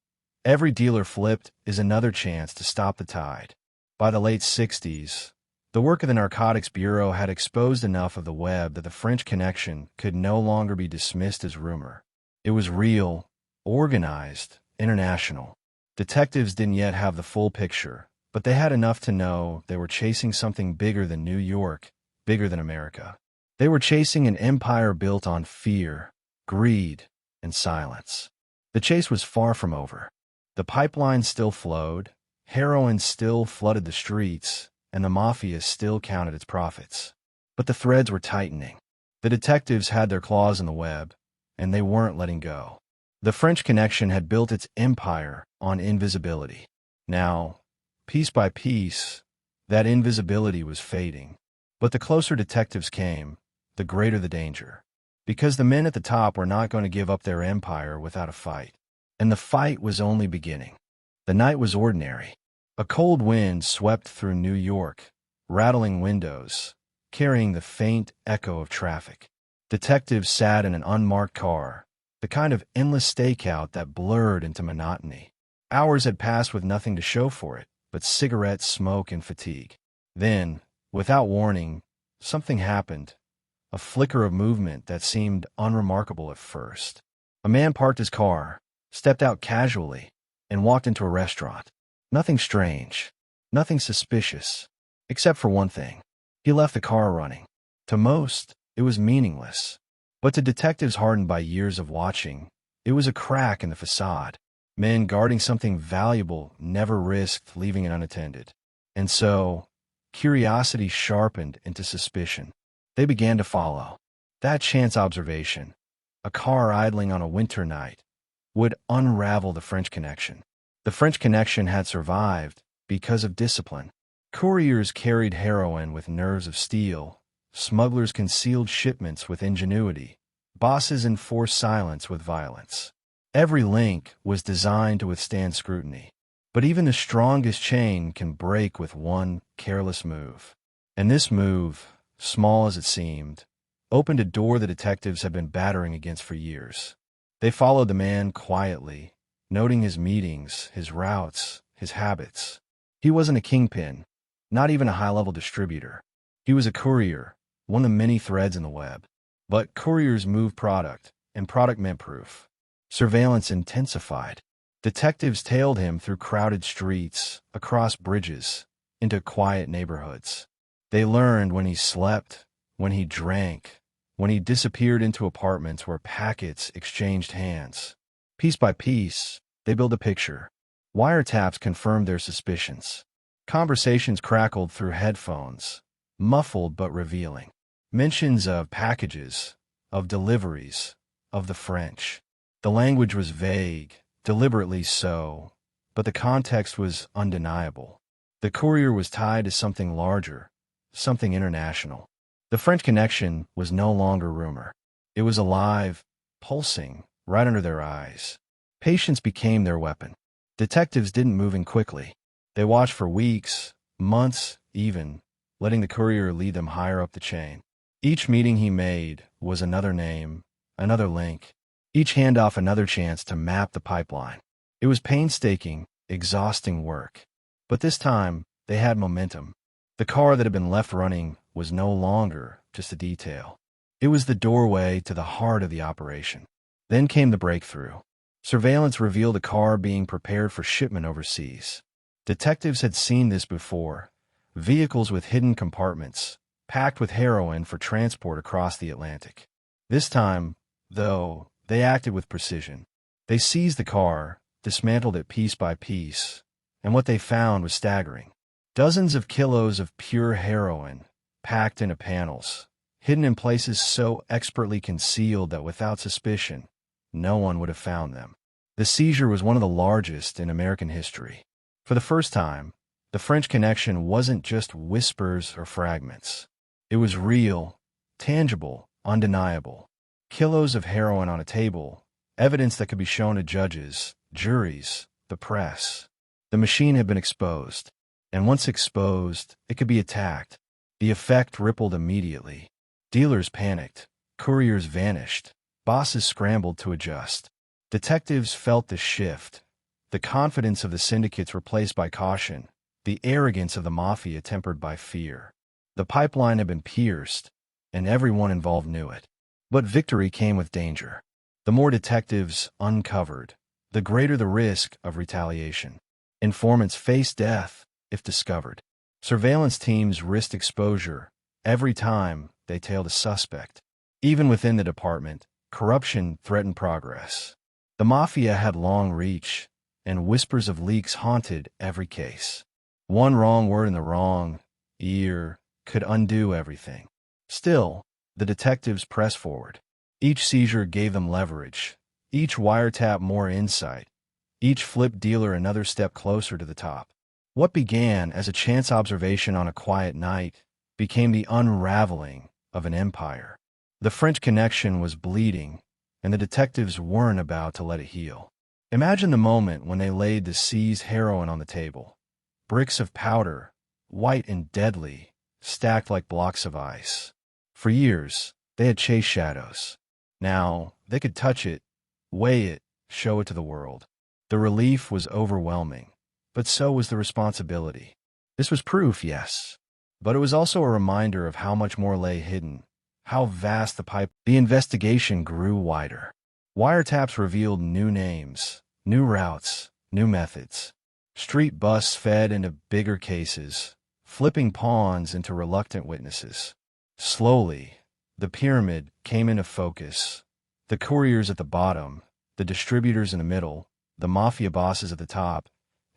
[SPEAKER 1] every dealer flipped is another chance to stop the tide. By the late 60s, the work of the Narcotics Bureau had exposed enough of the web that the French Connection could no longer be dismissed as rumor. It was real, organized, international. Detectives didn't yet have the full picture, but they had enough to know they were chasing something bigger than New York, bigger than America. They were chasing an empire built on fear, greed, and silence. The chase was far from over. The pipeline still flowed, heroin still flooded the streets, and the Mafia still counted its profits. But the threads were tightening. The detectives had their claws in the web, and they weren't letting go. The French Connection had built its empire on invisibility. Now, piece by piece, that invisibility was fading. But the closer detectives came, the greater the danger. Because the men at the top were not going to give up their empire without a fight. And the fight was only beginning. The night was ordinary. A cold wind swept through New York, rattling windows, carrying the faint echo of traffic. Detectives sat in an unmarked car, the kind of endless stakeout that blurred into monotony. Hours had passed with nothing to show for it, but cigarette smoke and fatigue. Then, without warning, something happened. A flicker of movement that seemed unremarkable at first. A man parked his car, stepped out casually, and walked into a restaurant. Nothing strange, nothing suspicious, except for one thing. He left the car running. To most, it was meaningless. But to detectives hardened by years of watching, it was a crack in the facade. Men guarding something valuable never risked leaving it unattended. And so, curiosity sharpened into suspicion. They began to follow. That chance observation, a car idling on a winter night, would unravel the French Connection. The French Connection had survived because of discipline. Couriers carried heroin with nerves of steel. Smugglers concealed shipments with ingenuity. Bosses enforced silence with violence. Every link was designed to withstand scrutiny. But even the strongest chain can break with one careless move. And this move, small as it seemed, opened a door the detectives had been battering against for years. They followed the man quietly, noting his meetings, his routes, his habits. He wasn't a kingpin, not even a high-level distributor. He was a courier, one of the many threads in the web. But couriers moved product, and product meant proof. Surveillance intensified. Detectives tailed him through crowded streets, across bridges, into quiet neighborhoods. They learned when he slept, when he drank, when he disappeared into apartments where packets exchanged hands. Piece by piece, they built a picture. Wiretaps confirmed their suspicions. Conversations crackled through headphones, muffled but revealing. Mentions of packages, of deliveries, of the French. The language was vague, deliberately so, but the context was undeniable. The courier was tied to something larger, something international. The French Connection was no longer rumor. It was alive, pulsing, right under their eyes. Patience became their weapon. Detectives didn't move in quickly. They watched for weeks, months even, letting the courier lead them higher up the chain. Each meeting he made was another name, another link. Each handoff another chance to map the pipeline. It was painstaking, exhausting work. But this time, they had momentum. The car that had been left running was no longer just a detail. It was the doorway to the heart of the operation. Then came the breakthrough. Surveillance revealed a car being prepared for shipment overseas. Detectives had seen this before. Vehicles with hidden compartments, packed with heroin for transport across the Atlantic. This time, though, they acted with precision. They seized the car, dismantled it piece by piece, and what they found was staggering. Dozens of kilos of pure heroin, packed into panels, hidden in places so expertly concealed that without suspicion, no one would have found them. The seizure was one of the largest in American history. For the first time, the French Connection wasn't just whispers or fragments. It was real, tangible, undeniable. Kilos of heroin on a table, evidence that could be shown to judges, juries, the press. The machine had been exposed, and once exposed, it could be attacked. The effect rippled immediately. Dealers panicked, couriers vanished, bosses scrambled to adjust. Detectives felt the shift, the confidence of the syndicates replaced by caution, the arrogance of the Mafia tempered by fear. The pipeline had been pierced, and everyone involved knew it. But victory came with danger. The more detectives uncovered, the greater the risk of retaliation. Informants faced death if discovered. Surveillance teams risked exposure every time they tailed a suspect. Even within the department, corruption threatened progress. The Mafia had long reach, and whispers of leaks haunted every case. One wrong word in the wrong ear could undo everything. Still, the detectives pressed forward. Each seizure gave them leverage, each wiretap more insight, each flip dealer another step closer to the top. What began as a chance observation on a quiet night became the unraveling of an empire. The French Connection was bleeding, and the detectives weren't about to let it heal. Imagine the moment when they laid the seized heroin on the table. Bricks of powder, white and deadly, stacked like blocks of ice. For years, they had chased shadows. Now, they could touch it, weigh it, show it to the world. The relief was overwhelming, but so was the responsibility. This was proof, yes, but it was also a reminder of how much more lay hidden, how vast the pipe. The investigation grew wider. Wiretaps revealed new names, new routes, new methods. Street busts fed into bigger cases, flipping pawns into reluctant witnesses. Slowly, the pyramid came into focus. The couriers at the bottom, the distributors in the middle, the mafia bosses at the top,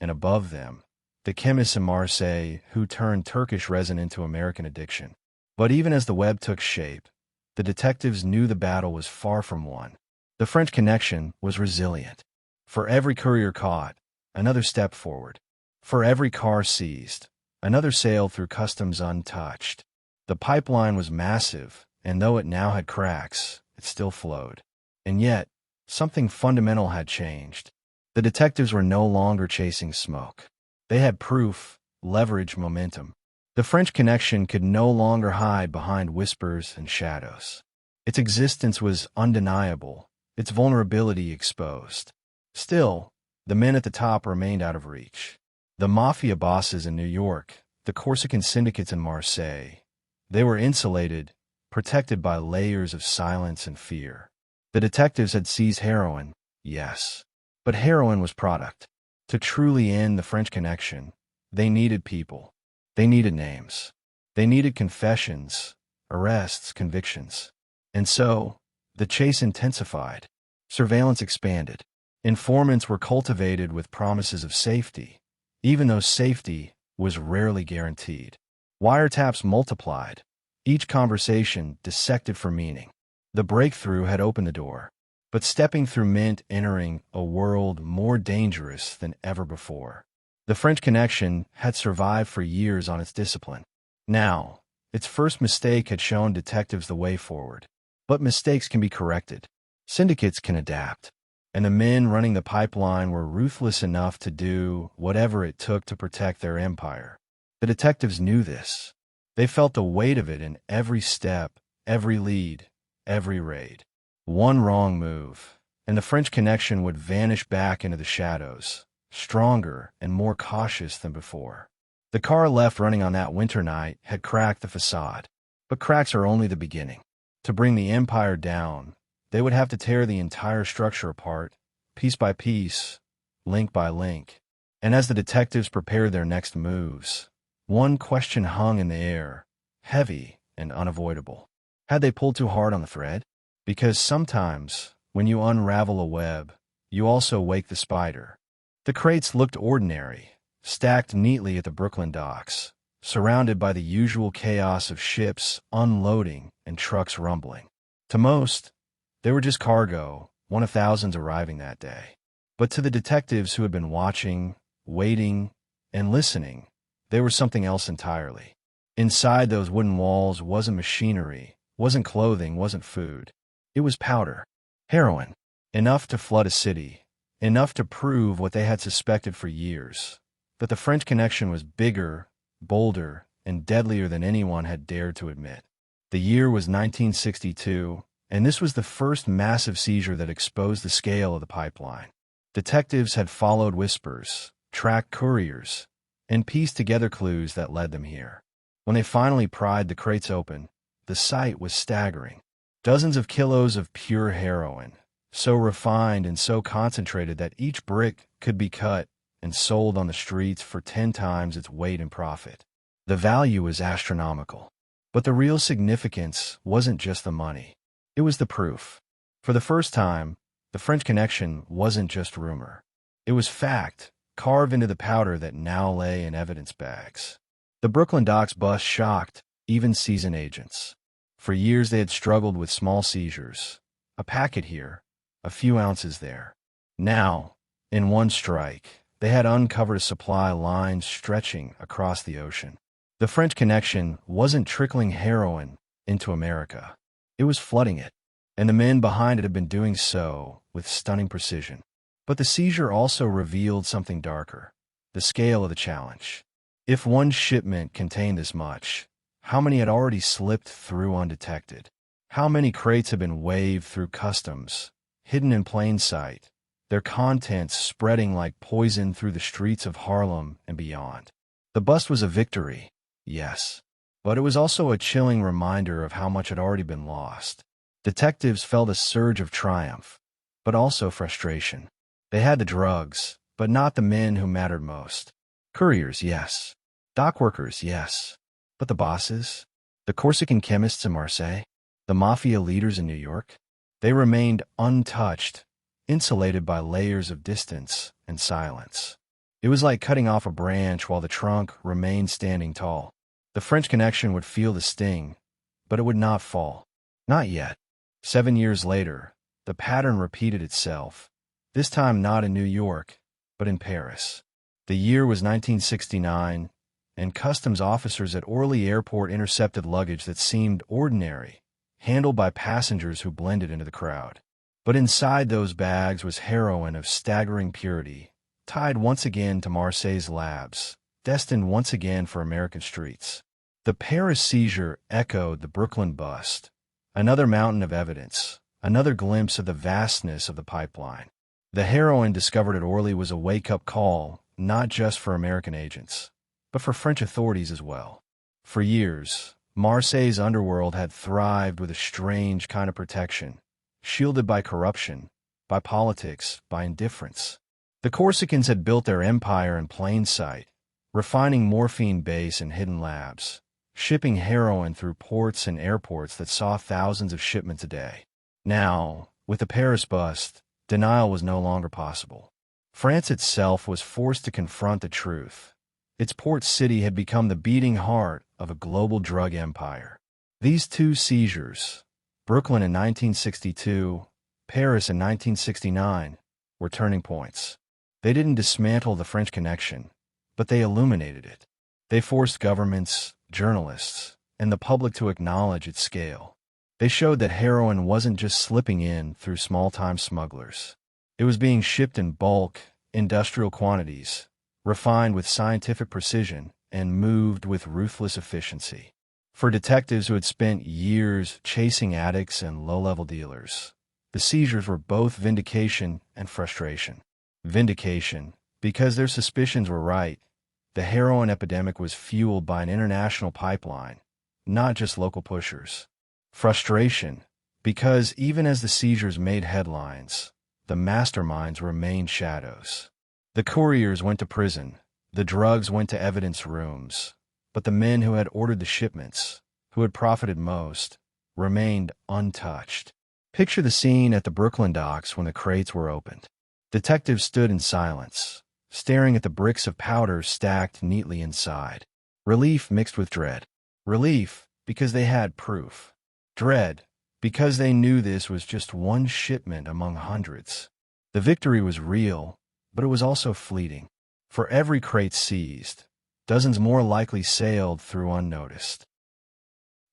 [SPEAKER 1] and above them, the chemists in Marseille who turned Turkish resin into American addiction. But even as the web took shape, the detectives knew the battle was far from won. The French Connection was resilient. For every courier caught, another step forward. For every car seized, another sailed through customs untouched. The pipeline was massive, and though it now had cracks, it still flowed. And yet, something fundamental had changed. The detectives were no longer chasing smoke. They had proof, leverage, momentum. The French Connection could no longer hide behind whispers and shadows. Its existence was undeniable, its vulnerability exposed. Still, the men at the top remained out of reach. The mafia bosses in New York, the Corsican syndicates in Marseille, they were insulated, protected by layers of silence and fear. The detectives had seized heroin, yes, but heroin was product. To truly end the French Connection, they needed people. They needed names. They needed confessions, arrests, convictions. And so, the chase intensified. Surveillance expanded. Informants were cultivated with promises of safety, even though safety was rarely guaranteed. Wiretaps multiplied, each conversation dissected for meaning. The breakthrough had opened the door, but stepping through meant entering a world more dangerous than ever before. The French Connection had survived for years on its discipline. Now, its first mistake had shown detectives the way forward. But mistakes can be corrected. Syndicates can adapt. And the men running the pipeline were ruthless enough to do whatever it took to protect their empire. The detectives knew this. They felt the weight of it in every step, every lead, every raid. One wrong move, and the French Connection would vanish back into the shadows, stronger and more cautious than before. The car left running on that winter night had cracked the facade. But cracks are only the beginning. To bring the empire down, they would have to tear the entire structure apart, piece by piece, link by link. And as the detectives prepared their next moves, one question hung in the air, heavy and unavoidable. Had they pulled too hard on the thread? Because sometimes, when you unravel a web, you also wake the spider. The crates looked ordinary, stacked neatly at the Brooklyn docks, surrounded by the usual chaos of ships unloading and trucks rumbling. To most, they were just cargo, one of thousands arriving that day. But to the detectives who had been watching, waiting, and listening, they were something else entirely. Inside those wooden walls wasn't machinery, wasn't clothing, wasn't food. It was powder. Heroin. Enough to flood a city. Enough to prove what they had suspected for years. That the French Connection was bigger, bolder, and deadlier than anyone had dared to admit. The year was 1962, and this was the first massive seizure that exposed the scale of the pipeline. Detectives had followed whispers, tracked couriers, and pieced together clues that led them here. When they finally pried the crates open, the sight was staggering. Dozens of kilos of pure heroin, so refined and so concentrated that each brick could be cut and sold on the streets for 10 times its weight in profit. The value was astronomical. But the real significance wasn't just the money. It was the proof. For the first time, The French Connection wasn't just rumor. It was fact, carved into the powder that now lay in evidence bags. The Brooklyn docks bust shocked even seasoned agents. For years they had struggled with small seizures. A packet here, a few ounces there. Now, in one strike, they had uncovered a supply line stretching across the ocean. The French Connection wasn't trickling heroin into America. It was flooding it, and the men behind it had been doing so with stunning precision. But the seizure also revealed something darker: the scale of the challenge. If one shipment contained this much, how many had already slipped through undetected? How many crates had been waved through customs, hidden in plain sight, their contents spreading like poison through the streets of Harlem and beyond? The bust was a victory, yes, but it was also a chilling reminder of how much had already been lost. Detectives felt a surge of triumph, but also frustration. They had the drugs, but not the men who mattered most. Couriers, yes. Dock workers, yes. But the bosses? The Corsican chemists in Marseille? The Mafia leaders in New York? They remained untouched, insulated by layers of distance and silence. It was like cutting off a branch while the trunk remained standing tall. The French Connection would feel the sting, but it would not fall. Not yet. 7 years later, the pattern repeated itself, this time not in New York, but in Paris. The year was 1969, and customs officers at Orly Airport intercepted luggage that seemed ordinary, handled by passengers who blended into the crowd. But inside those bags was heroin of staggering purity, tied once again to Marseille's labs, destined once again for American streets. The Paris seizure echoed the Brooklyn bust, another mountain of evidence, another glimpse of the vastness of the pipeline. The heroin discovered at Orly was a wake-up call, not just for American agents, but for French authorities as well. For years, Marseille's underworld had thrived with a strange kind of protection, shielded by corruption, by politics, by indifference. The Corsicans had built their empire in plain sight, refining morphine base in hidden labs, shipping heroin through ports and airports that saw thousands of shipments a day. Now, with the Paris bust, denial was no longer possible. France itself was forced to confront the truth. Its port city had become the beating heart of a global drug empire. These two seizures, Brooklyn in 1962, Paris in 1969, were turning points. They didn't dismantle the French Connection, but they illuminated it. They forced governments, journalists, and the public to acknowledge its scale. They showed that heroin wasn't just slipping in through small-time smugglers. It was being shipped in bulk, industrial quantities, refined with scientific precision, and moved with ruthless efficiency. For detectives who had spent years chasing addicts and low-level dealers, the seizures were both vindication and frustration. Vindication, because their suspicions were right. The heroin epidemic was fueled by an international pipeline, not just local pushers. Frustration, because even as the seizures made headlines, the masterminds remained shadows. The couriers went to prison, the drugs went to evidence rooms, but the men who had ordered the shipments, who had profited most, remained untouched. Picture the scene at the Brooklyn docks when the crates were opened. Detectives stood in silence, staring at the bricks of powder stacked neatly inside. Relief mixed with dread. Relief, because they had proof. Dread, because they knew this was just one shipment among hundreds. The victory was real, but it was also fleeting. For every crate seized, dozens more likely sailed through unnoticed.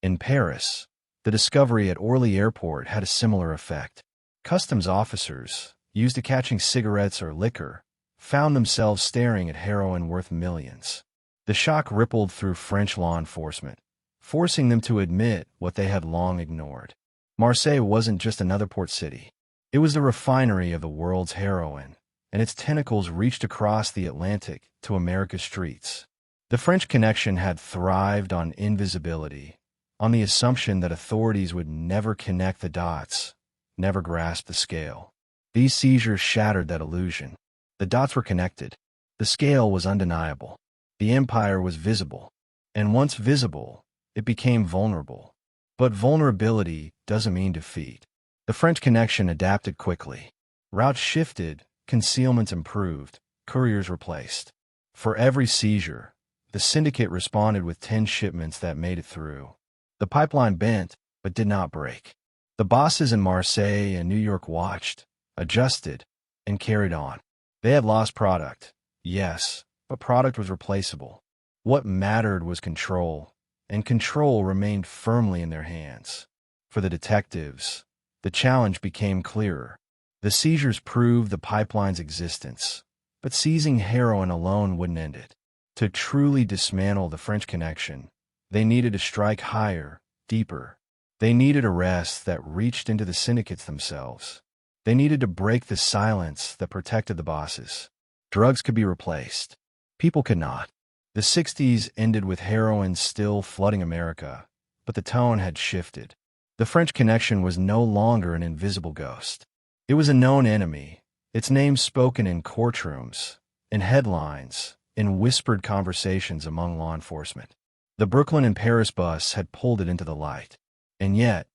[SPEAKER 1] In Paris, the discovery at Orly Airport had a similar effect. Customs officers, used to catching cigarettes or liquor, found themselves staring at heroin worth millions. The shock rippled through French law enforcement, forcing them to admit what they had long ignored. Marseille wasn't just another port city. It was the refinery of the world's heroin, and its tentacles reached across the Atlantic to America's streets. The French Connection had thrived on invisibility, on the assumption that authorities would never connect the dots, never grasp the scale. These seizures shattered that illusion. The dots were connected. The scale was undeniable. The empire was visible. And once visible, it became vulnerable. But vulnerability doesn't mean defeat. The French Connection adapted quickly. Routes shifted, concealment improved, couriers replaced. For every seizure, the syndicate responded with 10 shipments that made it through. The pipeline bent, but did not break. The bosses in Marseille and New York watched, adjusted, and carried on. They had lost product, yes, but product was replaceable. What mattered was control, and control remained firmly in their hands. For the detectives, the challenge became clearer. The seizures proved the pipeline's existence, but seizing heroin alone wouldn't end it. To truly dismantle the French connection, they needed to strike higher, deeper. They needed arrests that reached into the syndicates themselves. They needed to break the silence that protected the bosses. Drugs could be replaced. People could not. The 60s ended with heroin still flooding America, but the tone had shifted. The French connection was no longer an invisible ghost. It was a known enemy, its name spoken in courtrooms, in headlines, in whispered conversations among law enforcement. The Brooklyn and Paris bus had pulled it into the light. And yet,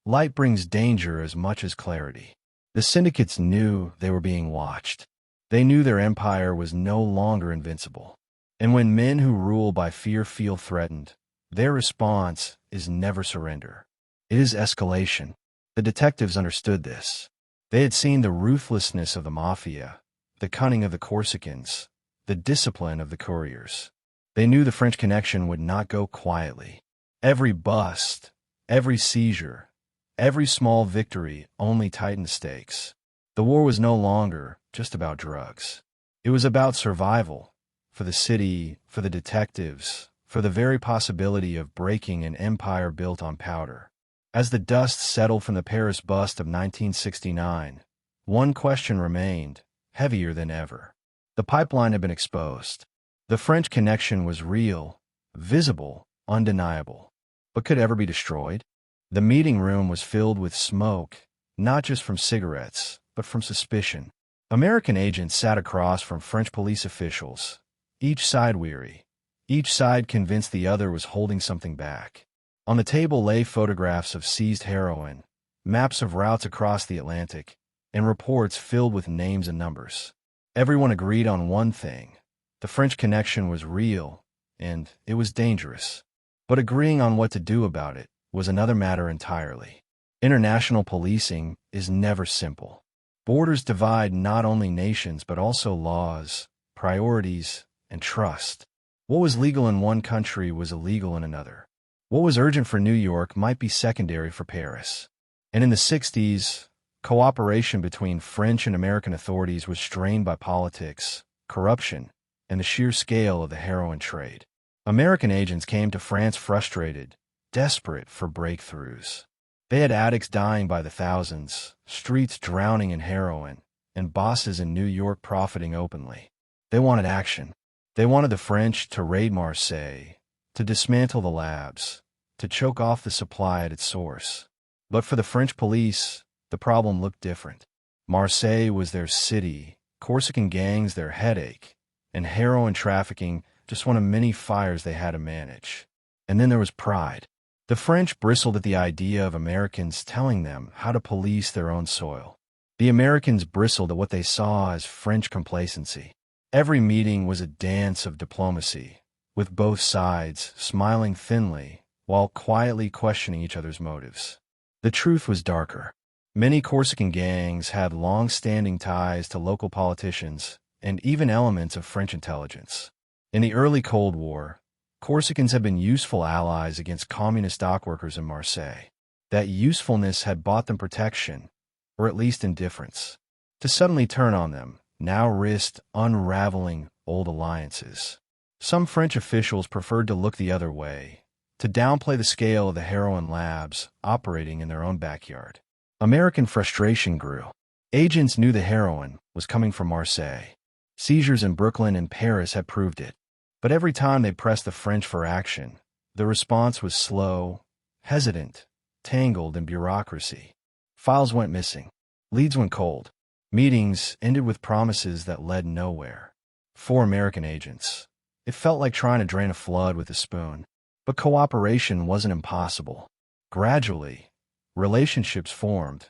[SPEAKER 1] light brings danger as much as clarity. The syndicates knew they were being watched. They knew their empire was no longer invincible. And when men who rule by fear feel threatened, their response is never surrender. It is escalation. The detectives understood this. They had seen the ruthlessness of the Mafia, the cunning of the Corsicans, the discipline of the couriers. They knew the French connection would not go quietly. Every bust, every seizure, every small victory only tightened the stakes. The war was no longer just about drugs. It was about survival, for the city, for the detectives, for the very possibility of breaking an empire built on powder. As the dust settled from the Paris bust of 1969, one question remained, heavier than ever. The pipeline had been exposed. The French connection was real, visible, undeniable. But could it ever be destroyed? The meeting room was filled with smoke, not just from cigarettes, but from suspicion. American agents sat across from French police officials, each side weary, each side convinced the other was holding something back. On the table lay photographs of seized heroin, maps of routes across the Atlantic, and reports filled with names and numbers. Everyone agreed on one thing. The French connection was real, and it was dangerous. But agreeing on what to do about it was another matter entirely. International policing is never simple. Borders divide not only nations but also laws, priorities, and trust. What was legal in one country was illegal in another. What was urgent for New York might be secondary for Paris. And in the 60s, cooperation between French and American authorities was strained by politics, corruption, and the sheer scale of the heroin trade. American agents came to France frustrated, desperate for breakthroughs. They had addicts dying by the thousands, streets drowning in heroin, and bosses in New York profiting openly. They wanted action. They wanted the French to raid Marseille, to dismantle the labs, to choke off the supply at its source. But for the French police, the problem looked different. Marseille was their city, Corsican gangs their headache, and heroin trafficking just one of many fires they had to manage. And then there was pride. The French bristled at the idea of Americans telling them how to police their own soil. The Americans bristled at what they saw as French complacency. Every meeting was a dance of diplomacy, with both sides smiling thinly while quietly questioning each other's motives. The truth was darker. Many Corsican gangs had long-standing ties to local politicians and even elements of French intelligence. In the early Cold War, Corsicans had been useful allies against communist dockworkers in Marseille. That usefulness had bought them protection, or at least indifference. To suddenly turn on them now risked unraveling old alliances. Some French officials preferred to look the other way, to downplay the scale of the heroin labs operating in their own backyard. American frustration grew. Agents knew the heroin was coming from Marseille. Seizures in Brooklyn and Paris had proved it. But every time they pressed the French for action, the response was slow, hesitant, tangled in bureaucracy. Files went missing. Leads went cold. Meetings ended with promises that led nowhere. For American agents, it felt like trying to drain a flood with a spoon. But cooperation wasn't impossible. Gradually, relationships formed,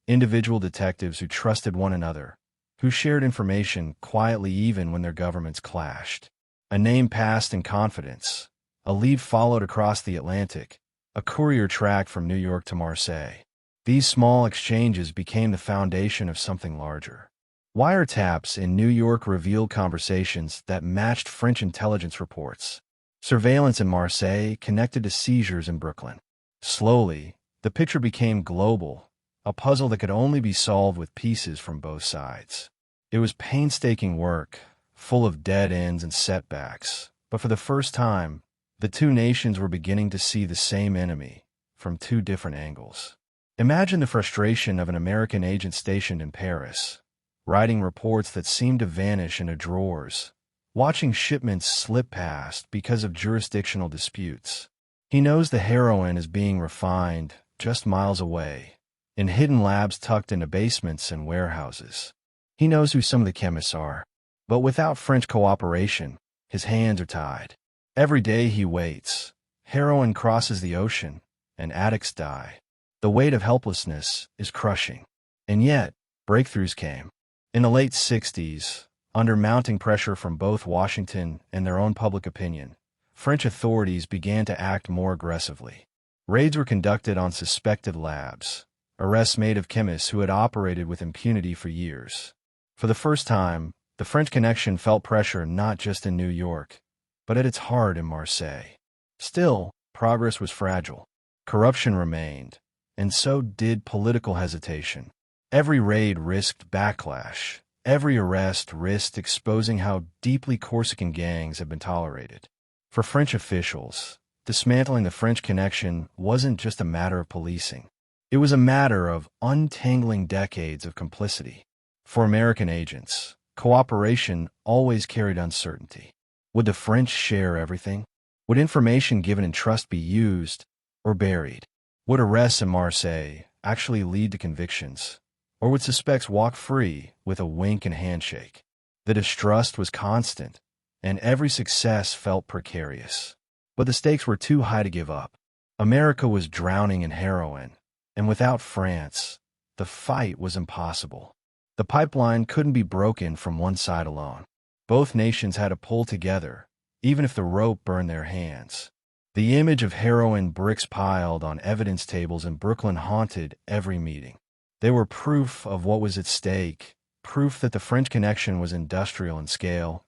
[SPEAKER 1] individual detectives who trusted one another, who shared information quietly even when their governments clashed. A name passed in confidence. A lead followed across the Atlantic. A courier tracked from New York to Marseille. These small exchanges became the foundation of something larger. Wiretaps in New York revealed conversations that matched French intelligence reports. Surveillance in Marseille connected to seizures in Brooklyn. Slowly, the picture became global, a puzzle that could only be solved with pieces from both sides. It was painstaking work, full of dead ends and setbacks, but for the first time, the two nations were beginning to see the same enemy from two different angles. Imagine the frustration of an American agent stationed in Paris, writing reports that seemed to vanish into drawers, watching shipments slip past because of jurisdictional disputes. He knows the heroin is being refined just miles away, in hidden labs tucked into basements and warehouses. He knows who some of the chemists are, but without French cooperation, his hands are tied. Every day he waits. Heroin crosses the ocean, and addicts die. The weight of helplessness is crushing. And yet, breakthroughs came. In the late 60s, under mounting pressure from both Washington and their own public opinion, French authorities began to act more aggressively. Raids were conducted on suspected labs, arrests made of chemists who had operated with impunity for years. For the first time, the French connection felt pressure not just in New York, but at its heart in Marseille. Still, progress was fragile. Corruption remained, and so did political hesitation. Every raid risked backlash. Every arrest risked exposing how deeply Corsican gangs had been tolerated. For French officials, dismantling the French connection wasn't just a matter of policing. It was a matter of untangling decades of complicity. For American agents, cooperation always carried uncertainty. Would the French share everything? Would information given in trust be used or buried? Would arrests in Marseille actually lead to convictions? Or would suspects walk free with a wink and handshake? The distrust was constant, and every success felt precarious. But the stakes were too high to give up. America was drowning in heroin, and without France, the fight was impossible. The pipeline couldn't be broken from one side alone. Both nations had to pull together, even if the rope burned their hands. The image of heroin bricks piled on evidence tables in Brooklyn haunted every meeting. They were proof of what was at stake, proof that the French connection was industrial in scale,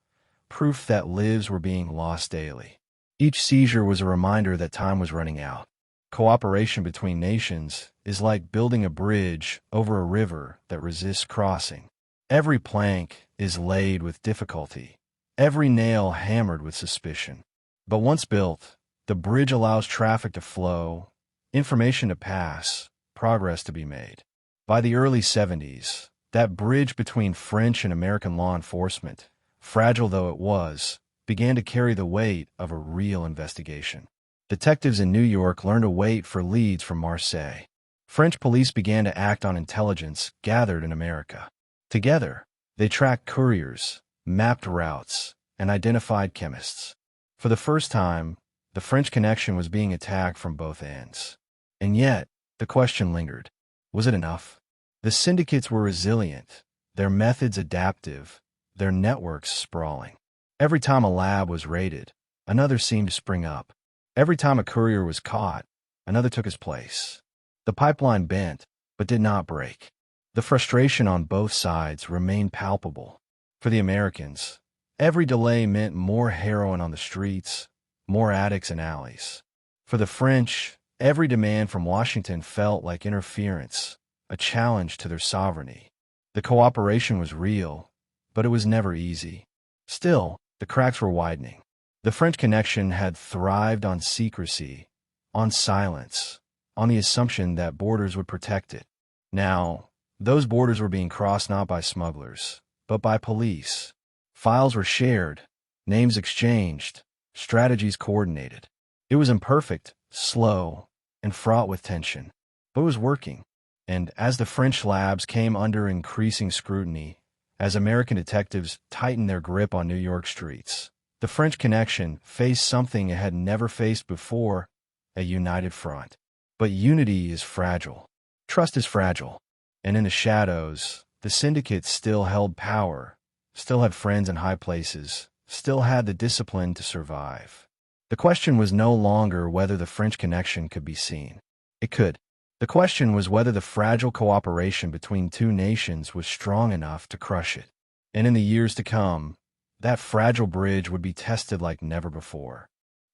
[SPEAKER 1] proof that lives were being lost daily. Each seizure was a reminder that time was running out. Cooperation between nations is like building a bridge over a river that resists crossing. Every plank is laid with difficulty, every nail hammered with suspicion. But once built, the bridge allows traffic to flow, information to pass, progress to be made. By the early 70s, that bridge between French and American law enforcement, fragile though it was, began to carry the weight of a real investigation. Detectives in New York learned to wait for leads from Marseille. French police began to act on intelligence gathered in America. Together, they tracked couriers, mapped routes, and identified chemists. For the first time, the French connection was being attacked from both ends. And yet, the question lingered. Was it enough? The syndicates were resilient, their methods adaptive, their networks sprawling. Every time a lab was raided, another seemed to spring up. Every time a courier was caught, another took his place. The pipeline bent, but did not break. The frustration on both sides remained palpable. For the Americans, every delay meant more heroin on the streets, more addicts in alleys. For the French, every demand from Washington felt like interference, a challenge to their sovereignty. The cooperation was real, but it was never easy. Still, the cracks were widening. The French connection had thrived on secrecy, on silence, on the assumption that borders would protect it. Now, those borders were being crossed not by smugglers, but by police. Files were shared, names exchanged, strategies coordinated. It was imperfect, slow, and fraught with tension, but it was working. And as the French labs came under increasing scrutiny, as American detectives tightened their grip on New York streets, the French connection faced something it had never faced before, a united front. But unity is fragile. Trust is fragile. And in the shadows, the syndicate still held power, still had friends in high places, still had the discipline to survive. The question was no longer whether the French connection could be seen. It could. The question was whether the fragile cooperation between two nations was strong enough to crush it. And in the years to come, that fragile bridge would be tested like never before.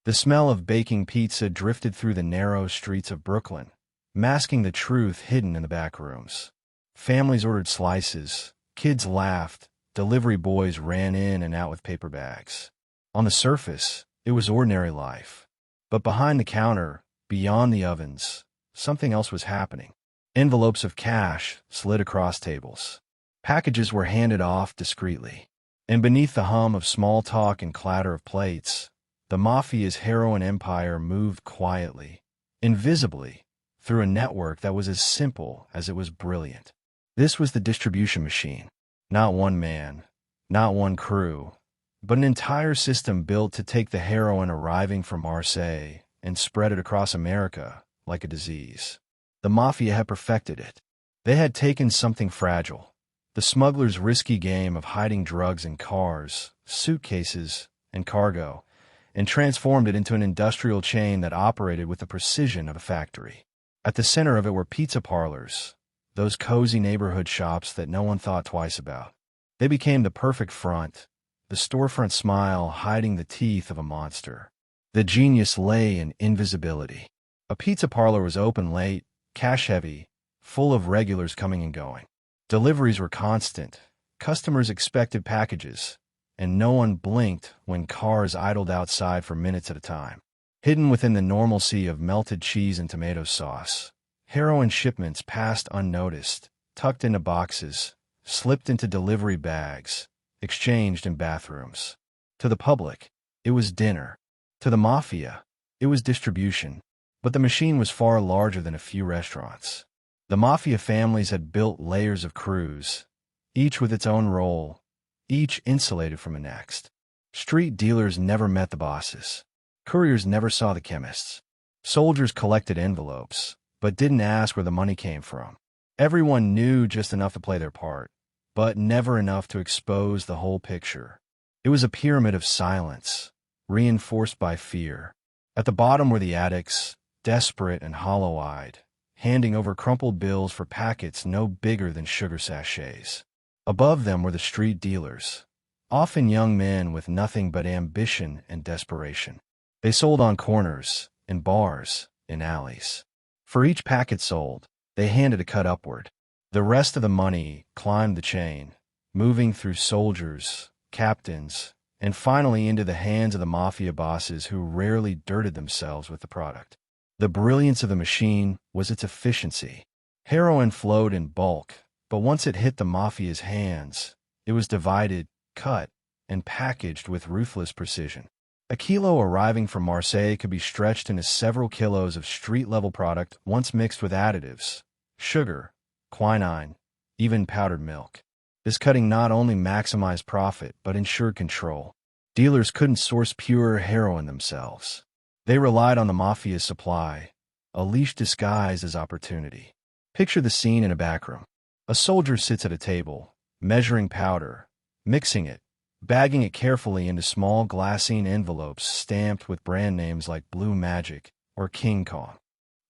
[SPEAKER 1] The smell of baking pizza drifted through the narrow streets of Brooklyn, masking the truth hidden in the back rooms. Families ordered slices, kids laughed, delivery boys ran in and out with paper bags. On the surface, it was ordinary life. But behind the counter, beyond the ovens, something else was happening. Envelopes of cash slid across tables. Packages were handed off discreetly. And beneath the hum of small talk and clatter of plates, the Mafia's heroin empire moved quietly, invisibly, through a network that was as simple as it was brilliant. This was the distribution machine. Not one man, not one crew, but an entire system built to take the heroin arriving from Marseille and spread it across America like a disease. The Mafia had perfected it. They had taken something fragile, the smugglers' risky game of hiding drugs in cars, suitcases, and cargo, and transformed it into an industrial chain that operated with the precision of a factory. At the center of it were pizza parlors, those cozy neighborhood shops that no one thought twice about. They became the perfect front, the storefront smile hiding the teeth of a monster. The genius lay in invisibility. A pizza parlor was open late, cash-heavy, full of regulars coming and going. Deliveries were constant. Customers expected packages, and no one blinked when cars idled outside for minutes at a time. Hidden within the normalcy of melted cheese and tomato sauce, heroin shipments passed unnoticed, tucked into boxes, slipped into delivery bags, exchanged in bathrooms. To the public, it was dinner. To the Mafia, it was distribution. But the machine was far larger than a few restaurants. The Mafia families had built layers of crews, each with its own role, each insulated from the next. Street dealers never met the bosses. Couriers never saw the chemists. Soldiers collected envelopes, but didn't ask where the money came from. Everyone knew just enough to play their part, but never enough to expose the whole picture. It was a pyramid of silence, reinforced by fear. At the bottom were the addicts, desperate and hollow-eyed, handing over crumpled bills for packets no bigger than sugar sachets. Above them were the street dealers, often young men with nothing but ambition and desperation. They sold on corners, in bars, in alleys. For each packet sold, they handed a cut upward. The rest of the money climbed the chain, moving through soldiers, captains, and finally into the hands of the Mafia bosses who rarely dirted themselves with the product. The brilliance of the machine was its efficiency. Heroin flowed in bulk, but once it hit the Mafia's hands, it was divided, cut, and packaged with ruthless precision. A kilo arriving from Marseille could be stretched into several kilos of street-level product once mixed with additives, sugar, quinine, even powdered milk. This cutting not only maximized profit but ensured control. Dealers couldn't source pure heroin themselves. They relied on the Mafia's supply, a leash disguised as opportunity. Picture the scene in a backroom. A soldier sits at a table, measuring powder, mixing it, bagging it carefully into small glassine envelopes stamped with brand names like Blue Magic or King Kong.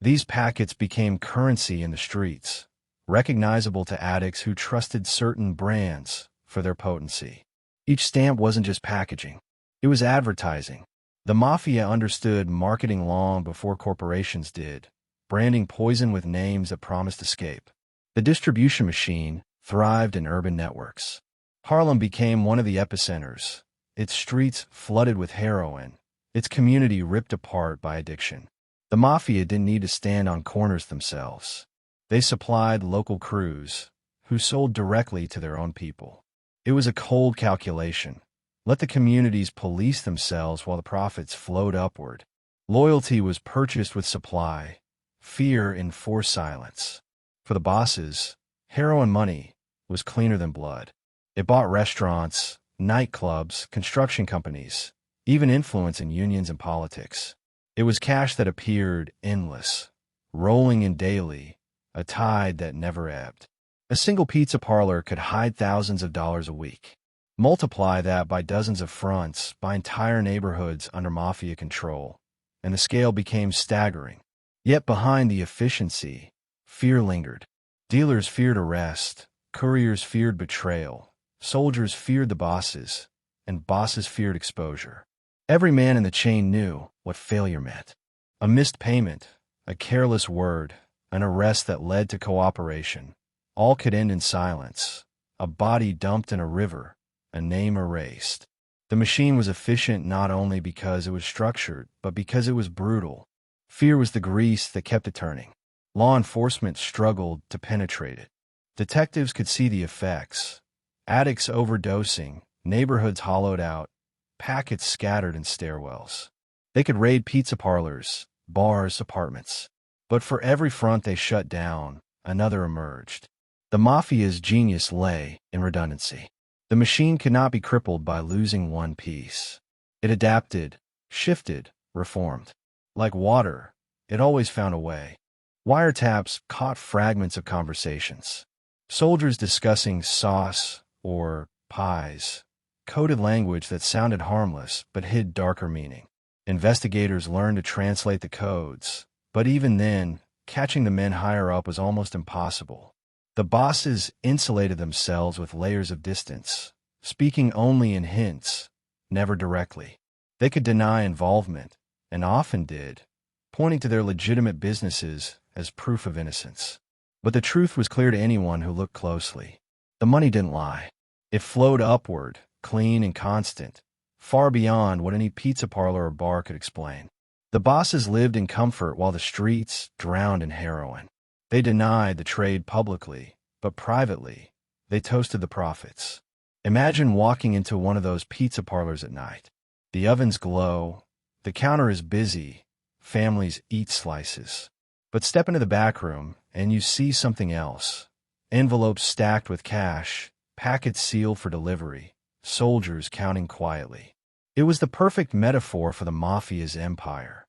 [SPEAKER 1] These packets became currency in the streets, recognizable to addicts who trusted certain brands for their potency. Each stamp wasn't just packaging. It was advertising. The Mafia understood marketing long before corporations did, branding poison with names that promised escape. The distribution machine thrived in urban networks. Harlem became one of the epicenters, its streets flooded with heroin, its community ripped apart by addiction. The Mafia didn't need to stand on corners themselves. They supplied local crews, who sold directly to their own people. It was a cold calculation. Let the communities police themselves while the profits flowed upward. Loyalty was purchased with supply, fear enforced silence. For the bosses, heroin money was cleaner than blood. It bought restaurants, nightclubs, construction companies, even influence in unions and politics. It was cash that appeared endless, rolling in daily, a tide that never ebbed. A single pizza parlor could hide thousands of dollars a week. Multiply that by dozens of fronts, by entire neighborhoods under Mafia control, and the scale became staggering. Yet behind the efficiency, fear lingered. Dealers feared arrest, couriers feared betrayal, soldiers feared the bosses, and bosses feared exposure. Every man in the chain knew what failure meant. A missed payment, a careless word, an arrest that led to cooperation, all could end in silence, a body dumped in a river, a name erased. The machine was efficient not only because it was structured, but because it was brutal. Fear was the grease that kept it turning. Law enforcement struggled to penetrate it. Detectives could see the effects. Addicts overdosing, neighborhoods hollowed out, packets scattered in stairwells. They could raid pizza parlors, bars, apartments. But for every front they shut down, another emerged. The Mafia's genius lay in redundancy. The machine could not be crippled by losing one piece. It adapted, shifted, reformed. Like water, it always found a way. Wiretaps caught fragments of conversations. Soldiers discussing sauce or pies, coded language that sounded harmless but hid darker meaning. Investigators learned to translate the codes, but even then, catching the men higher up was almost impossible. The bosses insulated themselves with layers of distance, speaking only in hints, never directly. They could deny involvement, and often did, pointing to their legitimate businesses as proof of innocence. But the truth was clear to anyone who looked closely. The money didn't lie. It flowed upward, clean and constant, far beyond what any pizza parlor or bar could explain. The bosses lived in comfort while the streets drowned in heroin. They denied the trade publicly, but privately, they toasted the profits. Imagine walking into one of those pizza parlors at night. The ovens glow, the counter is busy, families eat slices. But step into the back room, and you see something else. Envelopes stacked with cash, packets sealed for delivery, soldiers counting quietly. It was the perfect metaphor for the Mafia's empire.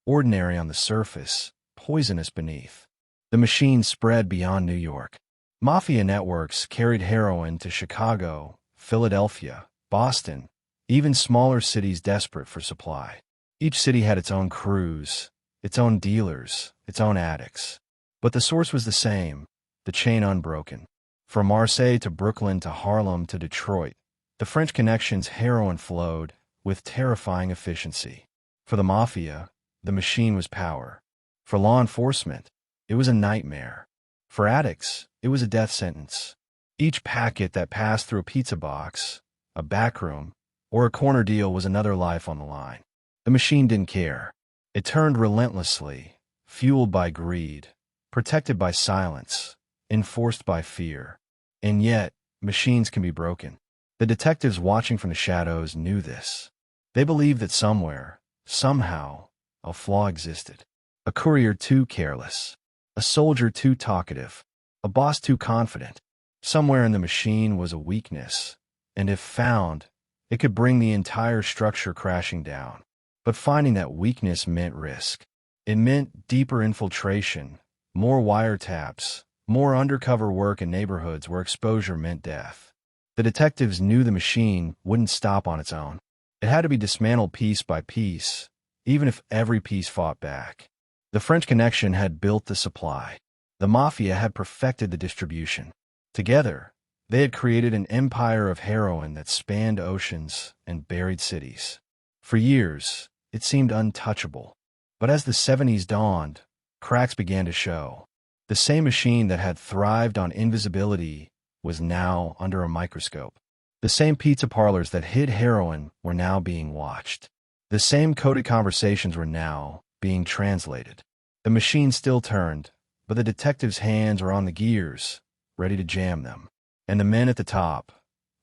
[SPEAKER 1] Ordinary on the surface, poisonous beneath. The machine spread beyond New York. Mafia networks carried heroin to Chicago, Philadelphia, Boston, even smaller cities desperate for supply. Each city had its own crews, its own dealers, its own addicts. But the source was the same, the chain unbroken. From Marseille to Brooklyn to Harlem to Detroit, the French Connection's heroin flowed with terrifying efficiency. For the Mafia, the machine was power. For law enforcement, it was a nightmare. For addicts, it was a death sentence. Each packet that passed through a pizza box, a backroom, or a corner deal was another life on the line. The machine didn't care. It turned relentlessly, fueled by greed, protected by silence, enforced by fear. And yet, machines can be broken. The detectives watching from the shadows knew this. They believed that somewhere, somehow, a flaw existed. A courier too careless. A soldier too talkative. A boss too confident. Somewhere in the machine was a weakness, and if found, it could bring the entire structure crashing down. But finding that weakness meant risk. It meant deeper infiltration, more wiretaps, more undercover work in neighborhoods where exposure meant death. The detectives knew the machine wouldn't stop on its own. It had to be dismantled piece by piece, even if every piece fought back. The French Connection had built the supply. The Mafia had perfected the distribution. Together, they had created an empire of heroin that spanned oceans and buried cities. For years, it seemed untouchable. But as the 70s dawned, cracks began to show. The same machine that had thrived on invisibility was now under a microscope. The same pizza parlors that hid heroin were now being watched. The same coded conversations were now being translated. The machine still turned, but the detectives' hands were on the gears, ready to jam them. And the men at the top,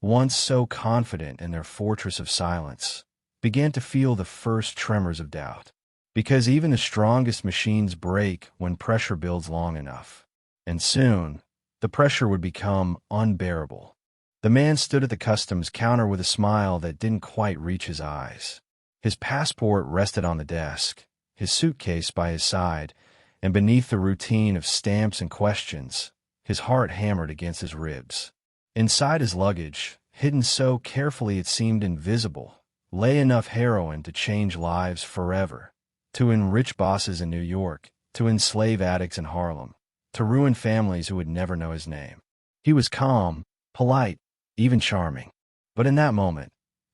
[SPEAKER 1] once so confident in their fortress of silence, began to feel the first tremors of doubt. Because even the strongest machines break when pressure builds long enough. And soon, the pressure would become unbearable. The man stood at the customs counter with a smile that didn't quite reach his eyes. His passport rested on the desk, his suitcase by his side, and beneath the routine of stamps and questions, his heart hammered against his ribs. Inside his luggage, hidden so carefully it seemed invisible, lay enough heroin to change lives forever, to enrich bosses in New York, to enslave addicts in Harlem, to ruin families who would never know his name. He was calm, polite, even charming. But in that moment,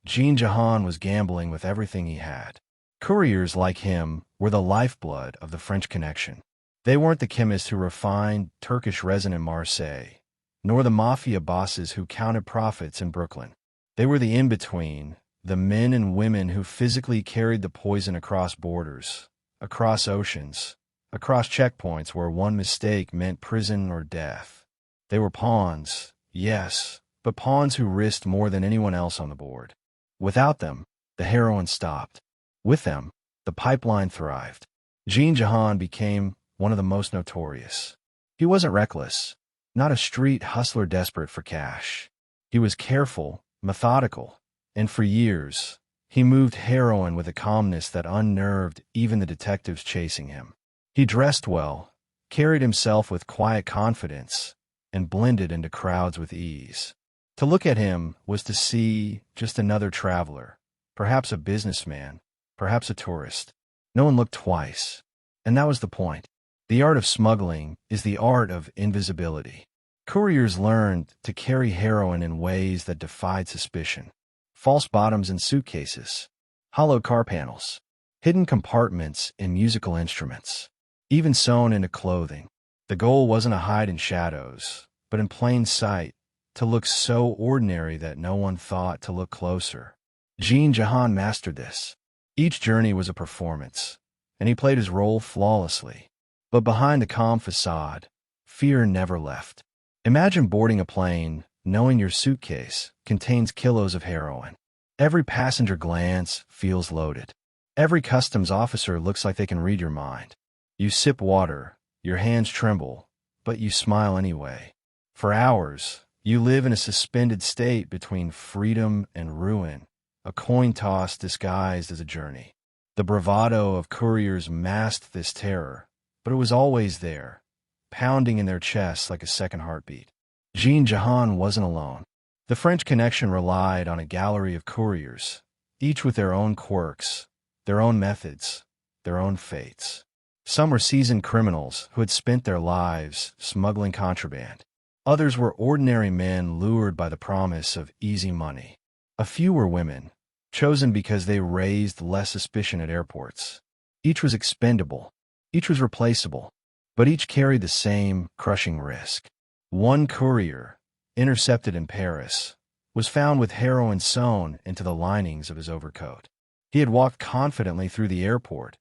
[SPEAKER 1] Gene Hackman was gambling with everything he had. Couriers like him were the lifeblood of the French Connection. They weren't the chemists who refined Turkish resin in Marseille, nor the Mafia bosses who counted profits in Brooklyn. They were the in-between, the men and women who physically carried the poison across borders, across oceans, across checkpoints where one mistake meant prison or death. They were pawns, yes, but pawns who risked more than anyone else on the board. Without them, the heroin stopped. With them, the pipeline thrived. Gene Hackman became one of the most notorious. He wasn't reckless, not a street hustler desperate for cash. He was careful, methodical, and for years, he moved heroin with a calmness that unnerved even the detectives chasing him. He dressed well, carried himself with quiet confidence, and blended into crowds with ease. To look at him was to see just another traveler, perhaps a businessman, perhaps a tourist. No one looked twice. And that was the point. The art of smuggling is the art of invisibility. Couriers learned to carry heroin in ways that defied suspicion. False bottoms in suitcases, hollow car panels, hidden compartments in musical instruments, even sewn into clothing. The goal wasn't to hide in shadows, but in plain sight, to look so ordinary that no one thought to look closer. Gene Hackman mastered this. Each journey was a performance, and he played his role flawlessly. But behind the calm facade, fear never left. Imagine boarding a plane, knowing your suitcase contains kilos of heroin. Every passenger glance feels loaded. Every customs officer looks like they can read your mind. You sip water, your hands tremble, but you smile anyway. For hours, you live in a suspended state between freedom and ruin, a coin toss disguised as a journey. The bravado of couriers masked this terror, but it was always there, pounding in their chests like a second heartbeat. Gene Hackman wasn't alone. The French Connection relied on a gallery of couriers, each with their own quirks, their own methods, their own fates. Some were seasoned criminals who had spent their lives smuggling contraband. Others were ordinary men lured by the promise of easy money. A few were women, chosen because they raised less suspicion at airports. Each was expendable. Each was replaceable. But each carried the same crushing risk. One courier, intercepted in Paris, was found with heroin sewn into the linings of his overcoat. He had walked confidently through the airport,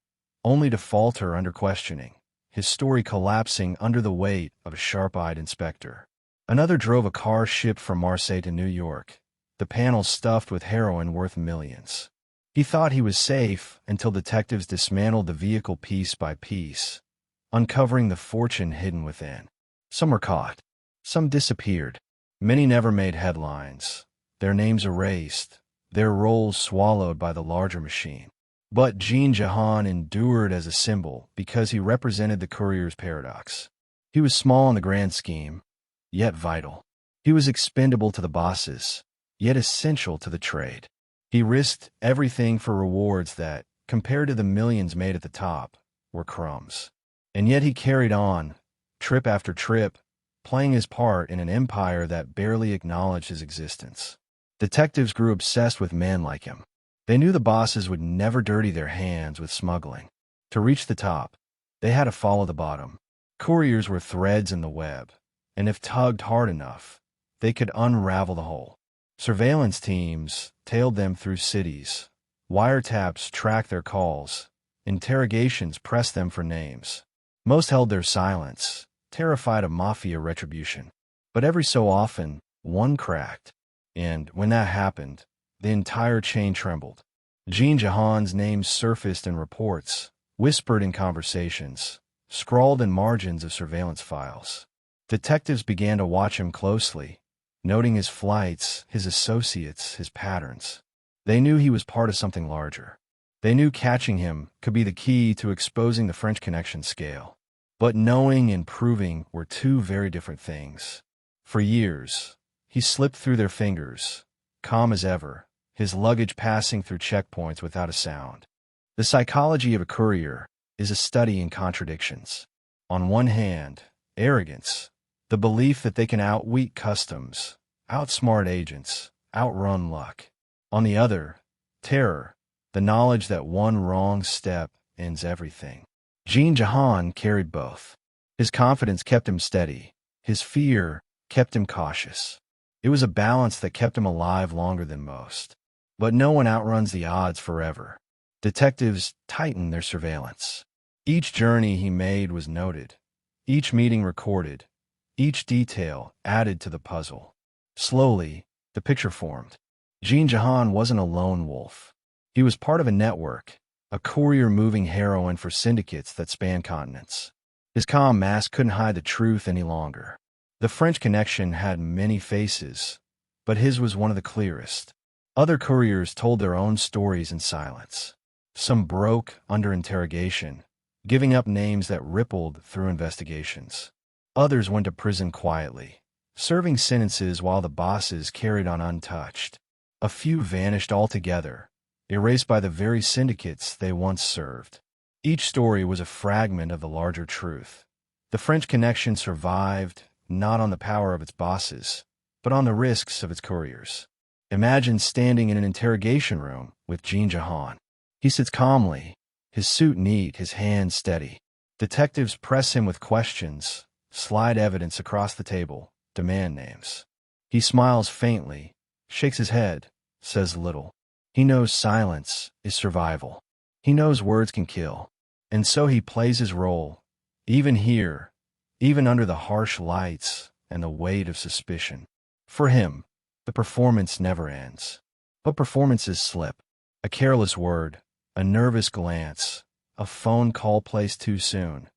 [SPEAKER 1] only to falter under questioning, his story collapsing under the weight of a sharp-eyed inspector. Another drove a car shipped from Marseille to New York, the panels stuffed with heroin worth millions. He thought he was safe until detectives dismantled the vehicle piece by piece, uncovering the fortune hidden within. Some were caught. Some disappeared. Many never made headlines, their names erased, their roles swallowed by the larger machine. But Gene Hackman endured as a symbol because he represented the courier's paradox. He was small in the grand scheme, yet vital. He was expendable to the bosses, yet essential to the trade. He risked everything for rewards that, compared to the millions made at the top, were crumbs. And yet he carried on, trip after trip, playing his part in an empire that barely acknowledged his existence. Detectives grew obsessed with men like him. They knew the bosses would never dirty their hands with smuggling. To reach the top, they had to follow the bottom. Couriers were threads in the web, and if tugged hard enough, they could unravel the whole. Surveillance teams tailed them through cities. Wiretaps tracked their calls. Interrogations pressed them for names. Most held their silence, terrified of Mafia retribution. But every so often, one cracked. And when that happened, the entire chain trembled. Gene Hackman's name surfaced in reports, whispered in conversations, scrawled in margins of surveillance files. Detectives began to watch him closely, noting his flights, his associates, his patterns. They knew he was part of something larger. They knew catching him could be the key to exposing the French Connection scale. But knowing and proving were two very different things. For years, he slipped through their fingers, calm as ever, his luggage passing through checkpoints without a sound. The psychology of a courier is a study in contradictions. On one hand, arrogance, the belief that they can outweak customs, outsmart agents, outrun luck. On the other, terror, the knowledge that one wrong step ends everything. Gene Hackman carried both. His confidence kept him steady. His fear kept him cautious. It was a balance that kept him alive longer than most. But no one outruns the odds forever. Detectives tightened their surveillance. Each journey he made was noted. Each meeting recorded. Each detail added to the puzzle. Slowly, the picture formed. Gene Hackman wasn't a lone wolf. He was part of a network, a courier moving heroin for syndicates that spanned continents. His calm mask couldn't hide the truth any longer. The French Connection had many faces, but his was one of the clearest. Other couriers told their own stories in silence. Some broke under interrogation, giving up names that rippled through investigations. Others went to prison quietly, serving sentences while the bosses carried on untouched. A few vanished altogether, erased by the very syndicates they once served. Each story was a fragment of the larger truth. The French Connection survived not on the power of its bosses, but on the risks of its couriers. Imagine standing in an interrogation room with Gene Hackman. He sits calmly, his suit neat, his hands steady. Detectives press him with questions, slide evidence across the table, demand names. He smiles faintly, shakes his head, says little. He knows silence is survival. He knows words can kill. And so he plays his role, even here, even under the harsh lights and the weight of suspicion. For him, the performance never ends. But performances slip. A careless word, a nervous glance, a phone call placed too soon.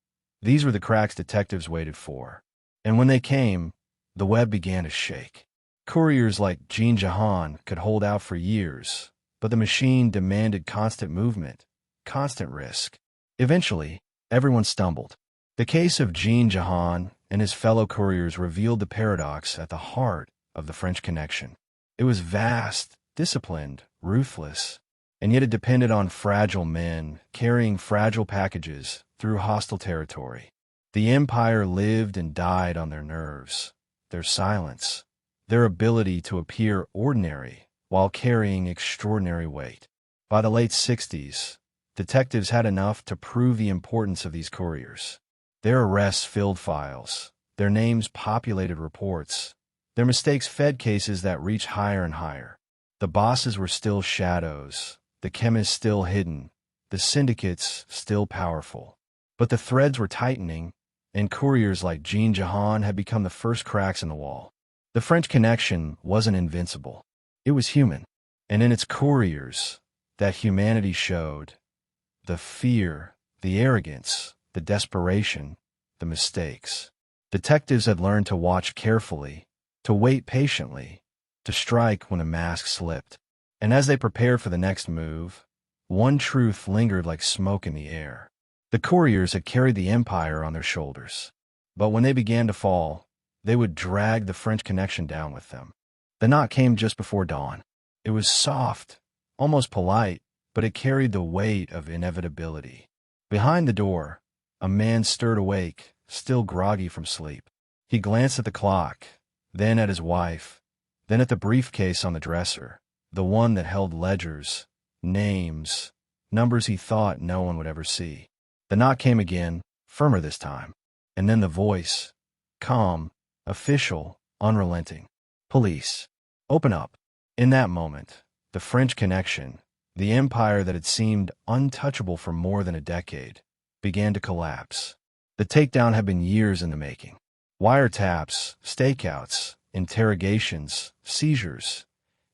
[SPEAKER 1] These were the cracks detectives waited for. And when they came, the web began to shake. Couriers like Gene Hackman could hold out for years, but the machine demanded constant movement, constant risk. Eventually, everyone stumbled. The case of Gene Hackman and his fellow couriers revealed the paradox at the heart of the French Connection. It was vast, disciplined, ruthless, and yet it depended on fragile men carrying fragile packages through hostile territory. The empire lived and died on their nerves, their silence, their ability to appear ordinary while carrying extraordinary weight. By the late 60s, detectives had enough to prove the importance of these couriers. Their arrests filled files, their names populated reports, their mistakes fed cases that reached higher and higher. The bosses were still shadows, the chemists still hidden, the syndicates still powerful. But the threads were tightening, and couriers like Gene Hackman had become the first cracks in the wall. The French Connection wasn't invincible. It was human. And in its couriers, that humanity showed. The fear, the arrogance, the desperation, the mistakes. Detectives had learned to watch carefully, to wait patiently, to strike when a mask slipped. And as they prepared for the next move, one truth lingered like smoke in the air. The couriers had carried the empire on their shoulders. But when they began to fall, they would drag the French Connection down with them. The knock came just before dawn. It was soft, almost polite, but it carried the weight of inevitability. Behind the door, a man stirred awake, still groggy from sleep. He glanced at the clock, then at his wife, then at the briefcase on the dresser, the one that held ledgers, names, numbers he thought no one would ever see. The knock came again, firmer this time, and then the voice, calm, official, unrelenting. Police. Open up. In that moment, the French Connection, the empire that had seemed untouchable for more than a decade, began to collapse. The takedown had been years in the making. Wiretaps, stakeouts, interrogations, seizures,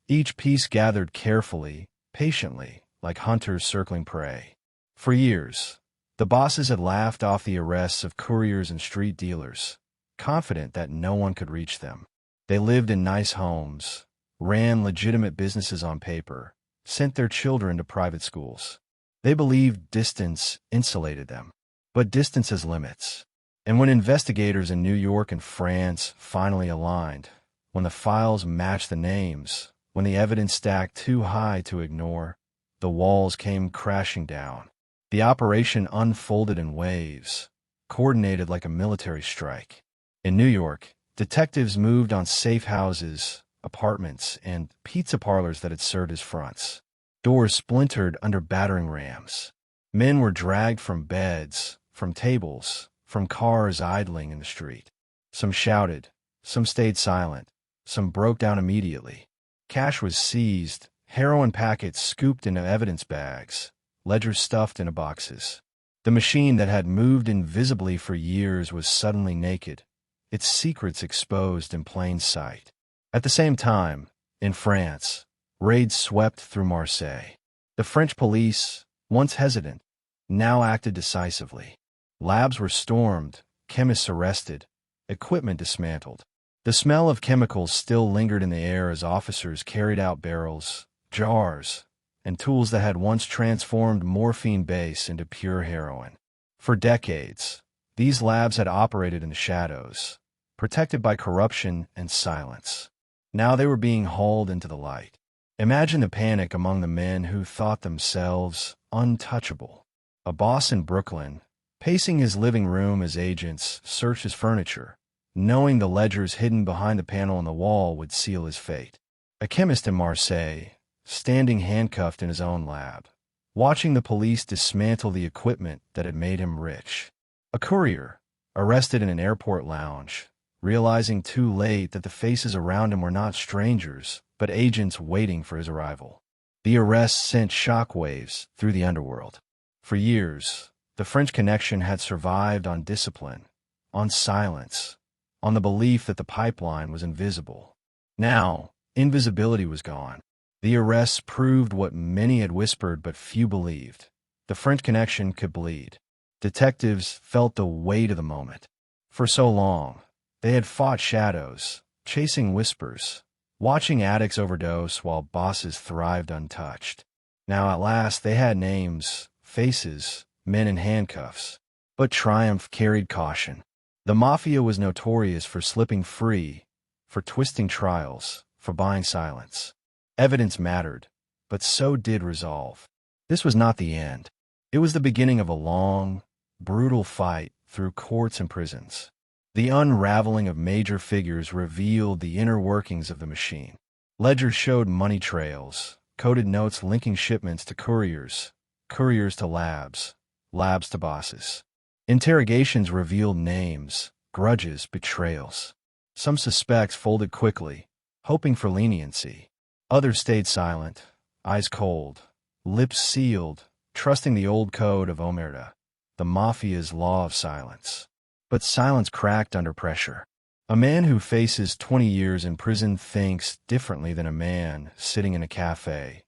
[SPEAKER 1] each piece gathered carefully, patiently, like hunters circling prey. For years, the bosses had laughed off the arrests of couriers and street dealers, confident that no one could reach them. They lived in nice homes, ran legitimate businesses on paper, sent their children to private schools. They believed distance insulated them. But distance has limits. And when investigators in New York and France finally aligned, when the files matched the names, when the evidence stacked too high to ignore, the walls came crashing down. The operation unfolded in waves, coordinated like a military strike. In New York, detectives moved on safe houses, apartments, and pizza parlors that had served as fronts. Doors splintered under battering rams. Men were dragged from beds, from tables, from cars idling in the street. Some shouted, some stayed silent, some broke down immediately. Cash was seized, heroin packets scooped into evidence bags, ledgers stuffed into boxes. The machine that had moved invisibly for years was suddenly naked, its secrets exposed in plain sight. At the same time, in France, raids swept through Marseille. The French police, once hesitant, now acted decisively. Labs were stormed, chemists arrested, equipment dismantled. The smell of chemicals still lingered in the air as officers carried out barrels, jars, and tools that had once transformed morphine base into pure heroin. For decades, these labs had operated in the shadows, protected by corruption and silence. Now they were being hauled into the light. Imagine the panic among the men who thought themselves untouchable. A boss in Brooklyn, pacing his living room as agents searched his furniture, knowing the ledgers hidden behind the panel on the wall would seal his fate. A chemist in Marseille, standing handcuffed in his own lab, watching the police dismantle the equipment that had made him rich. A courier, arrested in an airport lounge, realizing too late that the faces around him were not strangers, but agents waiting for his arrival. The arrest sent shockwaves through the underworld. For years, the French Connection had survived on discipline, on silence, on the belief that the pipeline was invisible. Now, invisibility was gone. The arrests proved what many had whispered but few believed. The French Connection could bleed. Detectives felt the weight of the moment. For so long, they had fought shadows, chasing whispers, watching addicts overdose while bosses thrived untouched. Now at last they had names, faces, men in handcuffs. But triumph carried caution. The Mafia was notorious for slipping free, for twisting trials, for buying silence. Evidence mattered, but so did resolve. This was not the end. It was the beginning of a long, brutal fight through courts and prisons. The unraveling of major figures revealed the inner workings of the machine. Ledgers showed money trails, coded notes linking shipments to couriers, couriers to labs, labs to bosses. Interrogations revealed names, grudges, betrayals. Some suspects folded quickly, hoping for leniency. Others stayed silent, eyes cold, lips sealed, trusting the old code of Omerta, the Mafia's law of silence. But silence cracked under pressure. A man who faces 20 years in prison thinks differently than a man sitting in a cafe,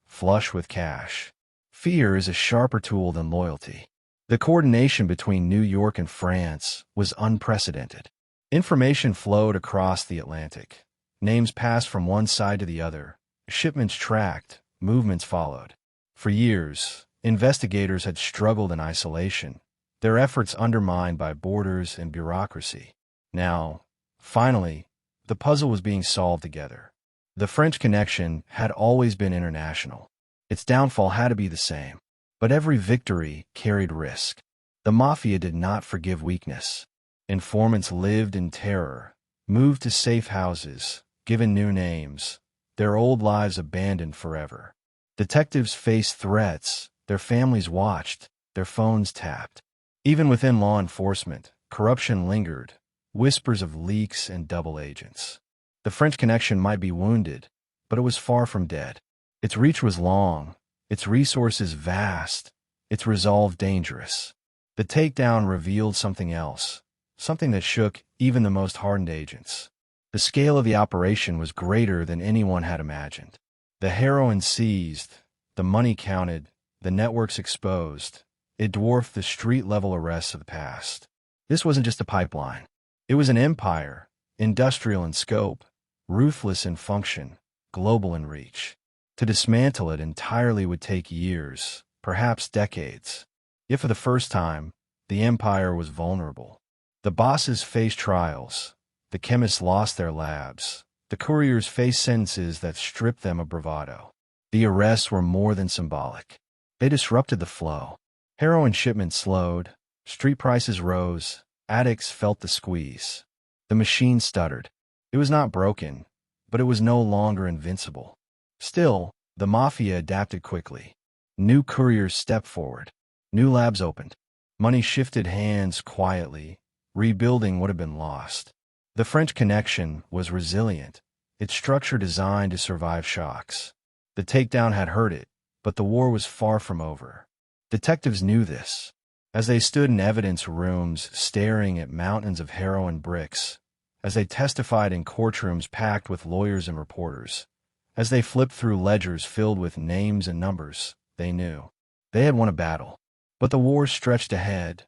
[SPEAKER 1] flush with cash. Fear is a sharper tool than loyalty. The coordination between New York and France was unprecedented. Information flowed across the Atlantic. Names passed from one side to the other. Shipments tracked, movements followed. For years, investigators had struggled in isolation, their efforts undermined by borders and bureaucracy. Now, finally, the puzzle was being solved together. The French Connection had always been international. Its downfall had to be the same. But every victory carried risk. The Mafia did not forgive weakness. Informants lived in terror, moved to safe houses, given new names, their old lives abandoned forever. Detectives faced threats, their families watched, their phones tapped. Even within law enforcement, corruption lingered, whispers of leaks and double agents. The French Connection might be wounded, but it was far from dead. Its reach was long, its resources vast, its resolve dangerous. The takedown revealed something else, something that shook even the most hardened agents. The scale of the operation was greater than anyone had imagined. The heroin seized, the money counted, the networks exposed. It dwarfed the street-level arrests of the past. This wasn't just a pipeline. It was an empire, industrial in scope, ruthless in function, global in reach. To dismantle it entirely would take years, perhaps decades. Yet for the first time, the empire was vulnerable. The bosses faced trials. The chemists lost their labs. The couriers faced sentences that stripped them of bravado. The arrests were more than symbolic. They disrupted the flow. Heroin shipments slowed. Street prices rose. Addicts felt the squeeze. The machine stuttered. It was not broken, but it was no longer invincible. Still, the Mafia adapted quickly. New couriers stepped forward. New labs opened. Money shifted hands quietly, rebuilding what had been lost. The French Connection was resilient, its structure designed to survive shocks. The takedown had hurt it, but the war was far from over. Detectives knew this. As they stood in evidence rooms staring at mountains of heroin bricks, as they testified in courtrooms packed with lawyers and reporters, as they flipped through ledgers filled with names and numbers, they knew. They had won a battle. But the war stretched ahead,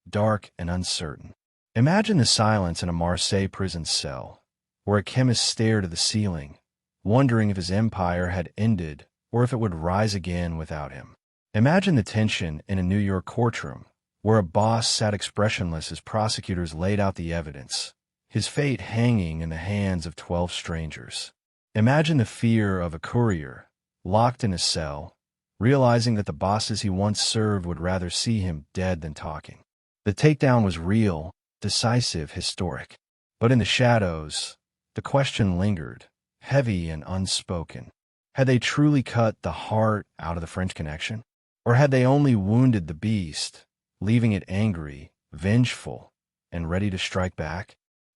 [SPEAKER 1] dark and uncertain. Imagine the silence in a Marseille prison cell, where a chemist stared at the ceiling, wondering if his empire had ended or if it would rise again without him. Imagine the tension in a New York courtroom, where a boss sat expressionless as prosecutors laid out the evidence, his fate hanging in the hands of 12 strangers. Imagine the fear of a courier, locked in a cell, realizing that the bosses he once served would rather see him dead than talking. The takedown was real, decisive, historic. But in the shadows, the question lingered, heavy and unspoken. Had they truly cut the heart out of the French Connection? Or had they only wounded the beast, leaving it angry, vengeful, and ready to strike back?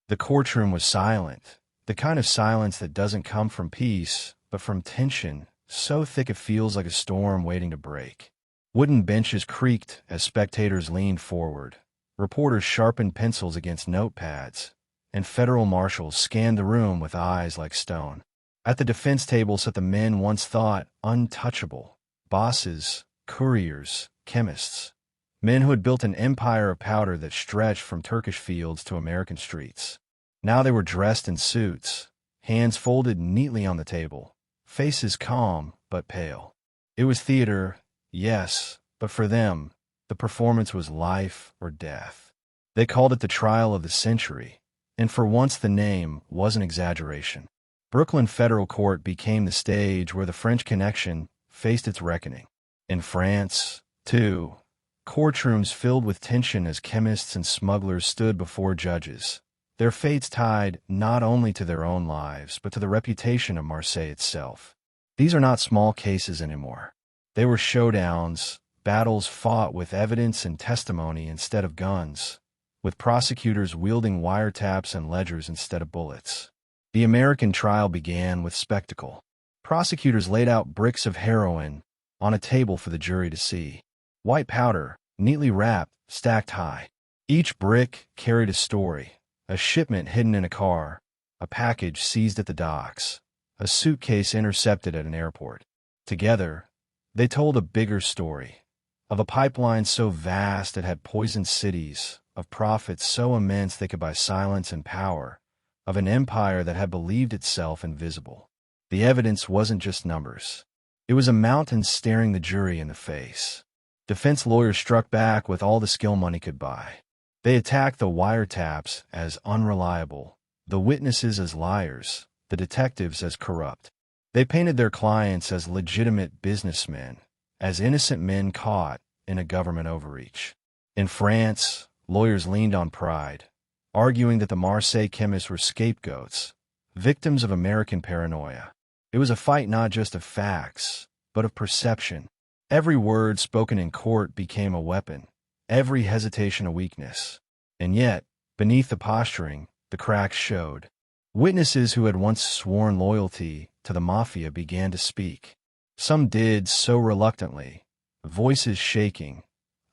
[SPEAKER 1] The courtroom was silent, the kind of silence that doesn't come from peace, but from tension, so thick it feels like a storm waiting to break. Wooden benches creaked as spectators leaned forward. Reporters sharpened pencils against notepads, and federal marshals scanned the room with eyes like stone. At the defense table sat the men once thought untouchable: bosses, couriers, chemists. Men who had built an empire of powder that stretched from Turkish fields to American streets. Now they were dressed in suits, hands folded neatly on the table, faces calm but pale. It was theater, yes, but for them, the performance was life or death. They called it the trial of the century, and for once the name wasn't exaggeration. Brooklyn Federal Court became the stage where the French Connection faced its reckoning. In France, too, courtrooms filled with tension as chemists and smugglers stood before judges, their fates tied not only to their own lives but to the reputation of Marseille itself. These are not small cases anymore. They were showdowns, battles fought with evidence and testimony instead of guns, with prosecutors wielding wiretaps and ledgers instead of bullets. The American trial began with spectacle. Prosecutors laid out bricks of heroin on a table for the jury to see. White powder, neatly wrapped, stacked high. Each brick carried a story: a shipment hidden in a car, a package seized at the docks, a suitcase intercepted at an airport. Together, they told a bigger story, of a pipeline so vast it had poisoned cities, of profits so immense they could buy silence and power, of an empire that had believed itself invisible. The evidence wasn't just numbers. It was a mountain staring the jury in the face. Defense lawyers struck back with all the skill money could buy. They attacked the wiretaps as unreliable, the witnesses as liars, the detectives as corrupt. They painted their clients as legitimate businessmen, as innocent men caught in a government overreach. In France, lawyers leaned on pride, arguing that the Marseille chemists were scapegoats, victims of American paranoia. It was a fight not just of facts, but of perception. Every word spoken in court became a weapon, every hesitation a weakness. And yet, beneath the posturing, the cracks showed. Witnesses who had once sworn loyalty to the Mafia began to speak. Some did so reluctantly, voices shaking,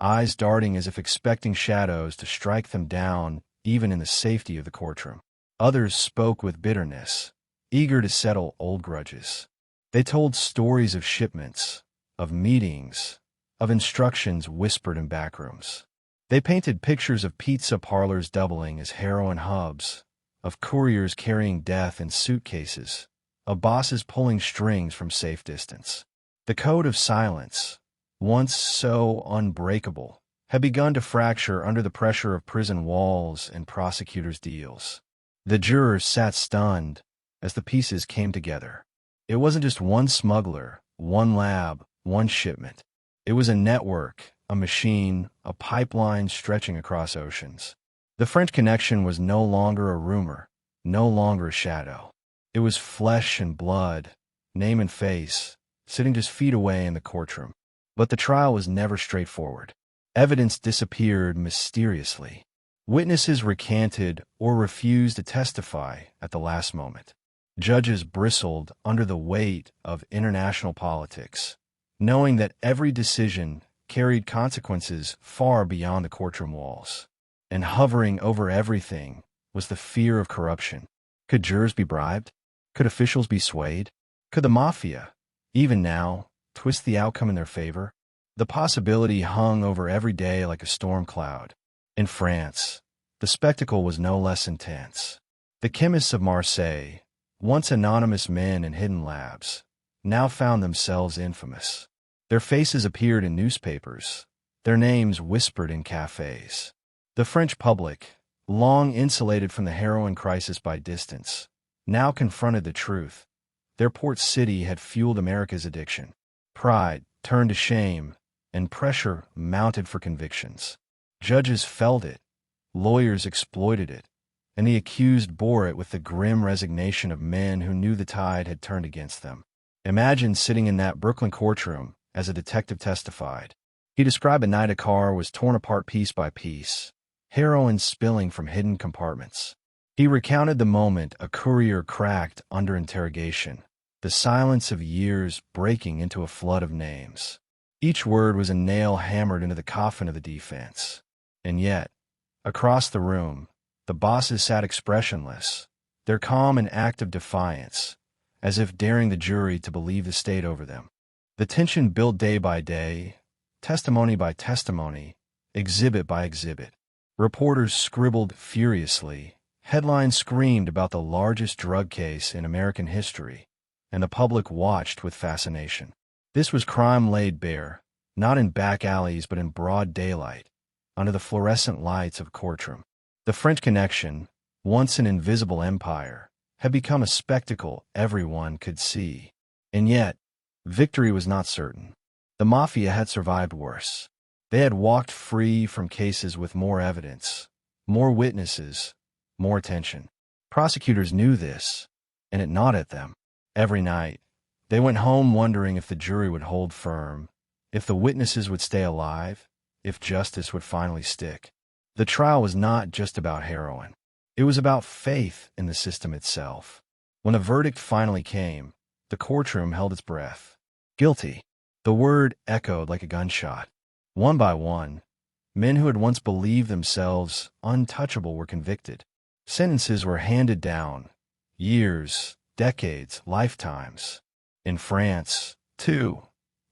[SPEAKER 1] eyes darting as if expecting shadows to strike them down even in the safety of the courtroom. Others spoke with bitterness, eager to settle old grudges. They told stories of shipments, of meetings, of instructions whispered in backrooms. They painted pictures of pizza parlors doubling as heroin hubs, of couriers carrying death in suitcases, of bosses pulling strings from safe distance. The code of silence, once so unbreakable, had begun to fracture under the pressure of prison walls and prosecutors' deals. The jurors sat stunned as the pieces came together. It wasn't just one smuggler, one lab, one shipment. It was a network, a machine, a pipeline stretching across oceans. The French Connection was no longer a rumor, no longer a shadow. It was flesh and blood, name and face, sitting just feet away in the courtroom. But the trial was never straightforward. Evidence disappeared mysteriously. Witnesses recanted or refused to testify at the last moment. Judges bristled under the weight of international politics, knowing that every decision carried consequences far beyond the courtroom walls. And hovering over everything was the fear of corruption. Could jurors be bribed? Could officials be swayed? Could the Mafia, even now, twist the outcome in their favor? The possibility hung over every day like a storm cloud. In France, the spectacle was no less intense. The chemists of Marseille, once anonymous men in hidden labs, now found themselves infamous. Their faces appeared in newspapers, their names whispered in cafes. The French public, long insulated from the heroin crisis by distance, now confronted the truth. Their port city had fueled America's addiction. Pride turned to shame, and pressure mounted for convictions. Judges felt it, lawyers exploited it, and the accused bore it with the grim resignation of men who knew the tide had turned against them. Imagine sitting in that Brooklyn courtroom as a detective testified. He described a night a car was torn apart piece by piece, heroin spilling from hidden compartments. He recounted the moment a courier cracked under interrogation, the silence of years breaking into a flood of names. Each word was a nail hammered into the coffin of the defense. And yet, across the room, the bosses sat expressionless, their calm an act of defiance, as if daring the jury to believe the state over them. The tension built day by day, testimony by testimony, exhibit by exhibit. Reporters scribbled furiously, headlines screamed about the largest drug case in American history, and the public watched with fascination. This was crime laid bare, not in back alleys but in broad daylight, under the fluorescent lights of a courtroom. The French Connection, once an invisible empire, had become a spectacle everyone could see. And yet, victory was not certain. The Mafia had survived worse. They had walked free from cases with more evidence, more witnesses, more tension. Prosecutors knew this, and it gnawed at them. Every night, they went home wondering if the jury would hold firm, if the witnesses would stay alive, if justice would finally stick. The trial was not just about heroin. It was about faith in the system itself. When the verdict finally came, the courtroom held its breath. Guilty. The word echoed like a gunshot. One by one, men who had once believed themselves untouchable were convicted. Sentences were handed down. Years, decades, lifetimes. In France, too,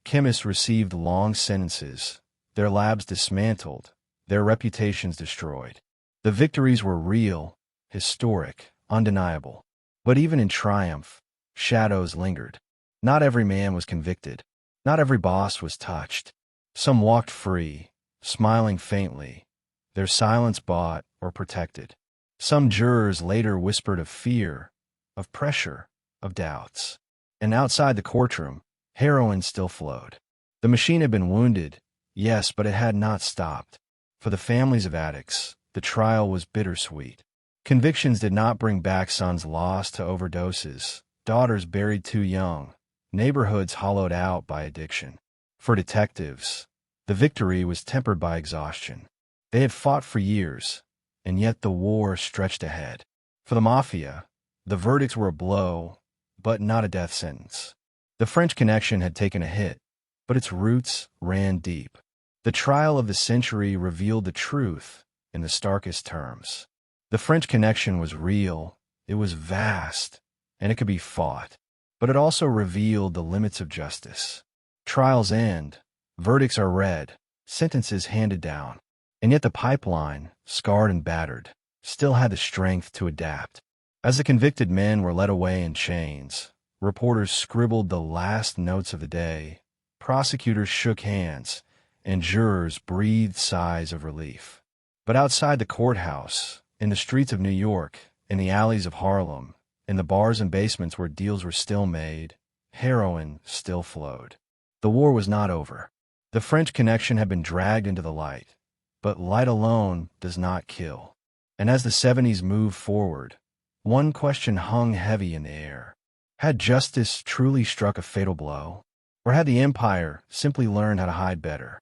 [SPEAKER 1] chemists received long sentences, their labs dismantled, their reputations destroyed. The victories were real, historic, undeniable. But even in triumph, shadows lingered. Not every man was convicted. Not every boss was touched. Some walked free, smiling faintly, their silence bought or protected. Some jurors later whispered of fear, of pressure, of doubts. And outside the courtroom, heroin still flowed. The machine had been wounded, yes, but it had not stopped. For the families of addicts, the trial was bittersweet. Convictions did not bring back sons lost to overdoses, daughters buried too young, neighborhoods hollowed out by addiction. For detectives, the victory was tempered by exhaustion. They had fought for years, and yet the war stretched ahead. For the Mafia, the verdicts were a blow, but not a death sentence. The French Connection had taken a hit, but its roots ran deep. The trial of the century revealed the truth in the starkest terms. The French Connection was real, it was vast, and it could be fought. But it also revealed the limits of justice. Trials end, verdicts are read, sentences handed down. And yet the pipeline, scarred and battered, still had the strength to adapt. As the convicted men were led away in chains, reporters scribbled the last notes of the day, prosecutors shook hands, and jurors breathed sighs of relief. But outside the courthouse, in the streets of New York, in the alleys of Harlem, in the bars and basements where deals were still made, heroin still flowed. The war was not over. The French Connection had been dragged into the light, but light alone does not kill. And as the 70s moved forward, one question hung heavy in the air. Had justice truly struck a fatal blow? Or had the empire simply learned how to hide better?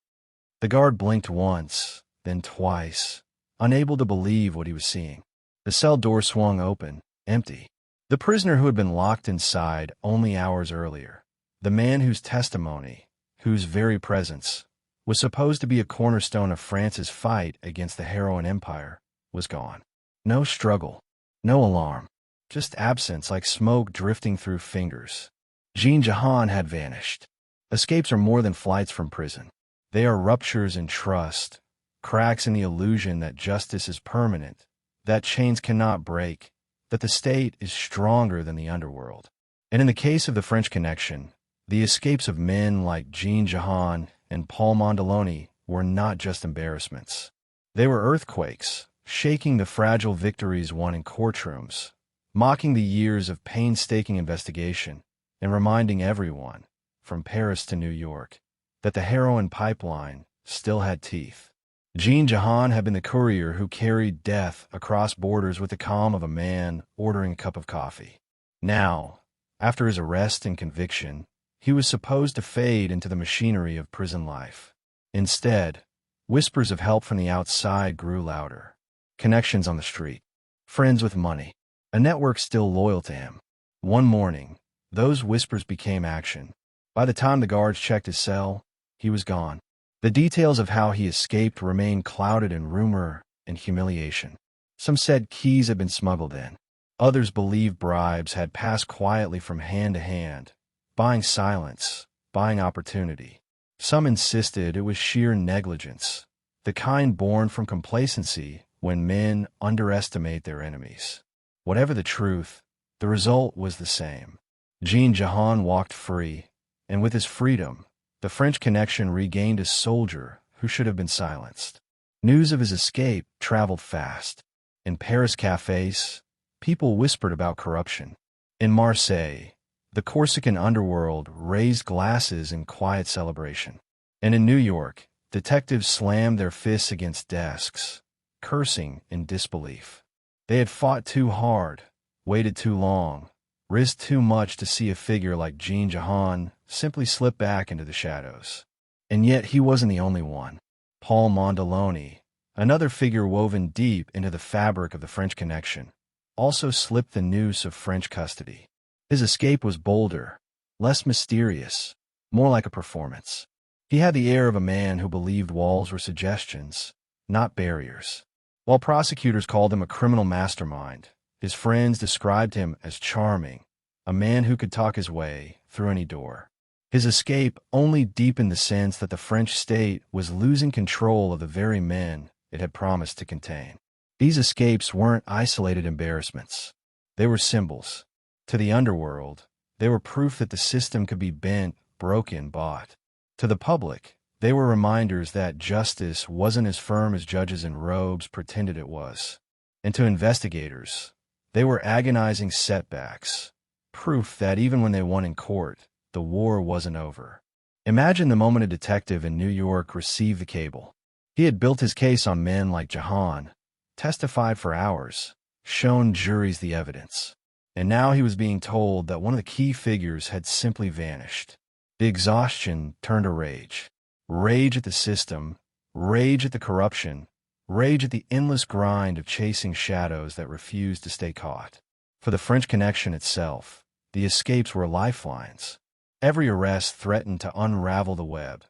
[SPEAKER 1] The guard blinked once, then twice, unable to believe what he was seeing. The cell door swung open, empty. The prisoner who had been locked inside only hours earlier, the man whose testimony, whose very presence, was supposed to be a cornerstone of France's fight against the heroin empire, was gone. No struggle, no alarm, just absence like smoke drifting through fingers. Gene Hackman had vanished. Escapes are more than flights from prison. They are ruptures in trust, cracks in the illusion that justice is permanent, that chains cannot break, that the state is stronger than the underworld. And in the case of the French Connection, the escapes of men like Gene Hackman and Paul Mondoloni were not just embarrassments. They were earthquakes, shaking the fragile victories won in courtrooms, mocking the years of painstaking investigation, and reminding everyone, from Paris to New York, that the heroin pipeline still had teeth. Gene Hackman had been the courier who carried death across borders with the calm of a man ordering a cup of coffee. Now, after his arrest and conviction, he was supposed to fade into the machinery of prison life. Instead, whispers of help from the outside grew louder. Connections on the street, friends with money, a network still loyal to him. One morning, those whispers became action. By the time the guards checked his cell, he was gone. The details of how he escaped remained clouded in rumor and humiliation. Some said keys had been smuggled in. Others believed bribes had passed quietly from hand to hand, buying silence, buying opportunity. Some insisted it was sheer negligence, the kind born from complacency when men underestimate their enemies. Whatever the truth, the result was the same. Gene Hackman walked free, and with his freedom, the French Connection regained a soldier who should have been silenced. News of his escape traveled fast. In Paris cafes, people whispered about corruption. In Marseille, the Corsican underworld raised glasses in quiet celebration. And in New York, detectives slammed their fists against desks, cursing in disbelief. They had fought too hard, waited too long, risked too much to see a figure like Gene Hackman simply slip back into the shadows. And yet he wasn't the only one. Paul Mondoloni, another figure woven deep into the fabric of the French Connection, also slipped the noose of French custody. His escape was bolder, less mysterious, more like a performance. He had the air of a man who believed walls were suggestions, not barriers. While prosecutors called him a criminal mastermind, his friends described him as charming, a man who could talk his way through any door. His escape only deepened the sense that the French state was losing control of the very men it had promised to contain. These escapes weren't isolated embarrassments. They were symbols. To the underworld, they were proof that the system could be bent, broken, bought. To the public, they were reminders that justice wasn't as firm as judges in robes pretended it was. And to investigators, they were agonizing setbacks, proof that even when they won in court, the war wasn't over. Imagine the moment a detective in New York received the cable. He had built his case on men like Hackman, testified for hours, shown juries the evidence. And now he was being told that one of the key figures had simply vanished. The exhaustion turned to rage. Rage at the system, rage at the corruption, rage at the endless grind of chasing shadows that refused to stay caught. For the French Connection itself, the escapes were lifelines. Every arrest threatened to unravel the web.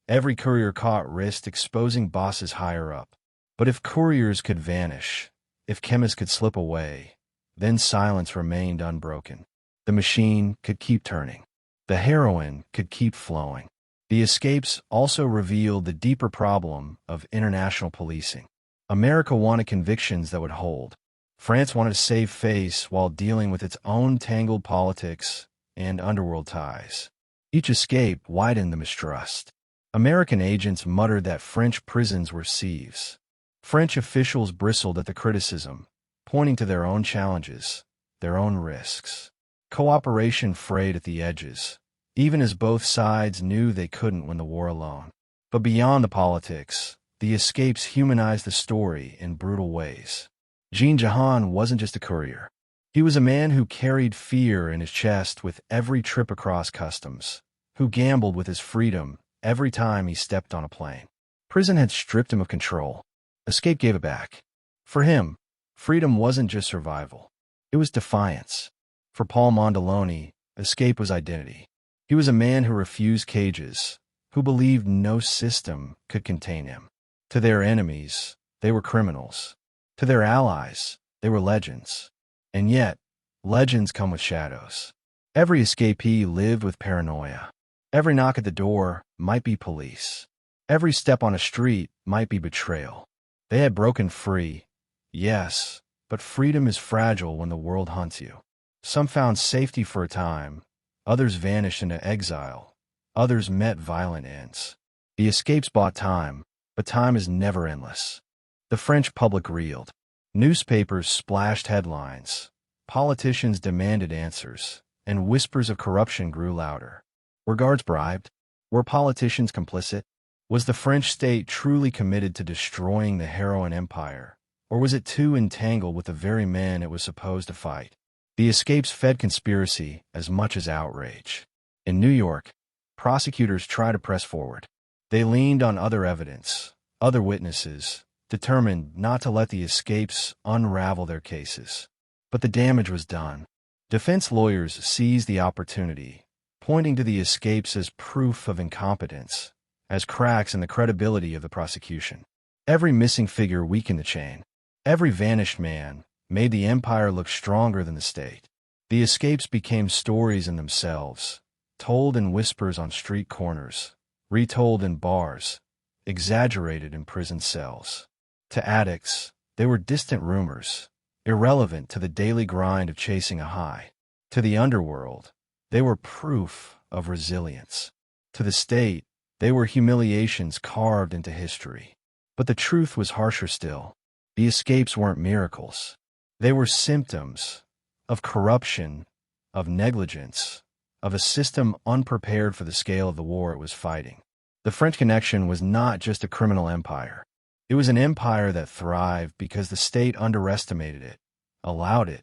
[SPEAKER 1] Every courier caught risked exposing bosses higher up. But if couriers could vanish, if chemists could slip away, then silence remained unbroken. The machine could keep turning. The heroin could keep flowing. The escapes also revealed the deeper problem of international policing. America wanted convictions that would hold. France wanted to save face while dealing with its own tangled politics and underworld ties. Each escape widened the mistrust. American agents muttered that French prisons were sieves. French officials bristled at the criticism, pointing to their own challenges, their own risks. Cooperation frayed at the edges, even as both sides knew they couldn't win the war alone. But beyond the politics, the escapes humanized the story in brutal ways. Gene Hackman wasn't just a courier. He was a man who carried fear in his chest with every trip across customs, who gambled with his freedom every time he stepped on a plane. Prison had stripped him of control. Escape gave it back. For him, freedom wasn't just survival. It was defiance. For Paul Mondoloni, escape was identity. He was a man who refused cages, who believed no system could contain him. To their enemies, they were criminals. To their allies, they were legends. And yet, legends come with shadows. Every escapee lived with paranoia. Every knock at the door might be police. Every step on a street might be betrayal. They had broken free, yes, but freedom is fragile when the world hunts you. Some found safety for a time, others vanished into exile, others met violent ends. The escapes bought time, but time is never endless. The French public reeled. Newspapers splashed headlines. Politicians demanded answers, and whispers of corruption grew louder. Were guards bribed? Were politicians complicit? Was the French state truly committed to destroying the heroin empire, or was it too entangled with the very men it was supposed to fight? The escapes fed conspiracy as much as outrage. In New York, prosecutors tried to press forward. They leaned on other evidence, other witnesses, determined not to let the escapes unravel their cases. But the damage was done. Defense lawyers seized the opportunity, pointing to the escapes as proof of incompetence, as cracks in the credibility of the prosecution. Every missing figure weakened the chain. Every vanished man made the empire look stronger than the state. The escapes became stories in themselves, told in whispers on street corners, retold in bars, exaggerated in prison cells. To addicts, they were distant rumors, irrelevant to the daily grind of chasing a high. To the underworld, they were proof of resilience. To the state, they were humiliations carved into history. But the truth was harsher still. The escapes weren't miracles. They were symptoms of corruption, of negligence, of a system unprepared for the scale of the war it was fighting. The French Connection was not just a criminal empire. It was an empire that thrived because the state underestimated it, allowed it,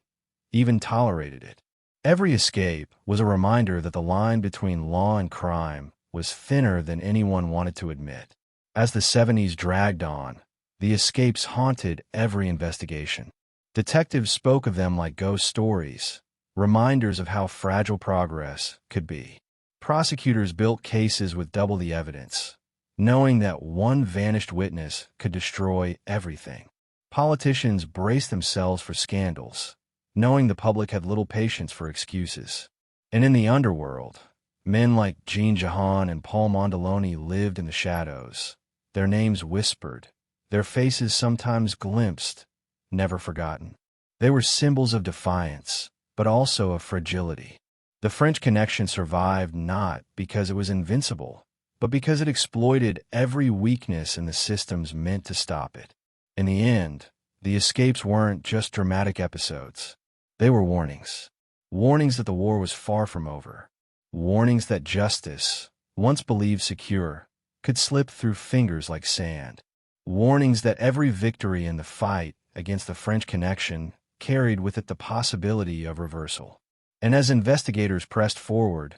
[SPEAKER 1] even tolerated it. Every escape was a reminder that the line between law and crime was thinner than anyone wanted to admit. As the 70s dragged on, the escapes haunted every investigation. Detectives spoke of them like ghost stories, reminders of how fragile progress could be. Prosecutors built cases with double the evidence, knowing that one vanished witness could destroy everything. Politicians braced themselves for scandals, knowing the public had little patience for excuses. And in the underworld, men like Gene Hackman and Paul Mondoloni lived in the shadows, their names whispered, their faces sometimes glimpsed, never forgotten. They were symbols of defiance, but also of fragility. The French Connection survived not because it was invincible, but because it exploited every weakness in the systems meant to stop it. In the end, the escapes weren't just dramatic episodes. They were warnings. Warnings that the war was far from over. Warnings that justice, once believed secure, could slip through fingers like sand. Warnings that every victory in the fight against the French Connection carried with it the possibility of reversal. And as investigators pressed forward,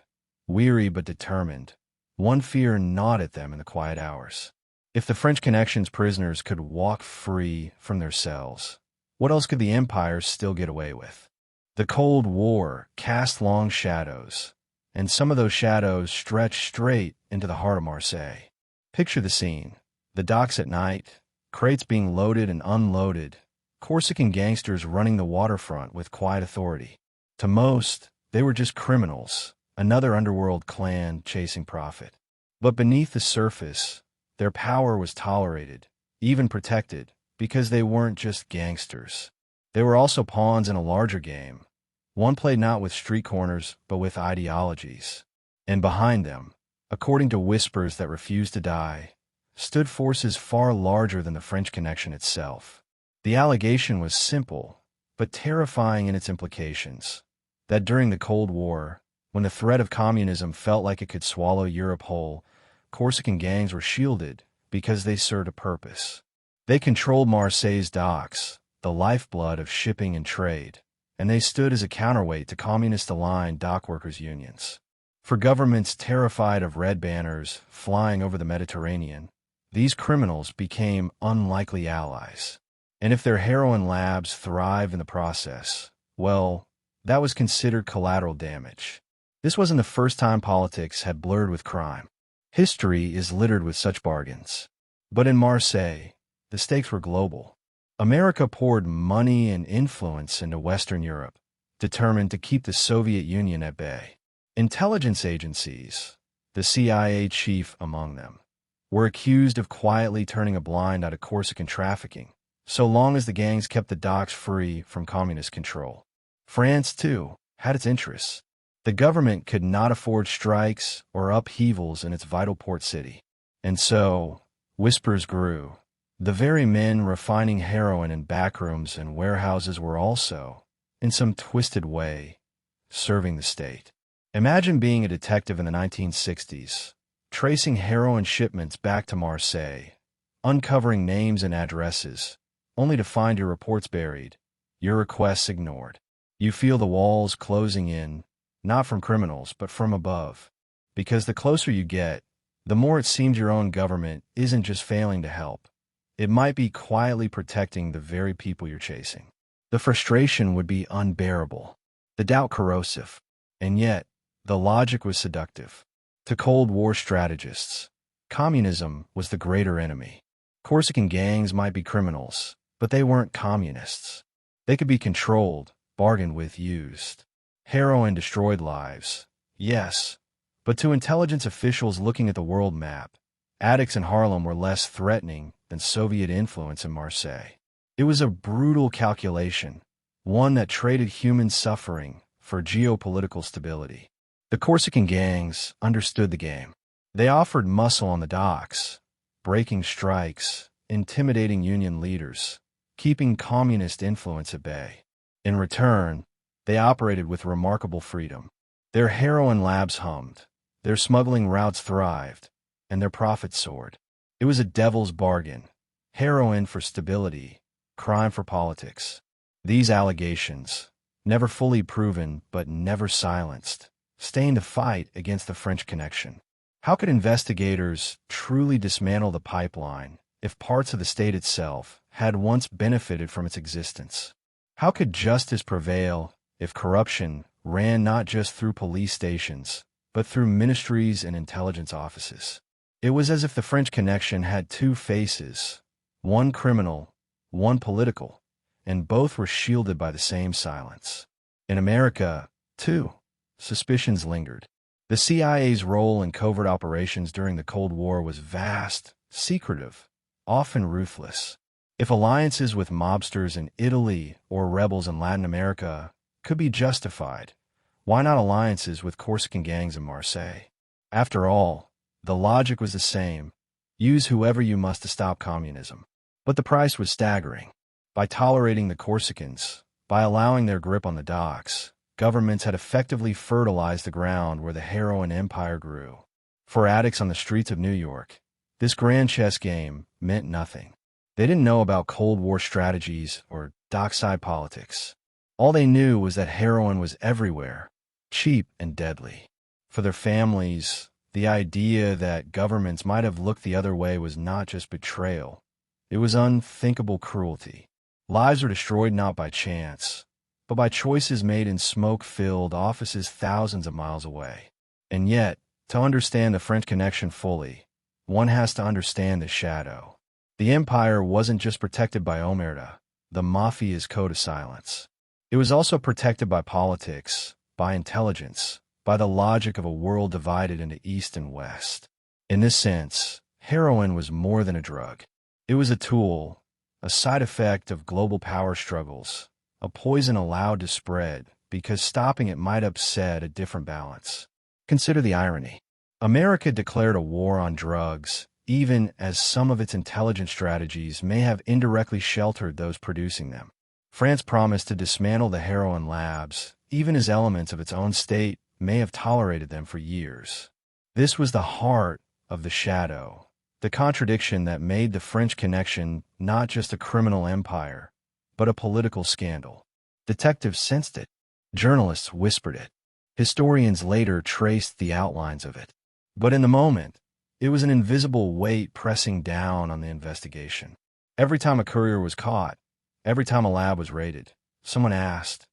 [SPEAKER 1] weary but determined, one fear gnawed at them in the quiet hours. If the French Connection's prisoners could walk free from their cells, what else could the empire still get away with? The Cold War cast long shadows, and some of those shadows stretched straight into the heart of Marseille. Picture the scene. The docks at night, crates being loaded and unloaded, Corsican gangsters running the waterfront with quiet authority. To most, they were just criminals, another underworld clan chasing profit. But beneath the surface, their power was tolerated, even protected, because they weren't just gangsters. They were also pawns in a larger game, one played not with street corners, but with ideologies. And behind them, according to whispers that refused to die, stood forces far larger than the French Connection itself. The allegation was simple, but terrifying in its implications, that during the Cold War, when the threat of communism felt like it could swallow Europe whole, Corsican gangs were shielded because they served a purpose. They controlled Marseille's docks, the lifeblood of shipping and trade, and they stood as a counterweight to communist-aligned dockworkers' unions. For governments terrified of red banners flying over the Mediterranean, these criminals became unlikely allies. And if their heroin labs thrived in the process, well, that was considered collateral damage. This wasn't the first time politics had blurred with crime. History is littered with such bargains. But in Marseille, the stakes were global. America poured money and influence into Western Europe, determined to keep the Soviet Union at bay. Intelligence agencies, the CIA chief among them, were accused of quietly turning a blind eye to Corsican trafficking, so long as the gangs kept the docks free from communist control. France, too, had its interests. The government could not afford strikes or upheavals in its vital port city. And so, whispers grew. The very men refining heroin in backrooms and warehouses were also, in some twisted way, serving the state. Imagine being a detective in the 1960s, tracing heroin shipments back to Marseille, uncovering names and addresses, only to find your reports buried, your requests ignored. You feel the walls closing in, not from criminals, but from above. Because the closer you get, the more it seems your own government isn't just failing to help. It might be quietly protecting the very people you're chasing. The frustration would be unbearable, the doubt corrosive, and yet, the logic was seductive. To Cold War strategists, communism was the greater enemy. Corsican gangs might be criminals, but they weren't communists. They could be controlled, bargained with, used. Heroin destroyed lives, yes, but to intelligence officials looking at the world map, addicts in Harlem were less threatening than Soviet influence in Marseille. It was a brutal calculation, one that traded human suffering for geopolitical stability. The Corsican gangs understood the game. They offered muscle on the docks, breaking strikes, intimidating union leaders, keeping communist influence at bay. In return, they operated with remarkable freedom. Their heroin labs hummed, their smuggling routes thrived, and their profits soared. It was a devil's bargain. Heroin for stability, crime for politics. These allegations, never fully proven but never silenced, stained the fight against the French Connection. How could investigators truly dismantle the pipeline if parts of the state itself had once benefited from its existence? How could justice prevail if corruption ran not just through police stations, but through ministries and intelligence offices? It was as if the French Connection had two faces, one criminal, one political, and both were shielded by the same silence. In America, too, suspicions lingered. The CIA's role in covert operations during the Cold War was vast, secretive, often ruthless. If alliances with mobsters in Italy or rebels in Latin America could be justified, why not alliances with Corsican gangs in Marseille? After all, the logic was the same: use whoever you must to stop communism. But the price was staggering. By tolerating the Corsicans, by allowing their grip on the docks, governments had effectively fertilized the ground where the heroin empire grew. For addicts on the streets of New York, this grand chess game meant nothing. They didn't know about Cold War strategies or dockside politics. All they knew was that heroin was everywhere, cheap and deadly. For their families, the idea that governments might have looked the other way was not just betrayal. It was unthinkable cruelty. Lives were destroyed not by chance, but by choices made in smoke-filled offices thousands of miles away. And yet, to understand the French Connection fully, one has to understand the shadow. The empire wasn't just protected by Omerta, the Mafia's code of silence. It was also protected by politics, by intelligence, by the logic of a world divided into East and West. In this sense, heroin was more than a drug. It was a tool, a side effect of global power struggles, a poison allowed to spread because stopping it might upset a different balance. Consider the irony. America declared a war on drugs, even as some of its intelligence strategies may have indirectly sheltered those producing them. France promised to dismantle the heroin labs, even as elements of its own state may have tolerated them for years. This was the heart of the shadow, the contradiction that made the French Connection not just a criminal empire, but a political scandal. Detectives sensed it. Journalists whispered it. Historians later traced the outlines of it. But in the moment, it was an invisible weight pressing down on the investigation. Every time a courier was caught, every time a lab was raided, someone asked,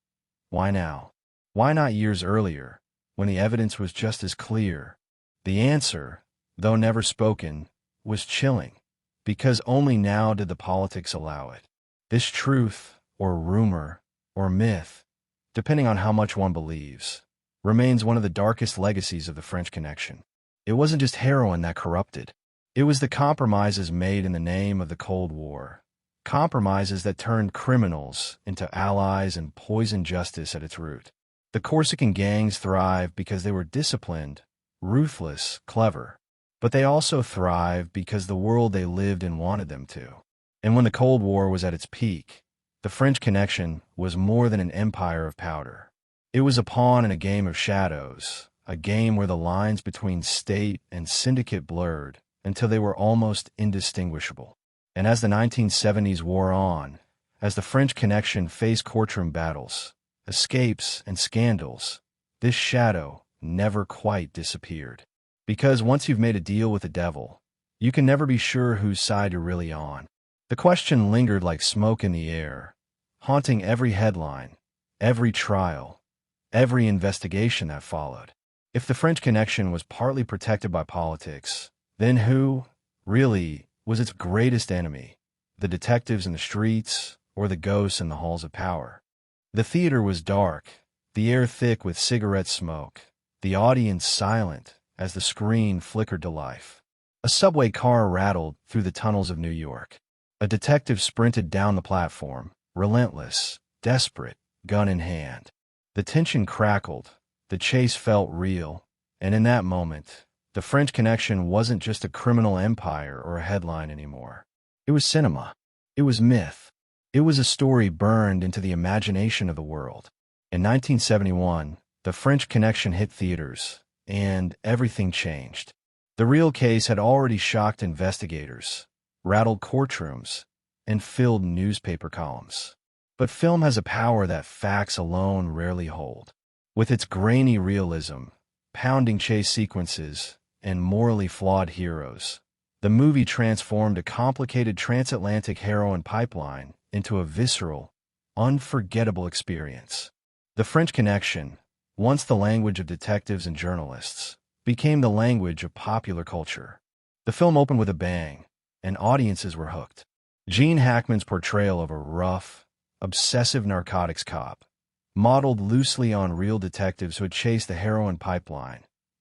[SPEAKER 1] why now? Why not years earlier, when the evidence was just as clear? The answer, though never spoken, was chilling, because only now did the politics allow it. This truth, or rumor, or myth, depending on how much one believes, remains one of the darkest legacies of the French Connection. It wasn't just heroin that corrupted. It was the compromises made in the name of the Cold War, compromises that turned criminals into allies and poisoned justice at its root. The Corsican gangs thrived because they were disciplined, ruthless, clever. But they also thrived because the world they lived in wanted them to. And when the Cold War was at its peak, the French Connection was more than an empire of powder. It was a pawn in a game of shadows, a game where the lines between state and syndicate blurred until they were almost indistinguishable. And as the 1970s wore on, as the French Connection faced courtroom battles, escapes, and scandals, this shadow never quite disappeared. Because once you've made a deal with the devil, you can never be sure whose side you're really on. The question lingered like smoke in the air, haunting every headline, every trial, every investigation that followed. If the French Connection was partly protected by politics, then who, really, was its greatest enemy? The detectives in the streets, or the ghosts in the halls of power? The theater was dark, the air thick with cigarette smoke, the audience silent as the screen flickered to life. A subway car rattled through the tunnels of New York. A detective sprinted down the platform, relentless, desperate, gun in hand. The tension crackled, the chase felt real, and in that moment, the French Connection wasn't just a criminal empire or a headline anymore. It was cinema. It was myth. It was a story burned into the imagination of the world. In 1971, the French Connection hit theaters, and everything changed. The real case had already shocked investigators, rattled courtrooms, and filled newspaper columns. But film has a power that facts alone rarely hold. With its grainy realism, pounding chase sequences, and morally flawed heroes, the movie transformed a complicated transatlantic heroin pipeline into a visceral, unforgettable experience. The French Connection, once the language of detectives and journalists, became the language of popular culture. The film opened with a bang, and audiences were hooked. Gene Hackman's portrayal of a rough, obsessive narcotics cop, modeled loosely on real detectives who had chased the heroin pipeline,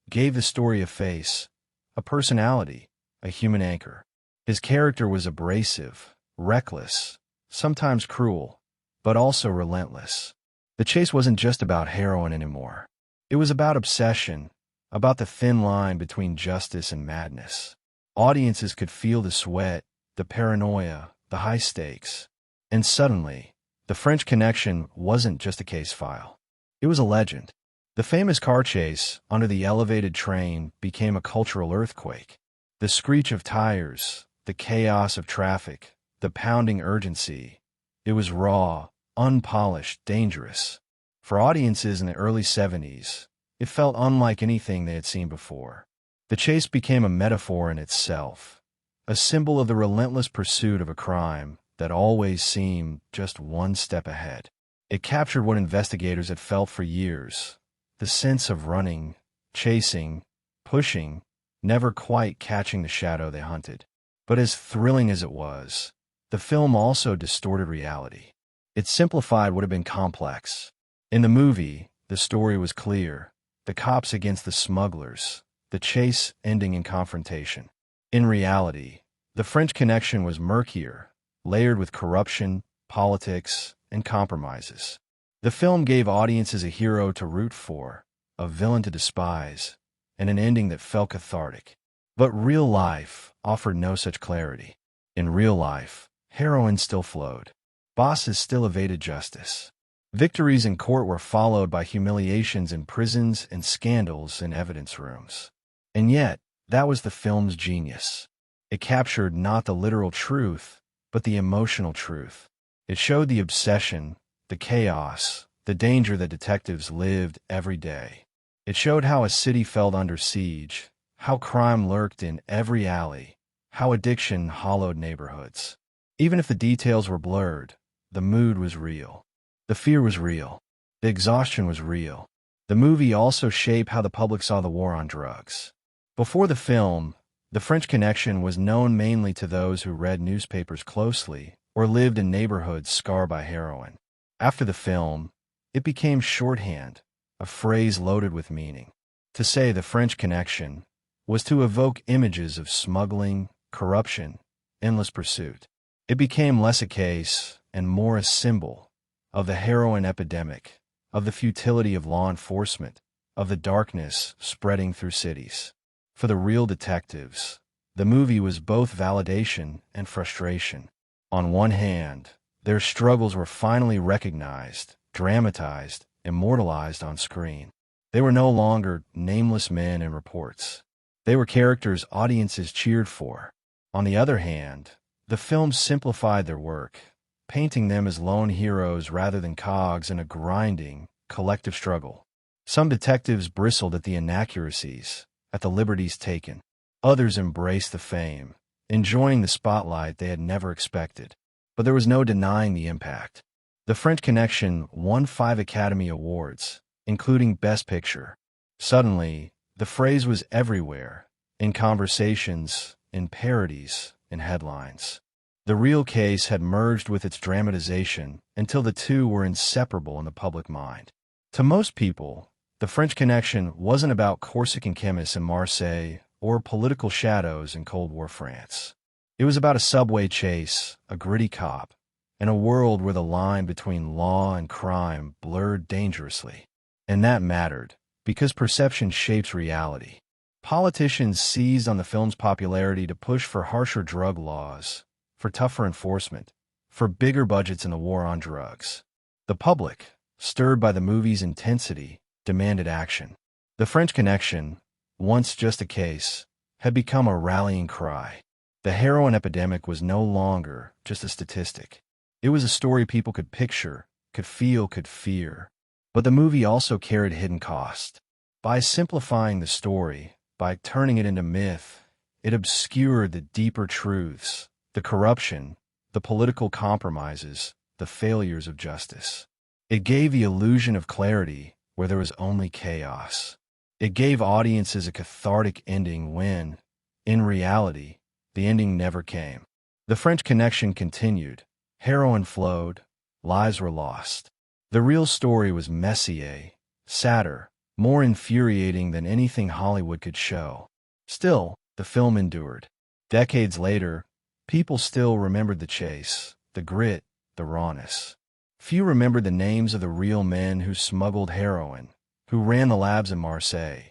[SPEAKER 1] gave the story a face, a personality, a human anchor. His character was abrasive, reckless, sometimes cruel, but also relentless. The chase wasn't just about heroin anymore. It was about obsession, about the thin line between justice and madness. Audiences could feel the sweat, the paranoia, the high stakes. And suddenly, the French Connection wasn't just a case file. It was a legend. The famous car chase under the elevated train became a cultural earthquake. The screech of tires, the chaos of traffic, the pounding urgency. It was raw, unpolished, dangerous. For audiences in the early 70s, it felt unlike anything they had seen before. The chase became a metaphor in itself, a symbol of the relentless pursuit of a crime that always seemed just one step ahead. It captured what investigators had felt for years, the sense of running, chasing, pushing, never quite catching the shadow they hunted. But as thrilling as it was, the film also distorted reality. It simplified what had been complex. In the movie, the story was clear: the cops against the smugglers, the chase ending in confrontation. In reality, the French Connection was murkier, layered with corruption, politics, and compromises. The film gave audiences a hero to root for, a villain to despise, and an ending that felt cathartic. But real life offered no such clarity. In real life, heroin still flowed. Bosses still evaded justice. Victories in court were followed by humiliations in prisons and scandals in evidence rooms. And yet, that was the film's genius. It captured not the literal truth, but the emotional truth. It showed the obsession, the chaos, the danger that detectives lived every day. It showed how a city felt under siege, how crime lurked in every alley, how addiction hollowed neighborhoods. Even if the details were blurred, the mood was real. The fear was real. The exhaustion was real. The movie also shaped how the public saw the war on drugs. Before the film, The French Connection was known mainly to those who read newspapers closely or lived in neighborhoods scarred by heroin. After the film, it became shorthand, a phrase loaded with meaning. To say The French Connection was to evoke images of smuggling, corruption, endless pursuit. It became less a case and more a symbol of the heroin epidemic, of the futility of law enforcement, of the darkness spreading through cities. For the real detectives, the movie was both validation and frustration. On one hand, their struggles were finally recognized, dramatized, immortalized on screen. They were no longer nameless men in reports. They were characters audiences cheered for. On the other hand, the film simplified their work, painting them as lone heroes rather than cogs in a grinding, collective struggle. Some detectives bristled at the inaccuracies, at the liberties taken. Others embraced the fame, enjoying the spotlight they had never expected. But there was no denying the impact. The French Connection won 5 Academy Awards, including Best Picture. Suddenly, the phrase was everywhere, in conversations, in parodies, in headlines. The real case had merged with its dramatization until the two were inseparable in the public mind. To most people, The French Connection wasn't about Corsican chemists in Marseille or political shadows in Cold War France. It was about a subway chase, a gritty cop, and a world where the line between law and crime blurred dangerously. And that mattered, because perception shapes reality. Politicians seized on the film's popularity to push for harsher drug laws, for tougher enforcement, for bigger budgets in the war on drugs. The public, stirred by the movie's intensity, demanded action. The French Connection, once just a case, had become a rallying cry. The heroin epidemic was no longer just a statistic. It was a story people could picture, could feel, could fear. But the movie also carried hidden cost. By simplifying the story, by turning it into myth, it obscured the deeper truths, the corruption, the political compromises, the failures of justice. It gave the illusion of clarity where there was only chaos. It gave audiences a cathartic ending when, in reality, the ending never came. The French Connection continued. Heroin flowed. Lives were lost. The real story was messier, sadder, more infuriating than anything Hollywood could show. Still, the film endured. Decades later, people still remembered the chase, the grit, the rawness. Few remembered the names of the real men who smuggled heroin, who ran the labs in Marseille,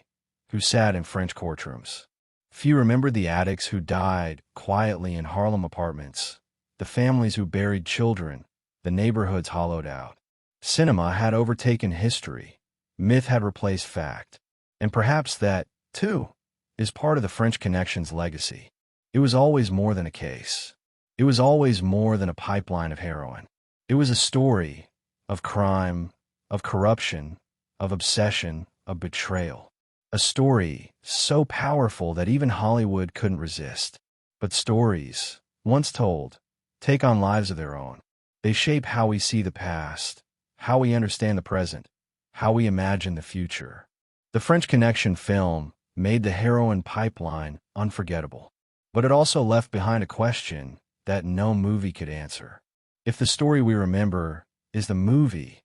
[SPEAKER 1] who sat in French courtrooms. Few remembered the addicts who died quietly in Harlem apartments, the families who buried children, the neighborhoods hollowed out. Cinema had overtaken history. Myth had replaced fact. And perhaps that, too, is part of the French Connection's legacy. It was always more than a case. It was always more than a pipeline of heroin. It was a story of crime, of corruption, of obsession, of betrayal. A story so powerful that even Hollywood couldn't resist. But stories, once told, take on lives of their own. They shape how we see the past, how we understand the present, how we imagine the future. The French Connection film made the heroin pipeline unforgettable. But it also left behind a question that no movie could answer. If the story we remember is the movie,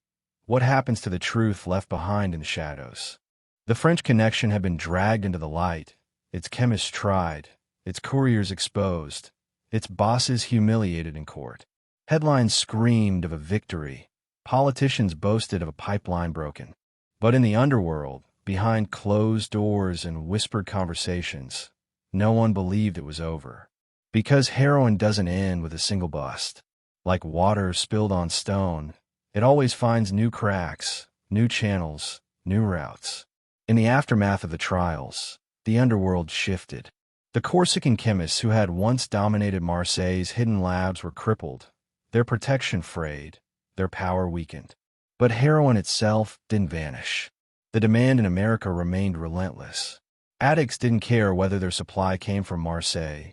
[SPEAKER 1] what happens to the truth left behind in the shadows? The French Connection had been dragged into the light, its chemists tried, its couriers exposed, its bosses humiliated in court. Headlines screamed of a victory. Politicians boasted of a pipeline broken. But in the underworld, behind closed doors and whispered conversations, no one believed it was over. Because heroin doesn't end with a single bust. Like water spilled on stone, it always finds new cracks, new channels, new routes. In the aftermath of the trials, the underworld shifted. The Corsican chemists who had once dominated Marseille's hidden labs were crippled, their protection frayed, their power weakened. But heroin itself didn't vanish. The demand in America remained relentless. Addicts didn't care whether their supply came from Marseille,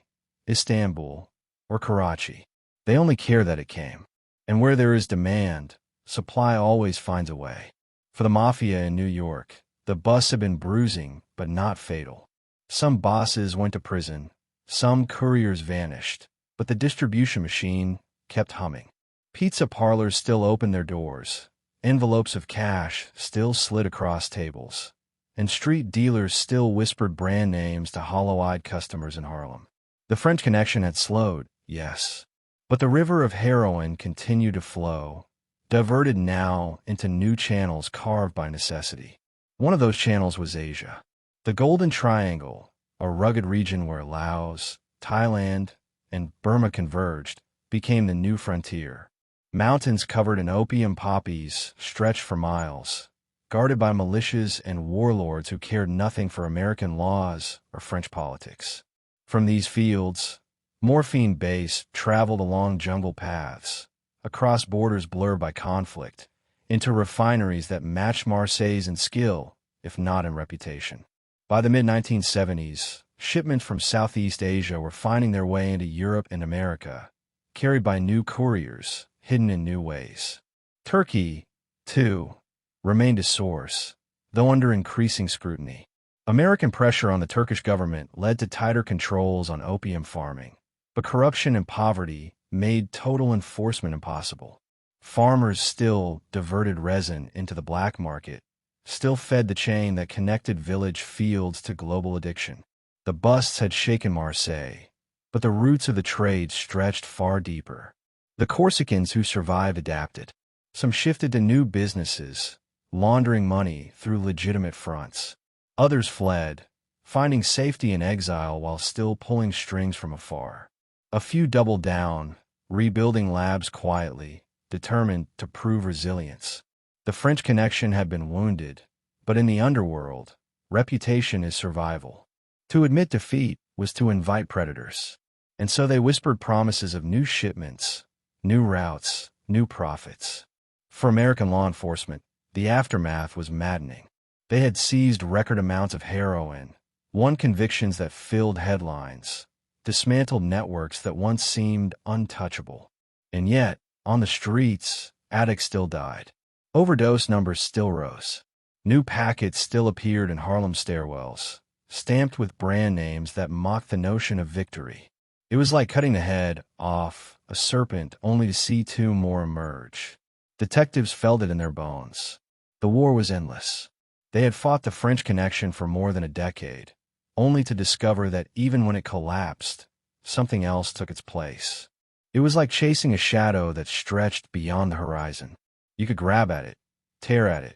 [SPEAKER 1] Istanbul, or Karachi. They only care that it came. And where there is demand, supply always finds a way. For the Mafia in New York, the busts had been bruising, but not fatal. Some bosses went to prison, some couriers vanished, but the distribution machine kept humming. Pizza parlors still opened their doors, envelopes of cash still slid across tables, and street dealers still whispered brand names to hollow-eyed customers in Harlem. The French Connection had slowed, yes, but the river of heroin continued to flow, diverted now into new channels carved by necessity. One of those channels was Asia. The Golden Triangle, a rugged region where Laos, Thailand, and Burma converged, became the new frontier. Mountains covered in opium poppies stretched for miles, guarded by militias and warlords who cared nothing for American laws or French politics. From these fields, morphine base traveled along jungle paths, across borders blurred by conflict, into refineries that matched Marseille's in skill, if not in reputation. By the mid-1970s, shipments from Southeast Asia were finding their way into Europe and America, carried by new couriers, hidden in new ways. Turkey, too, remained a source, though under increasing scrutiny. American pressure on the Turkish government led to tighter controls on opium farming, but corruption and poverty made total enforcement impossible. Farmers still diverted resin into the black market, still fed the chain that connected village fields to global addiction. The busts had shaken Marseille, but the roots of the trade stretched far deeper. The Corsicans who survived adapted. Some shifted to new businesses, laundering money through legitimate fronts. Others fled, finding safety in exile while still pulling strings from afar. A few doubled down, rebuilding labs quietly, determined to prove resilience. The French Connection had been wounded, but in the underworld, reputation is survival. To admit defeat was to invite predators. And so they whispered promises of new shipments, new routes, new profits. For American law enforcement, the aftermath was maddening. They had seized record amounts of heroin, won convictions that filled headlines, dismantled networks that once seemed untouchable. And yet, on the streets, addicts still died. Overdose numbers still rose. New packets still appeared in Harlem stairwells, stamped with brand names that mocked the notion of victory. It was like cutting the head off a serpent only to see two more emerge. Detectives felt it in their bones. The war was endless. They had fought the French Connection for more than a decade, only to discover that even when it collapsed, something else took its place. It was like chasing a shadow that stretched beyond the horizon. You could grab at it, tear at it,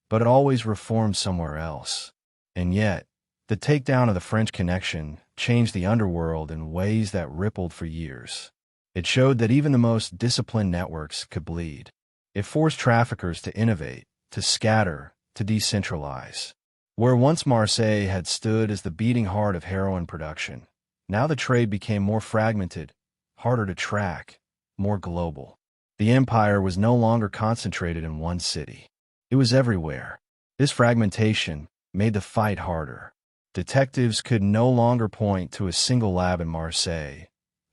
[SPEAKER 1] but it always reformed somewhere else. And yet, the takedown of the French Connection changed the underworld in ways that rippled for years. It showed that even the most disciplined networks could bleed. It forced traffickers to innovate, to scatter, to decentralize. Where once Marseille had stood as the beating heart of heroin production, now the trade became more fragmented, harder to track, more global. The empire was no longer concentrated in one city. It was everywhere. This fragmentation made the fight harder. Detectives could no longer point to a single lab in Marseille,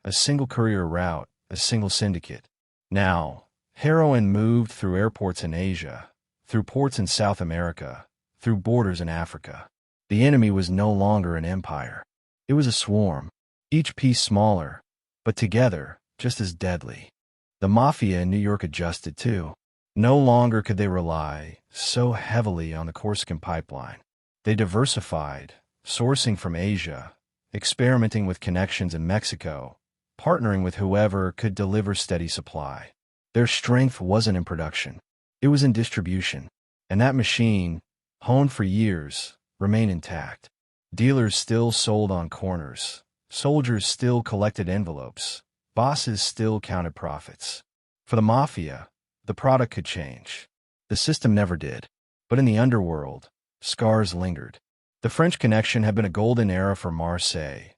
[SPEAKER 1] a single courier route, a single syndicate. Now, heroin moved through airports in Asia, through ports in South America, through borders in Africa. The enemy was no longer an empire. It was a swarm, each piece smaller, but together just as deadly. The Mafia in New York adjusted too. No longer could they rely so heavily on the Corsican pipeline. They diversified, sourcing from Asia, experimenting with connections in Mexico, partnering with whoever could deliver steady supply. Their strength wasn't in production. It was in distribution. And that machine, honed for years, remained intact. Dealers still sold on corners. Soldiers still collected envelopes. Bosses still counted profits. For the Mafia, the product could change. The system never did. But in the underworld, scars lingered. The French Connection had been a golden era for Marseille,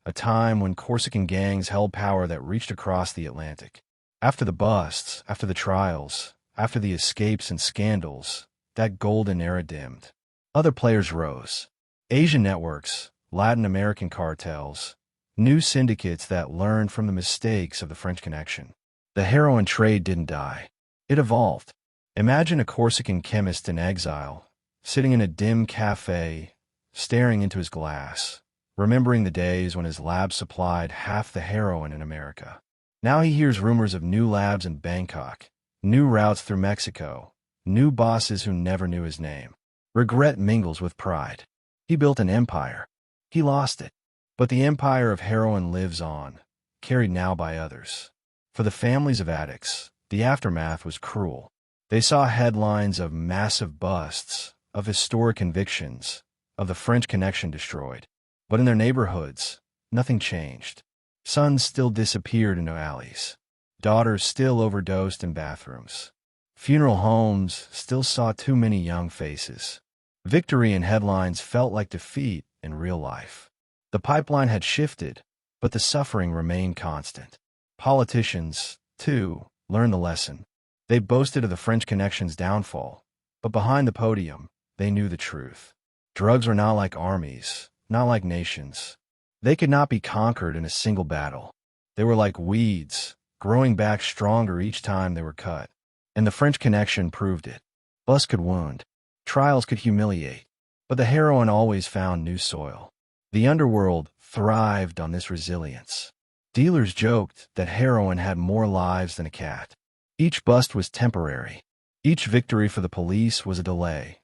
[SPEAKER 1] a time when Corsican gangs held power that reached across the Atlantic. After the busts, after the trials, after the escapes and scandals, that golden era dimmed. Other players rose. Asian networks, Latin American cartels, new syndicates that learned from the mistakes of the French Connection. The heroin trade didn't die. It evolved. Imagine a Corsican chemist in exile, sitting in a dim cafe, staring into his glass, remembering the days when his lab supplied half the heroin in America. Now he hears rumors of new labs in Bangkok, new routes through Mexico, new bosses who never knew his name. Regret mingles with pride. He built an empire. He lost it. But the empire of heroin lives on, carried now by others. For the families of addicts, the aftermath was cruel. They saw headlines of massive busts, of historic convictions, of the French Connection destroyed. But in their neighborhoods, nothing changed. Sons still disappeared into alleys. Daughters still overdosed in bathrooms. Funeral homes still saw too many young faces. Victory in headlines felt like defeat in real life. The pipeline had shifted, but the suffering remained constant. Politicians, too, learned the lesson. They boasted of the French Connection's downfall, but behind the podium, they knew the truth. Drugs were not like armies, not like nations. They could not be conquered in a single battle. They were like weeds, growing back stronger each time they were cut. And the French Connection proved it. Busts could wound. Trials could humiliate. But the heroin always found new soil. The underworld thrived on this resilience. Dealers joked that heroin had more lives than a cat. Each bust was temporary. Each victory for the police was a delay,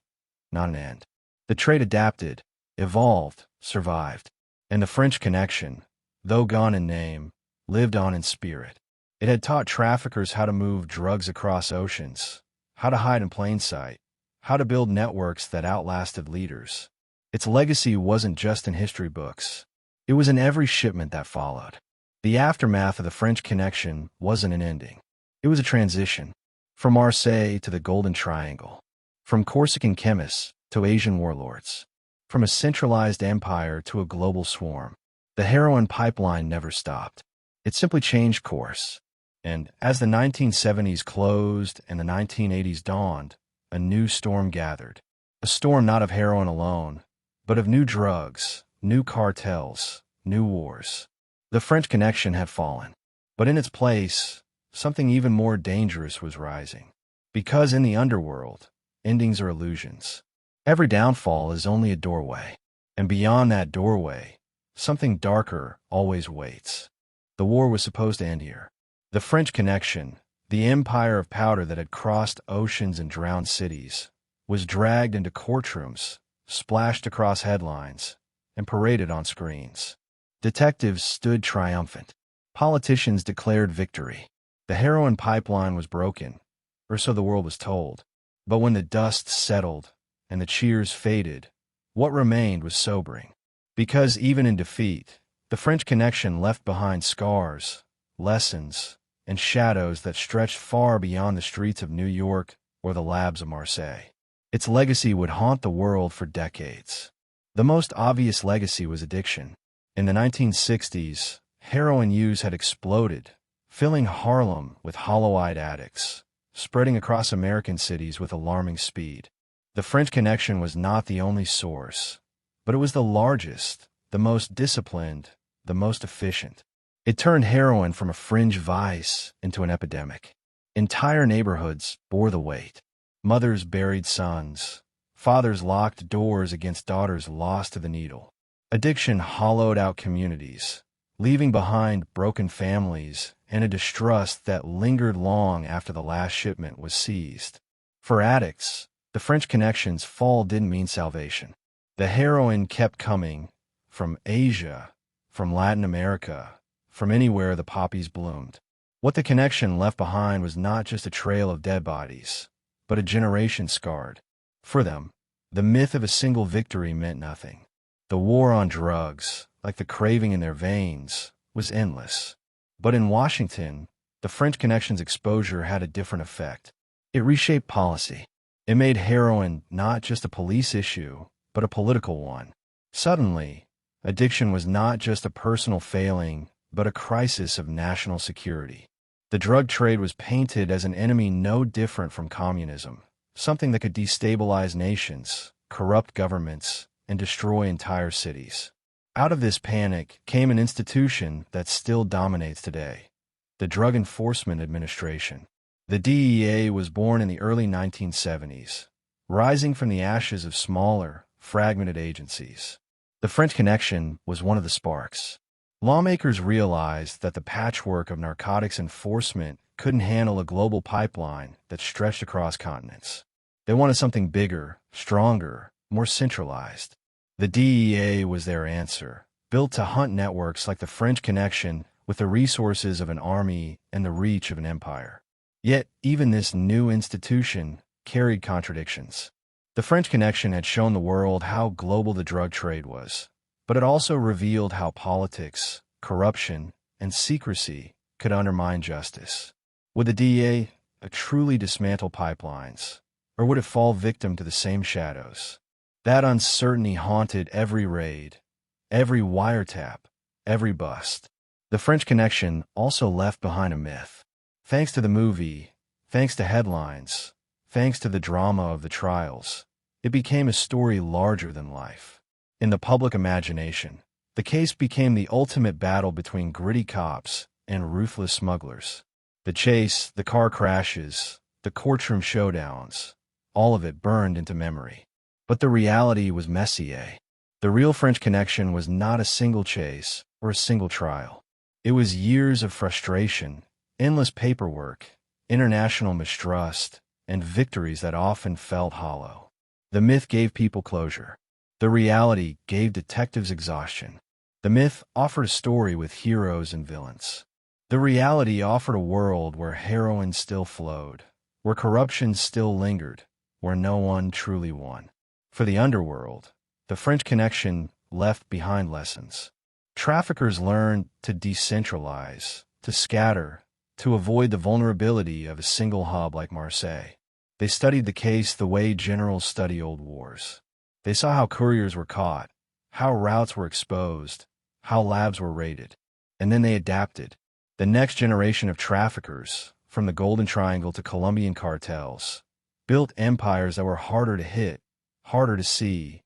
[SPEAKER 1] not an end. The trade adapted, evolved, survived. And the French Connection, though gone in name, lived on in spirit. It had taught traffickers how to move drugs across oceans, how to hide in plain sight, how to build networks that outlasted leaders. Its legacy wasn't just in history books. It was in every shipment that followed. The aftermath of the French Connection wasn't an ending. It was a transition. From Marseille to the Golden Triangle. From Corsican chemists to Asian warlords. From a centralized empire to a global swarm. The heroin pipeline never stopped. It simply changed course. And as the 1970s closed and the 1980s dawned, a new storm gathered. A storm not of heroin alone, but of new drugs, new cartels, new wars. The French Connection had fallen. But in its place, something even more dangerous was rising. Because in the underworld, endings are illusions. Every downfall is only a doorway. And beyond that doorway, something darker always waits. The war was supposed to end here. The French Connection, the empire of powder that had crossed oceans and drowned cities, was dragged into courtrooms, splashed across headlines, and paraded on screens. Detectives stood triumphant. Politicians declared victory. The heroin pipeline was broken, or so the world was told. But when the dust settled and the cheers faded, what remained was sobering. Because even in defeat, the French Connection left behind scars, lessons, and shadows that stretched far beyond the streets of New York or the labs of Marseille. Its legacy would haunt the world for decades. The most obvious legacy was addiction. In the 1960s, heroin use had exploded, filling Harlem with hollow-eyed addicts, spreading across American cities with alarming speed. The French Connection was not the only source, but it was the largest, the most disciplined, the most efficient. It turned heroin from a fringe vice into an epidemic. Entire neighborhoods bore the weight. Mothers buried sons. Fathers locked doors against daughters lost to the needle. Addiction hollowed out communities, leaving behind broken families and a distrust that lingered long after the last shipment was seized. For addicts, the French Connection's fall didn't mean salvation. The heroin kept coming from Asia, from Latin America, from anywhere the poppies bloomed. What the Connection left behind was not just a trail of dead bodies, but a generation scarred. For them, The myth of a single victory meant nothing. The war on drugs, like the craving in their veins, was endless. But in Washington, the French Connection's exposure had a different effect. It reshaped policy. It made heroin not just a police issue, but a political one. Suddenly, addiction was not just a personal failing, but a crisis of national security. The drug trade was painted as an enemy no different from communism, something that could destabilize nations, corrupt governments, and destroy entire cities. Out of this panic came an institution that still dominates today: the Drug Enforcement Administration. The DEA was born in the early 1970s, rising from the ashes of smaller, fragmented agencies. The French Connection was one of the sparks. Lawmakers realized that the patchwork of narcotics enforcement couldn't handle a global pipeline that stretched across continents. They wanted something bigger, stronger, more centralized. The DEA was their answer, built to hunt networks like the French Connection with the resources of an army and the reach of an empire. Yet, even this new institution carried contradictions. The French Connection had shown the world how global the drug trade was, but it also revealed how politics, corruption, and secrecy could undermine justice. Would the DEA truly dismantle pipelines, or would it fall victim to the same shadows? That uncertainty haunted every raid, every wiretap, every bust. The French Connection also left behind a myth. Thanks to the movie, thanks to headlines, thanks to the drama of the trials, it became a story larger than life. In the public imagination, the case became the ultimate battle between gritty cops and ruthless smugglers. The chase, the car crashes, the courtroom showdowns, all of it burned into memory. But the reality was messier. The real French Connection was not a single chase or a single trial. It was years of frustration, endless paperwork, international mistrust, and victories that often felt hollow. The myth gave people closure. The reality gave detectives exhaustion. The myth offered a story with heroes and villains. The reality offered a world where heroin still flowed, where corruption still lingered, where no one truly won. For the underworld, the French Connection left behind lessons. Traffickers learned to decentralize, to scatter, to avoid the vulnerability of a single hub like Marseille. They studied the case the way generals study old wars. They saw how couriers were caught, how routes were exposed, how labs were raided. And then they adapted. The next generation of traffickers, from the Golden Triangle to Colombian cartels, built empires that were harder to hit, harder to see,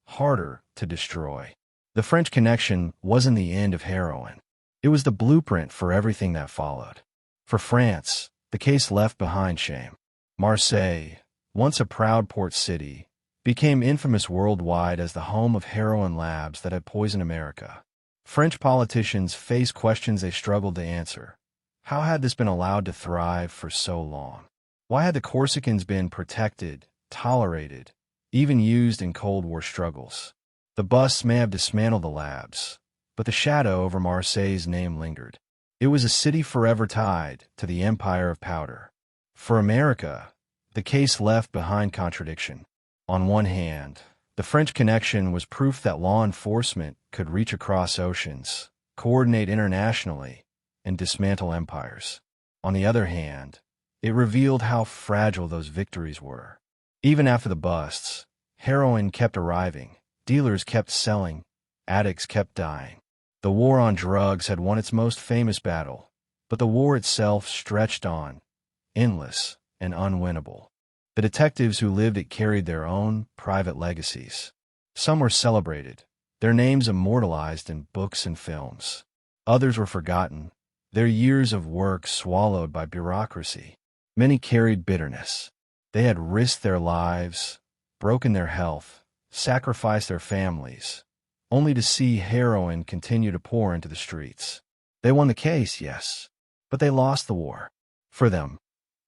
[SPEAKER 1] harder to destroy. The French Connection wasn't the end of heroin. It was the blueprint for everything that followed. For France, the case left behind shame. Marseille, once a proud port city, became infamous worldwide as the home of heroin labs that had poisoned America. French politicians faced questions they struggled to answer. How had this been allowed to thrive for so long? Why had the Corsicans been protected, tolerated, even used in Cold War struggles? The busts may have dismantled the labs, but the shadow over Marseille's name lingered. It was a city forever tied to the empire of powder. For America, the case left behind contradiction. On one hand, the French Connection was proof that law enforcement could reach across oceans, coordinate internationally, and dismantle empires. On the other hand, it revealed how fragile those victories were. Even after the busts, heroin kept arriving, dealers kept selling, addicts kept dying. The war on drugs had won its most famous battle, but the war itself stretched on, endless and unwinnable. The detectives who lived it carried their own private legacies. Some were celebrated, their names immortalized in books and films. Others were forgotten, their years of work swallowed by bureaucracy. Many carried bitterness. They had risked their lives, broken their health, sacrificed their families, only to see heroin continue to pour into the streets. They won the case, yes, but they lost the war. For them,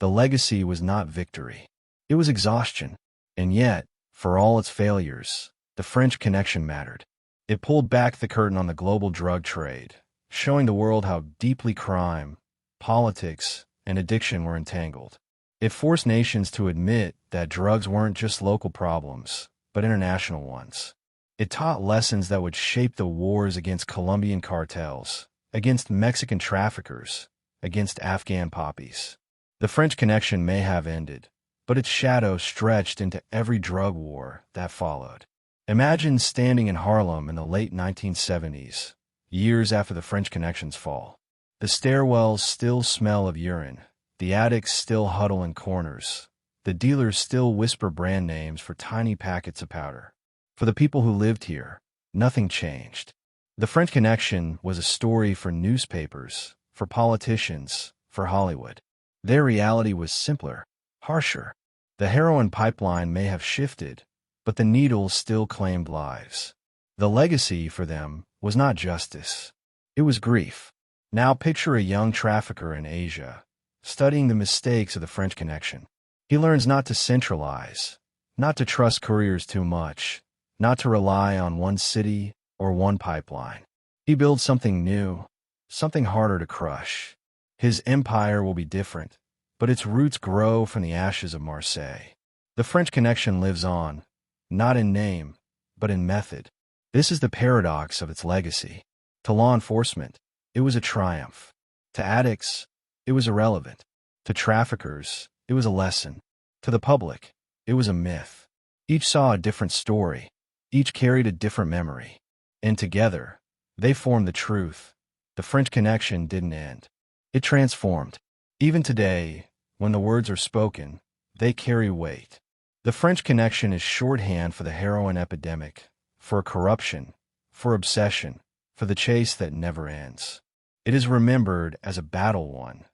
[SPEAKER 1] the legacy was not victory. It was exhaustion. And yet, for all its failures, the French Connection mattered. It pulled back the curtain on the global drug trade, showing the world how deeply crime, politics, and addiction were entangled. It forced nations to admit that drugs weren't just local problems, but international ones. It taught lessons that would shape the wars against Colombian cartels, against Mexican traffickers, against Afghan poppies. The French Connection may have ended, but its shadow stretched into every drug war that followed. Imagine standing in Harlem in the late 1970s, years after the French Connection's fall. The stairwells still smell of urine, the addicts still huddle in corners, the dealers still whisper brand names for tiny packets of powder. For the people who lived here, nothing changed. The French Connection was a story for newspapers, for politicians, for Hollywood. Their reality was simpler, harsher. The heroin pipeline may have shifted, but the needle still claimed lives. The legacy for them was not justice. It was grief. Now picture a young trafficker in Asia, studying the mistakes of the French Connection. He learns not to centralize, not to trust couriers too much, not to rely on one city or one pipeline. He builds something new, something harder to crush. His empire will be different, but its roots grow from the ashes of Marseille. The French Connection lives on, not in name, but in method. This is the paradox of its legacy. To law enforcement, it was a triumph. To addicts, it was irrelevant. To traffickers, it was a lesson. To the public, it was a myth. Each saw a different story. Each carried a different memory. And together, they formed the truth. The French Connection didn't end. It transformed. Even today, when the words are spoken, they carry weight. The French Connection is shorthand for the heroin epidemic, for corruption, for obsession, for the chase that never ends. It is remembered as a battle won,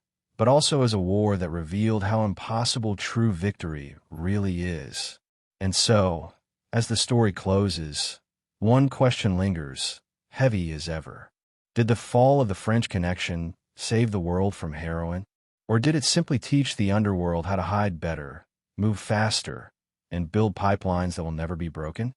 [SPEAKER 1] but also as a war that revealed how impossible true victory really is. And so, as the story closes, one question lingers, heavy as ever. Did the fall of the French Connection save the world from heroin? Or did it simply teach the underworld how to hide better, move faster, and build pipelines that will never be broken?